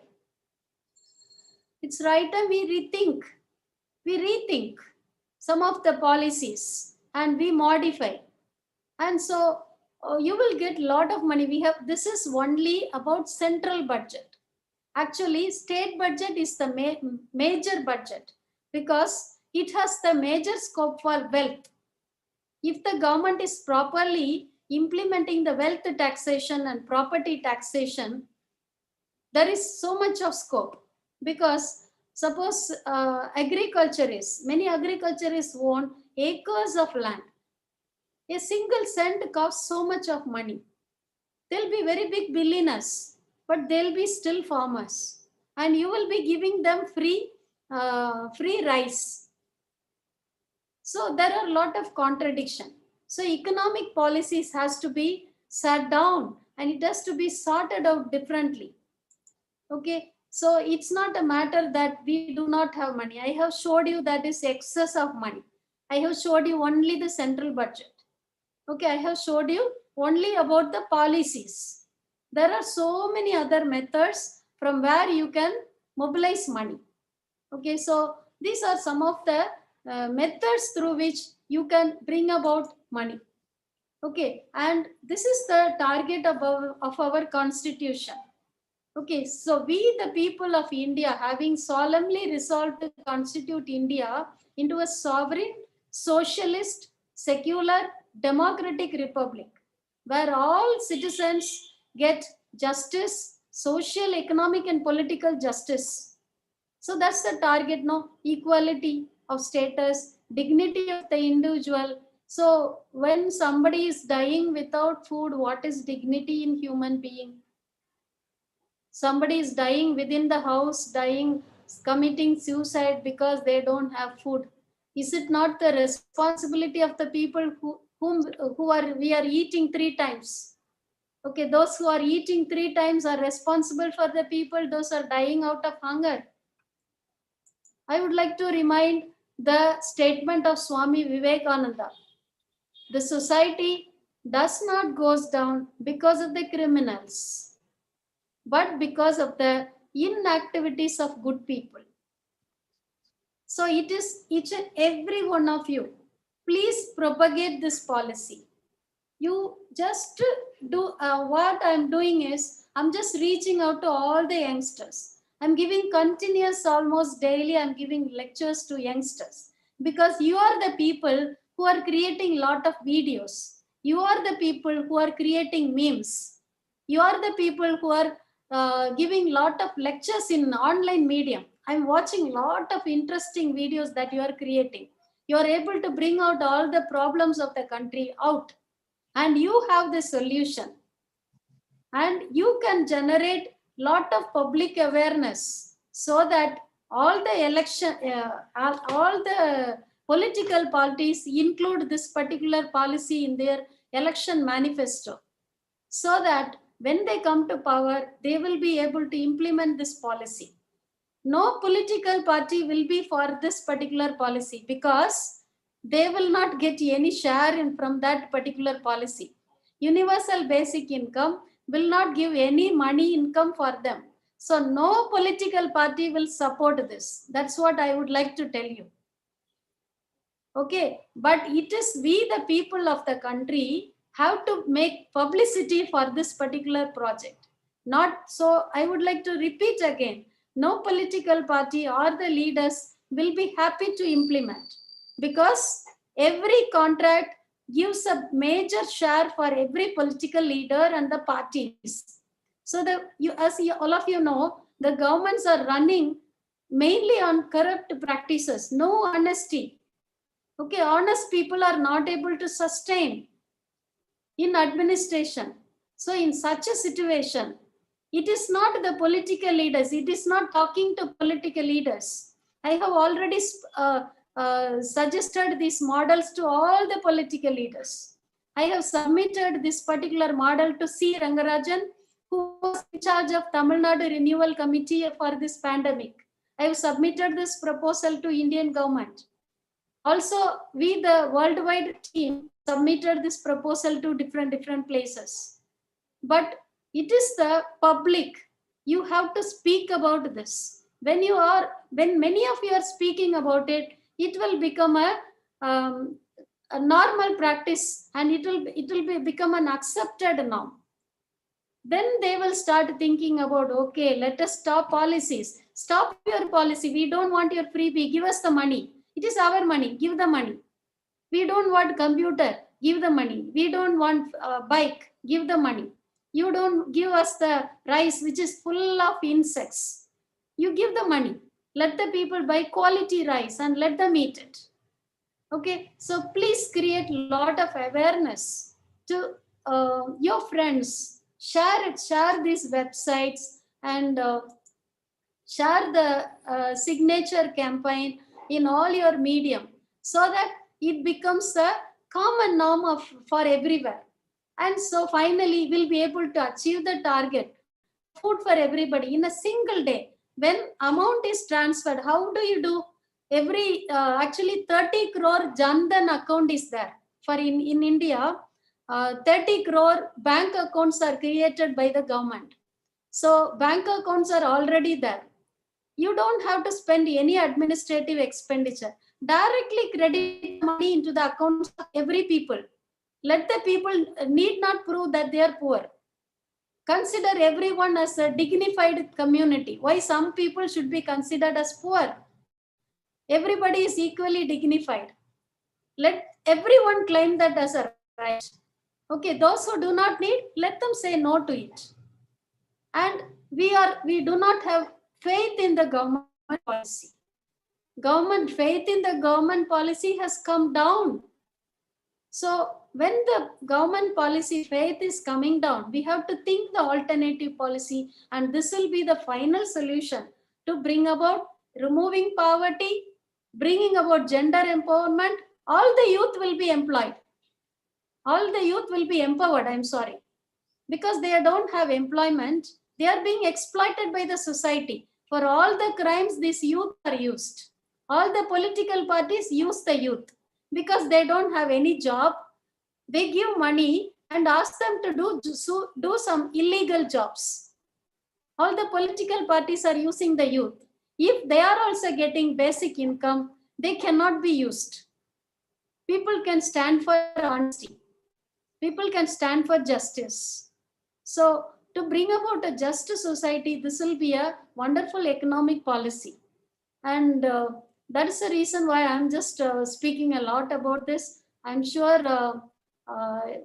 It's right time we rethink some of the policies and we modify. And so you will get a lot of money. This is only about central budget. Actually, state budget is the major budget, because it has the major scope for wealth. If the government is properly implementing the wealth taxation and property taxation, there is so much of scope. Because suppose many agriculturists own acres of land. A single cent costs so much of money. They'll be very big billionaires, but they'll be still farmers. And you will be giving them free rice. So there are a lot of contradiction. So economic policies has to be sat down and it has to be sorted out differently. Okay, so it's not a matter that we do not have money. I have showed you that is excess of money. I have showed you only the central budget. Okay, I have showed you only about the policies. There are so many other methods from where you can mobilize money. Okay, so these are some of the methods through which you can bring about money. Okay, and this is the target of our constitution. Okay, so we, the people of India, having solemnly resolved to constitute India into a sovereign, socialist, secular, democratic republic, where all citizens get justice, social, economic, and political justice. So that's the target, no? Equality of status, dignity of the individual. So when somebody is dying without food, what is dignity in human being? Somebody is dying within the house, dying, committing suicide because they don't have food. Is it not the responsibility of the people we are eating 3 times? Okay, those who are eating 3 times are responsible for the people, those are dying out of hunger. I would like to remind the statement of Swami Vivekananda. The society does not goes down because of the criminals, but because of the inactivities of good people. So it is each and every one of you, please propagate this policy. You just do what I'm doing is, I'm just reaching out to all the youngsters. I'm giving continuous, almost daily, I'm giving lectures to youngsters, because you are the people who are creating a lot of videos. You are the people who are creating memes. You are the people who are giving lot of lectures in online medium. I'm watching lot of interesting videos that you are creating. You are able to bring out all the problems of the country out, and you have the solution. And you can generate lot of public awareness so that all the political parties include this particular policy in their election manifesto, so that when they come to power, they will be able to implement this policy. No political party will be for this particular policy, because they will not get any share from that particular policy. Universal basic income will not give any money income for them. So no political party will support this. That's what I would like to tell you. Okay, but it is we, the people of the country, have to make publicity for this particular project. Not so, I would like to repeat again, no political party or the leaders will be happy to implement, because every contract gives a major share for every political leader and the parties. So all of you know, the governments are running mainly on corrupt practices, no honesty. Okay, honest people are not able to sustain in administration. So in such a situation, it is not the political leaders, it is not talking to political leaders. I have already suggested these models to all the political leaders. I have submitted this particular model to C. Rangarajan, who was in charge of Tamil Nadu Renewal Committee for this pandemic. I have submitted this proposal to Indian government. Also, we, the worldwide team, submitted this proposal to different places. But it is the public. You have to speak about this. When many of you are speaking about it, it will become a normal practice, and it will become an accepted norm. Then they will start thinking about, okay, let us stop policies. Stop your policy. We don't want your freebie. Give us the money. It is our money. Give the money. We don't want computer, give the money. We don't want bike, give the money. You don't give us the rice which is full of insects. You give the money. Let the people buy quality rice and let them eat it. Okay, so please create a lot of awareness to your friends. Share it, share these websites, and share the signature campaign in all your medium, so that it becomes a common norm for everywhere. And so finally we'll be able to achieve the target of food for everybody in a single day. When amount is transferred, how do you do? Actually 30 crore Jan Dhan account is there. For in India, 30 crore bank accounts are created by the government. So bank accounts are already there. You don't have to spend any administrative expenditure. Directly credit money into the accounts of every people. Let the people need not prove that they are poor. Consider everyone as a dignified community. Why some people should be considered as poor? Everybody is equally dignified. Let everyone claim that as a right. Okay, those who do not need, let them say no to it. And we do not have faith in the government policy. Faith in the government policy has come down. So when the government policy faith is coming down, we have to think the alternative policy, and this will be the final solution to bring about removing poverty, bringing about gender empowerment. All the youth will be employed. All the youth will be empowered, I'm sorry. Because they don't have employment, they are being exploited by the society. For all the crimes, these youth are used. All the political parties use the youth because they don't have any job. They give money and ask them to do some illegal jobs. All the political parties are using the youth. If they are also getting basic income, they cannot be used. People can stand for honesty. People can stand for justice. So to bring about a just society, this will be a wonderful economic policy. And that is the reason why I'm just speaking a lot about this. I'm sure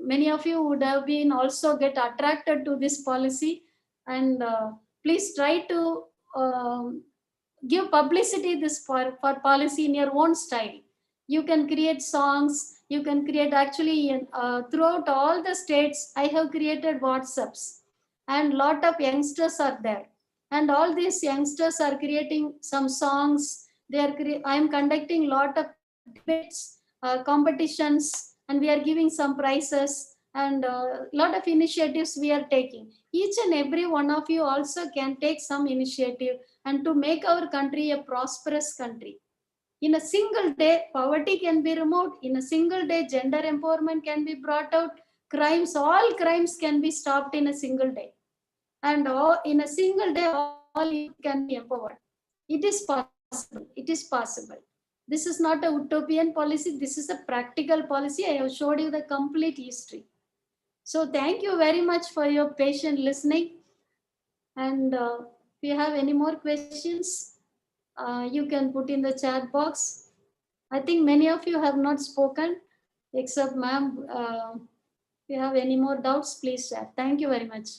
many of you would have been also get attracted to this policy. And please try to give publicity this for policy in your own style. You can create songs. You can create actually throughout all the states. I have created WhatsApps, and lot of youngsters are there, and all these youngsters are creating some songs. I am conducting lot of debates, competitions, and we are giving some prizes, and lot of initiatives we are taking. Each and every one of you also can take some initiative, and to make our country a prosperous country. In a single day, poverty can be removed. In a single day, gender empowerment can be brought out. All crimes can be stopped in a single day. And in a single day, all youth can be empowered. It is possible. It is possible. This is not a utopian policy. This is a practical policy. I have showed you the complete history. So thank you very much for your patient listening. And if you have any more questions, you can put in the chat box. I think many of you have not spoken, except ma'am. If you have any more doubts, please share. Thank you very much.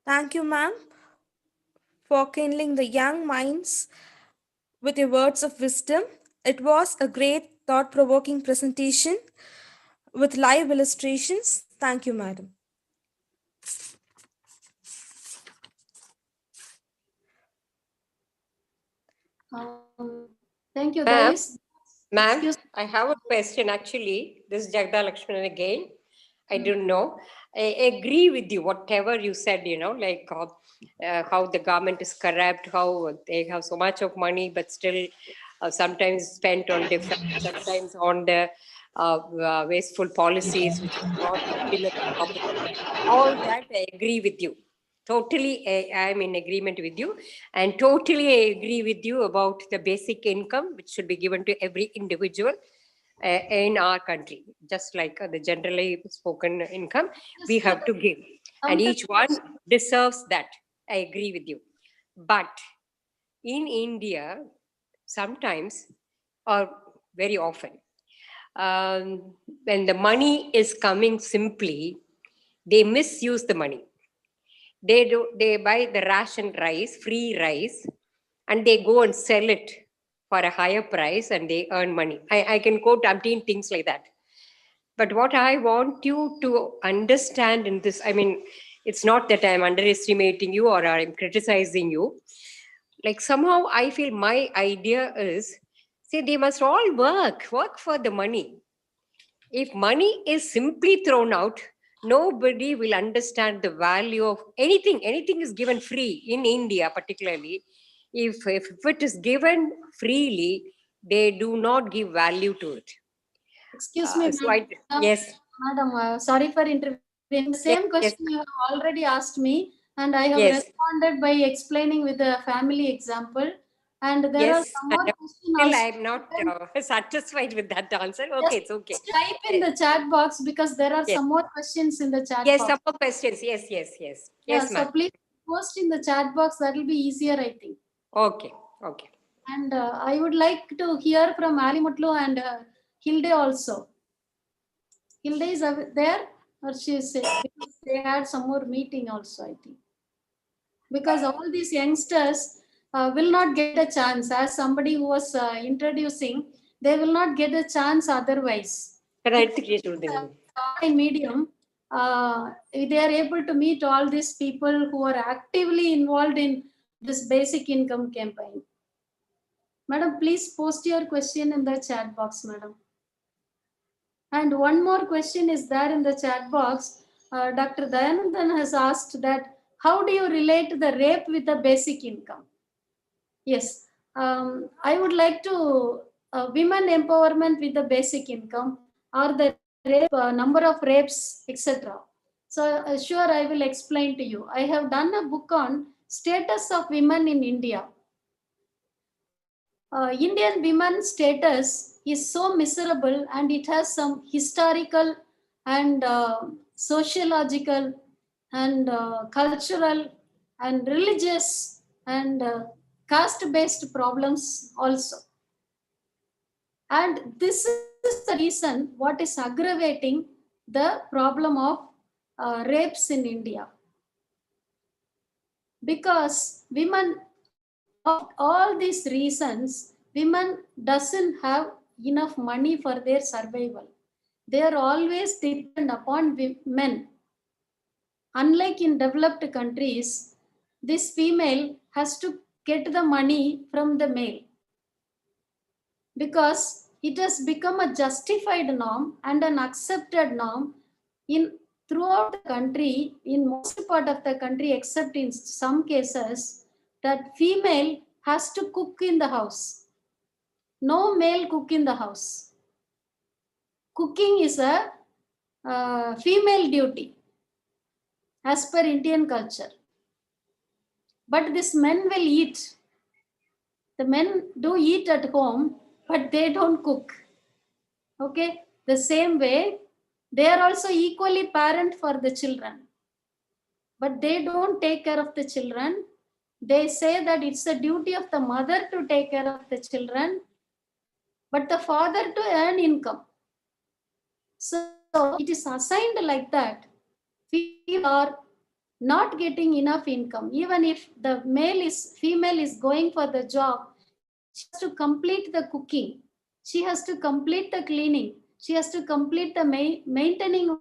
Thank you, ma'am, for kindling the young minds with your words of wisdom. It was a great thought-provoking presentation with live illustrations. Thank you, madam. Thank you, Ma'am, guys. Ma'am, I have a question actually. This is Jagda Lakshmanan again. I don't know. I agree with you, whatever you said, like how the government is corrupt, how they have so much of money, but still sometimes spent on defense, sometimes on the wasteful policies, which is not ultimately public. All that I agree with you. Totally, I am in agreement with you, and totally I agree with you about the basic income, which should be given to every individual. in our country, just like the generally spoken income, we have to give. And each one deserves that. I agree with you. But in India, sometimes or very often, when the money is coming simply, they misuse the money. They buy the ration rice, free rice, and they go and sell it for a higher price and they earn money. I can quote umpteen things like that. But what I want you to understand in this, I mean, it's not that I'm underestimating you or I'm criticizing you. Like somehow I feel my idea is, say they must all work for the money. If money is simply thrown out, nobody will understand the value of anything. Anything is given free in India, particularly. If it is given freely, they do not give value to it. Excuse me, So madam. yes. Madam, sorry for intervening. The same Yes, question yes, you have already asked me, and I have yes, responded by explaining with a family example. And there are yes. some more questions Still, also. I'm not satisfied with that answer. Just Okay, it's okay. type in the chat box because there are Yes, some more questions in the chat yes. box. Some more questions. Yes, yes, yes. Yeah, Yes, so ma'am. please post in the chat box. That will be easier, I think. Okay, okay. And I would like to hear from Ali Mutlu and Hilde also. Hilde is there, or she is because they had some more meeting also, I think. Because all these youngsters will not get a chance, as somebody who was introducing, they will not get a chance otherwise. Correct. Online medium, they are able to meet all these people who are actively involved in this basic income campaign. Madam, please post your question in the chat box, madam. And one more question is there in the chat box. Dr. Dayanandan has asked that, how do you relate the rape with the basic income? Yes, I would like to women empowerment with the basic income or the rape, number of rapes, etc. So sure, I will explain to you. I have done a book on status of women in India. Indian women's status is so miserable, and it has some historical and sociological and cultural and religious and caste-based problems also. And this is the reason what is aggravating the problem of rapes in India. Because women, of all these reasons, women doesn't have enough money for their survival. They are always dependent upon men. Unlike in developed countries, this female has to get the money from the male, because it has become a justified norm and an accepted norm in throughout the country, in most part of the country, except in some cases, that female has to cook in the house. No male cook in the house. Cooking is a female duty as per Indian culture. But these men will eat. The men do eat at home, but they don't cook. Okay, the same way, they are also equally parent for the children, but they don't take care of the children. They say that it's the duty of the mother to take care of the children, but the father to earn income. So it is assigned like that. People are not getting enough income. Even if the female is going for the job, she has to complete the cooking. She has to complete the cleaning. She has to complete the maintaining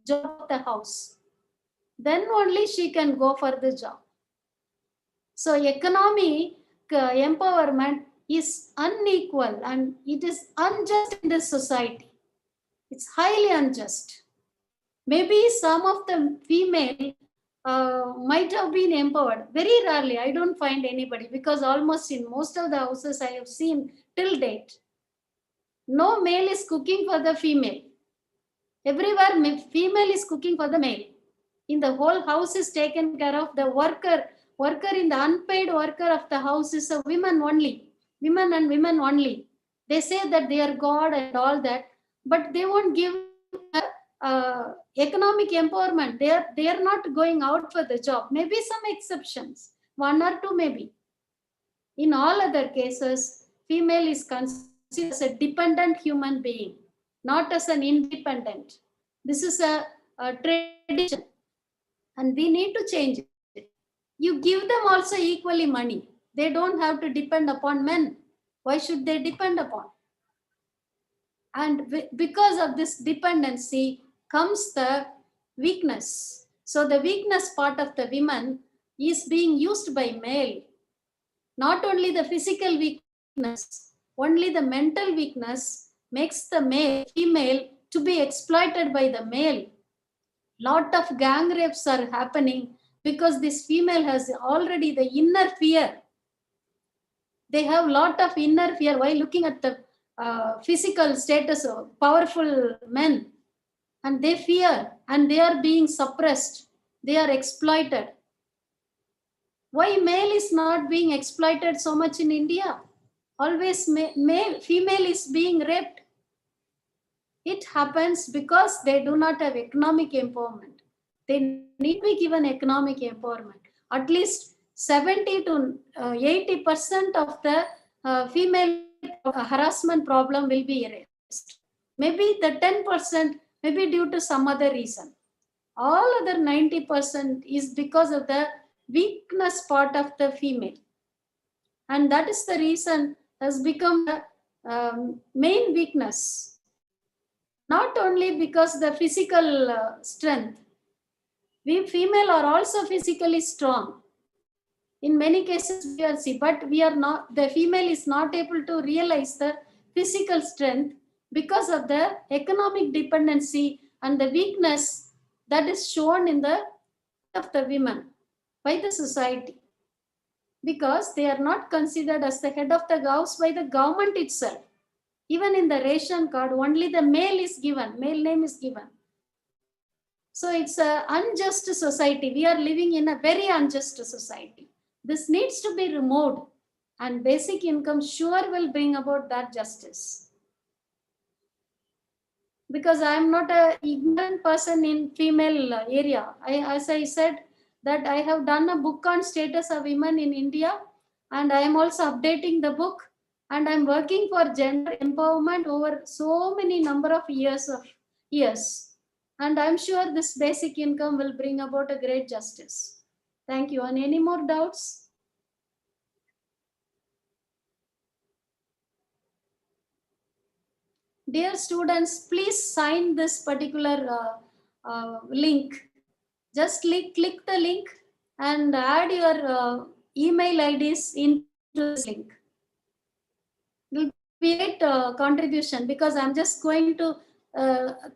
job of the house. Then only she can go for the job. So economic empowerment is unequal and it is unjust in this society. It's highly unjust. Maybe some of the female might have been empowered. Very rarely, I don't find anybody, because almost in most of the houses I have seen till date, no male is cooking for the female. Everywhere female is cooking for the male. In the whole house is taken care of. The worker in the unpaid worker of the house is a women only. Women and women only. They say that they are God and all that, but they won't give economic empowerment. They are not going out for the job. Maybe some exceptions, one or two maybe. In all other cases, female is considered as a dependent human being, not as an independent. This is a tradition, and we need to change it. You give them also equally money. They don't have to depend upon men. Why should they depend upon? And because of this dependency comes the weakness. So the weakness part of the women is being used by male. Not only the physical weakness, only the mental weakness makes the female to be exploited by the male. Lot of gang rapes are happening because this female has already the inner fear. They have lot of inner fear while looking at the physical status of powerful men, and they fear and they are being suppressed. They are exploited. Why male is not being exploited so much in India? Always female is being raped. It happens because they do not have economic empowerment. They need to be given economic empowerment. At least 70 to 80% of the female harassment problem will be erased. Maybe the 10% may be due to some other reason. All other 90% is because of the weakness part of the female. And that is the reason has become the main weakness. Not only because the physical strength. We female are also physically strong. In many cases we are see, but we are not, the female is not able to realize the physical strength because of the economic dependency and the weakness that is shown in the of the women by the society, because they are not considered as the head of the house by the government itself. Even in the ration card, only the male is given, male name is given. So it's an unjust society. We are living in a very unjust society. This needs to be removed, and basic income sure will bring about that justice. Because I am not an ignorant person in female area. As I said, that I have done a book on status of women in India, and I am also updating the book, and I'm working for gender empowerment over so many number of years. And I'm sure this basic income will bring about a great justice. Thank you. And any more doubts? Dear students, please sign this particular link. Just click the link and add your email IDs into this link. It will be a great contribution, because I'm just going to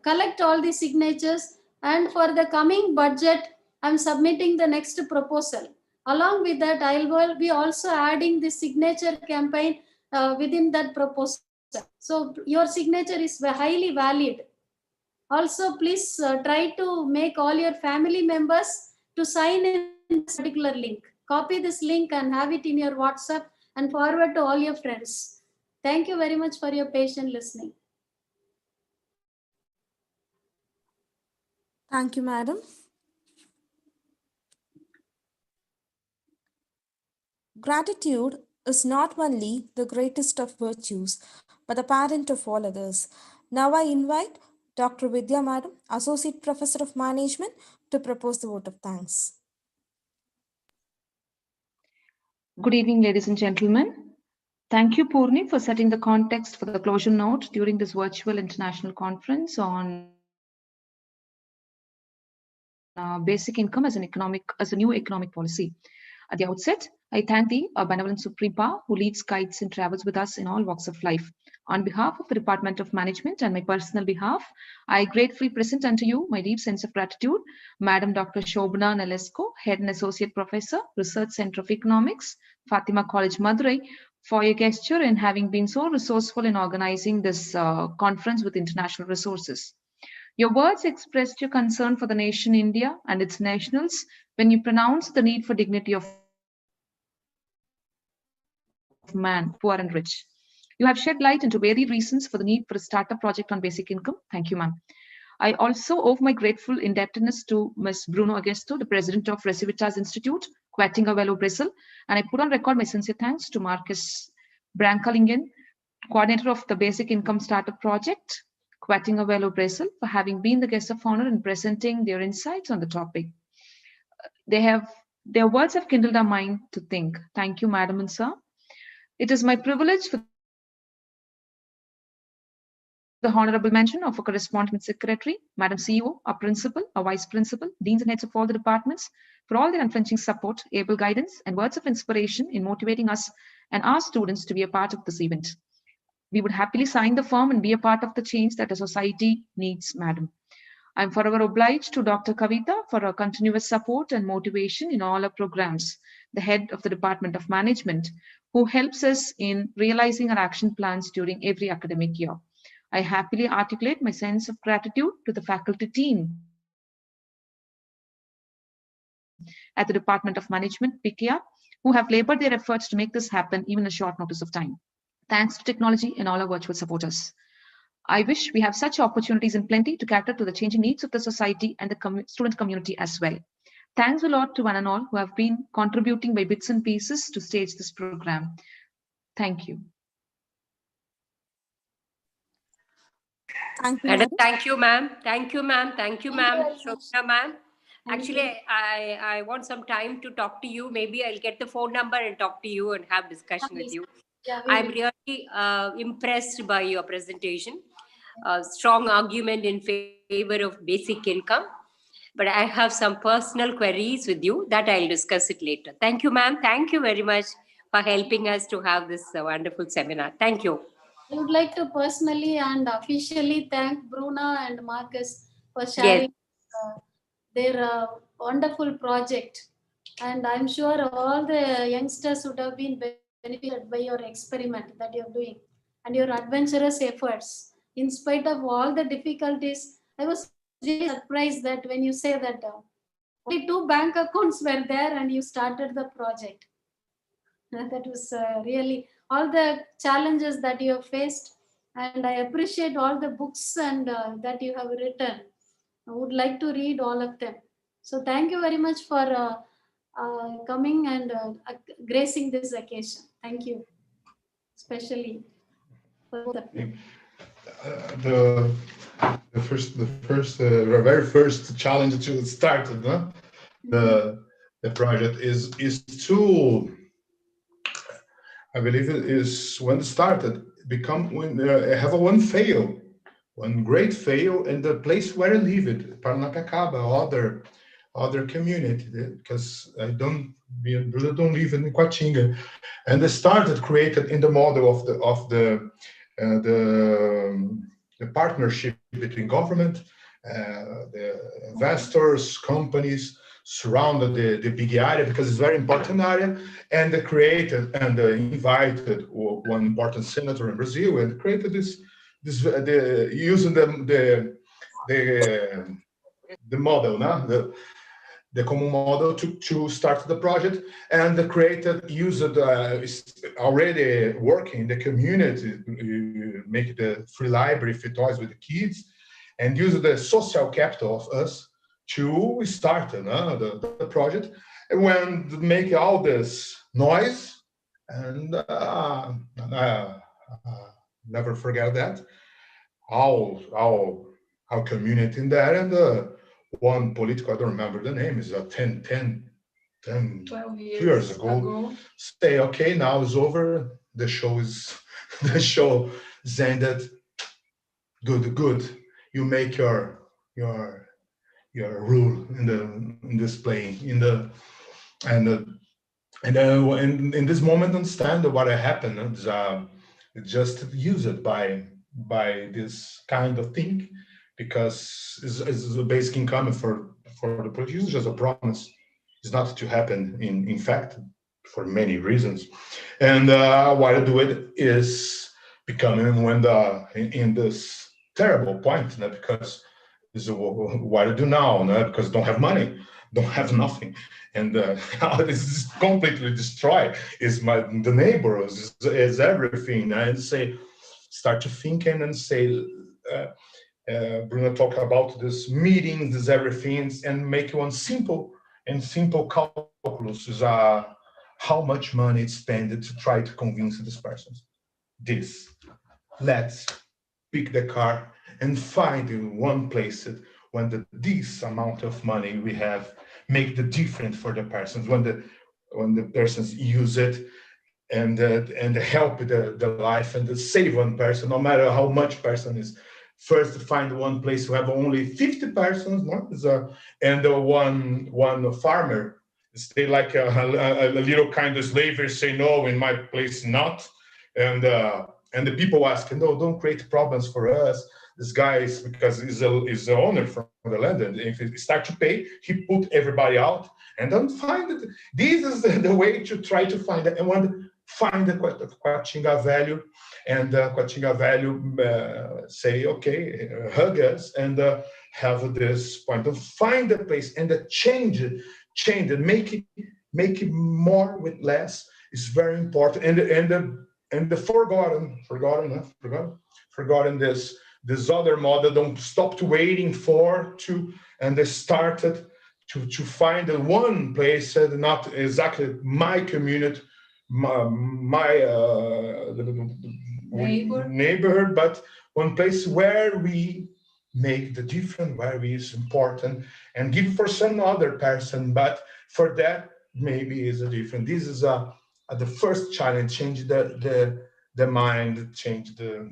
collect all the signatures, and for the coming budget, I'm submitting the next proposal. Along with that, I will be also adding the signature campaign within that proposal. So your signature is highly valid. Also, please try to make all your family members to sign in this particular link. Copy this link and have it in your WhatsApp and forward to all your friends. Thank you very much for your patient listening. Thank you, madam. Gratitude is not only the greatest of virtues, but the parent of all others. Now I invite Dr. Vidya Madam, Associate Professor of Management, to propose the vote of thanks. Good evening, ladies and gentlemen. Thank you, Purni, for setting the context for the closure note during this virtual international conference on basic income as a new economic policy. At the outset, I thank the benevolent Supreme Power who leads, guides, and travels with us in all walks of life. On behalf of the Department of Management and my personal behalf, I gratefully present unto you my deep sense of gratitude, Madam Dr. Shobana Nalesko, Head and Associate Professor, Research Center of Economics, Fatima College, Madurai, for your gesture in having been so resourceful in organizing this conference with international resources. Your words expressed your concern for the nation India and its nationals when you pronounced the need for dignity of man, poor and rich. You have shed light into varied reasons for the need for a startup project on basic income. Thank you, ma'am. I also owe my grateful indebtedness to Ms. Bruno Augusto, the president of Recivitas Institute, Quatinga Velo, Brazil, and I put on record my sincere thanks to Marcus Brankalingen, coordinator of the Basic Income Startup Project, Quatinga Velo, Brazil, for having been the guest of honor and presenting their insights on the topic. Their words have kindled our mind to think. Thank you, Madam and Sir. It is my privilege for the honorable mention of a correspondence secretary, Madam CEO, our principal, our vice principal, deans and heads of all the departments, for all their unflinching support, able guidance, and words of inspiration in motivating us and our students to be a part of this event. We would happily sign the form and be a part of the change that a society needs, Madam. I'm forever obliged to Dr. Kavita for her continuous support and motivation in all our programs, the head of the Department of Management, who helps us in realizing our action plans during every academic year. I happily articulate my sense of gratitude to the faculty team at the Department of Management, P.K.R, who have labored their efforts to make this happen even in a short notice of time. Thanks to technology and all our virtual supporters. I wish we have such opportunities in plenty to cater to the changing needs of the society and the student community as well. Thanks a lot to one and all who have been contributing by bits and pieces to stage this program. Thank you. Thank you, Madam, madam. thank you, ma'am. Thank you, ma'am. Thank you, Thank you ma'am. very much. Shobana, ma'am. Thank Actually, you. I want some time to talk to you. Maybe I'll get the phone number and talk to you and have discussion with you. Yeah, I'm really impressed by your presentation. Strong argument in favor of basic income. But I have some personal queries with you that I'll discuss it later. Thank you, ma'am. Thank you very much for helping us to have this wonderful seminar. Thank you. I would like to personally and officially thank Bruna and Marcus for Yes. sharing their wonderful project. And I'm sure all the youngsters would have been benefited by your experiment that you're doing and your adventurous efforts. In spite of all the difficulties, I was really surprised that when you say that only 2 bank accounts were there and you started the project. That was really all the challenges that you have faced, and I appreciate all the books and that you have written. I would like to read all of them. So thank you very much for coming and gracing this occasion. Thank you, especially for both of you. The very first challenge to start the project is to, I believe it is when it started when have one fail, one great fail in the place where I live it, Paranapiacaba, other community, because I don't live in Quatinga, and they started created in the model of the partnership between government, the investors, companies surrounded the big area because it's a very important area, and they created and invited one important senator in Brazil and created using the model, the common model to start the project, and the created used already working in the community, make the free library for toys with the kids, and use the social capital of us to start the project. And when make all this noise, and never forget that our community in there, and one political, I don't remember the name, is 12 years ago, say, okay, now it's over, the show is ended. Good, you make your rule in this play and in this moment understand what happened. It's just use it by this kind of thing, because it's a basic income for the producers as a promise. It's not to happen in fact, for many reasons. And why I do it is becoming when in this terrible point, because This is what I do now, no? Because don't have money, don't have nothing, and this is completely destroyed. Is the neighbors, is everything. And say, start to thinking and say, Bruno talk about this meetings, this everything, and make one simple calculus is how much money is spent to try to convince this person. This, let's pick the car and find in one place it when this amount of money we have make the difference for the persons when the persons use it and help the life and save one person, no matter how much person is. First, find one place who have only 50 persons, no? And one farmer stay like a little kind of slavery, say no, in my place not, and the people ask, no, don't create problems for us. This guy is because he's the owner from the land, and if he start to pay, he put everybody out, and don't find it. This is the way to try to find it, and find the Quachinga value, and Quachinga value say, okay, hug us, and have this point of find the place and change it, make it more with less is very important, and the forgotten this other model don't stop waiting for to, and they started to find the one place, not exactly my community, my neighborhood, but one place where we make the difference, where we is important, and give for some other person, but for that maybe is a different. This is the first challenge, change the mind, change the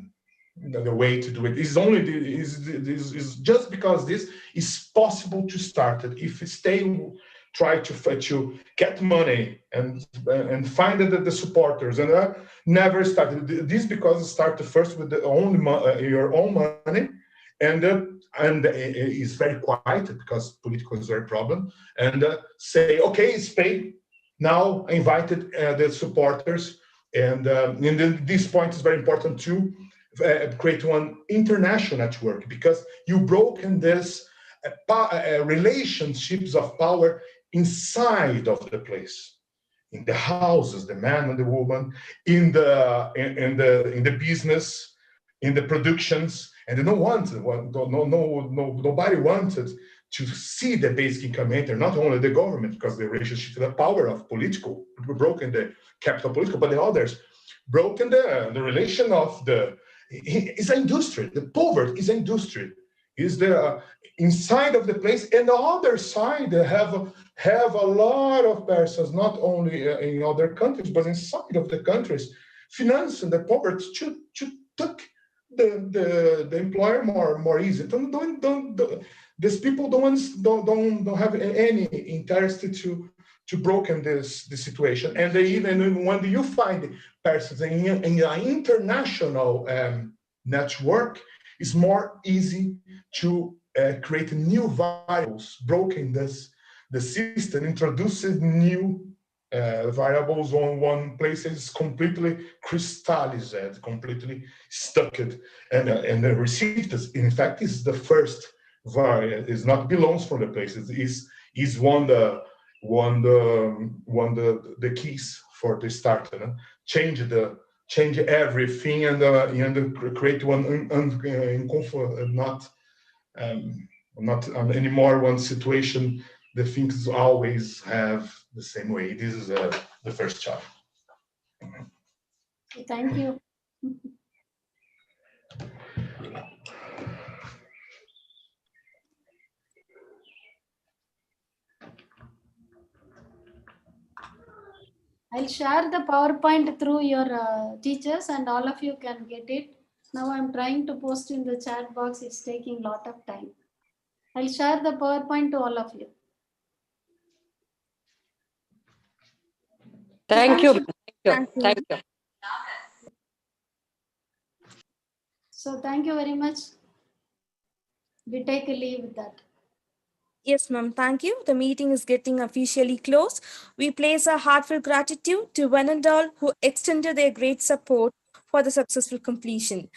way to do it. Is only is just because this is possible to start it. If we try to get money and find the supporters, and never started this, because it started first with your own money, and it's very quiet because political is very problem, and say, okay, it's paid. Now invited the supporters, and this point is very important too. Create one international network, because you broken this relationships of power inside of the place, in the houses, the man and the woman, in the business, in the productions, and nobody wanted to see the basic income enter, not only the government, because the relationship to the power of political, broken the capital political, but the others, broken the relation of it's an industry. The poverty is an industry. Is the inside of the place, and the other side have a lot of persons, not only in other countries, but inside of the countries, financing the poverty to take the employer more easy. These people don't have any interest to broken this situation, and even when you find persons in an international network, it's more easy to create new variables, broken the system, introduces new variables on one place is completely crystallized, completely stuck it, and the receipt in fact is the first variable, is not belongs from the places, is one the keys for the start, change everything, and create one not anymore one situation. The things always have the same way. This is the first chart. Thank you. I'll share the PowerPoint through your teachers, and all of you can get it. Now I'm trying to post in the chat box. It's taking a lot of time. I'll share the PowerPoint to all of you. Thank you. Thank you. So thank you very much. We take a leave with that. Yes, ma'am. Thank you. The meeting is getting officially closed. We place our heartfelt gratitude to one and all who extended their great support for the successful completion.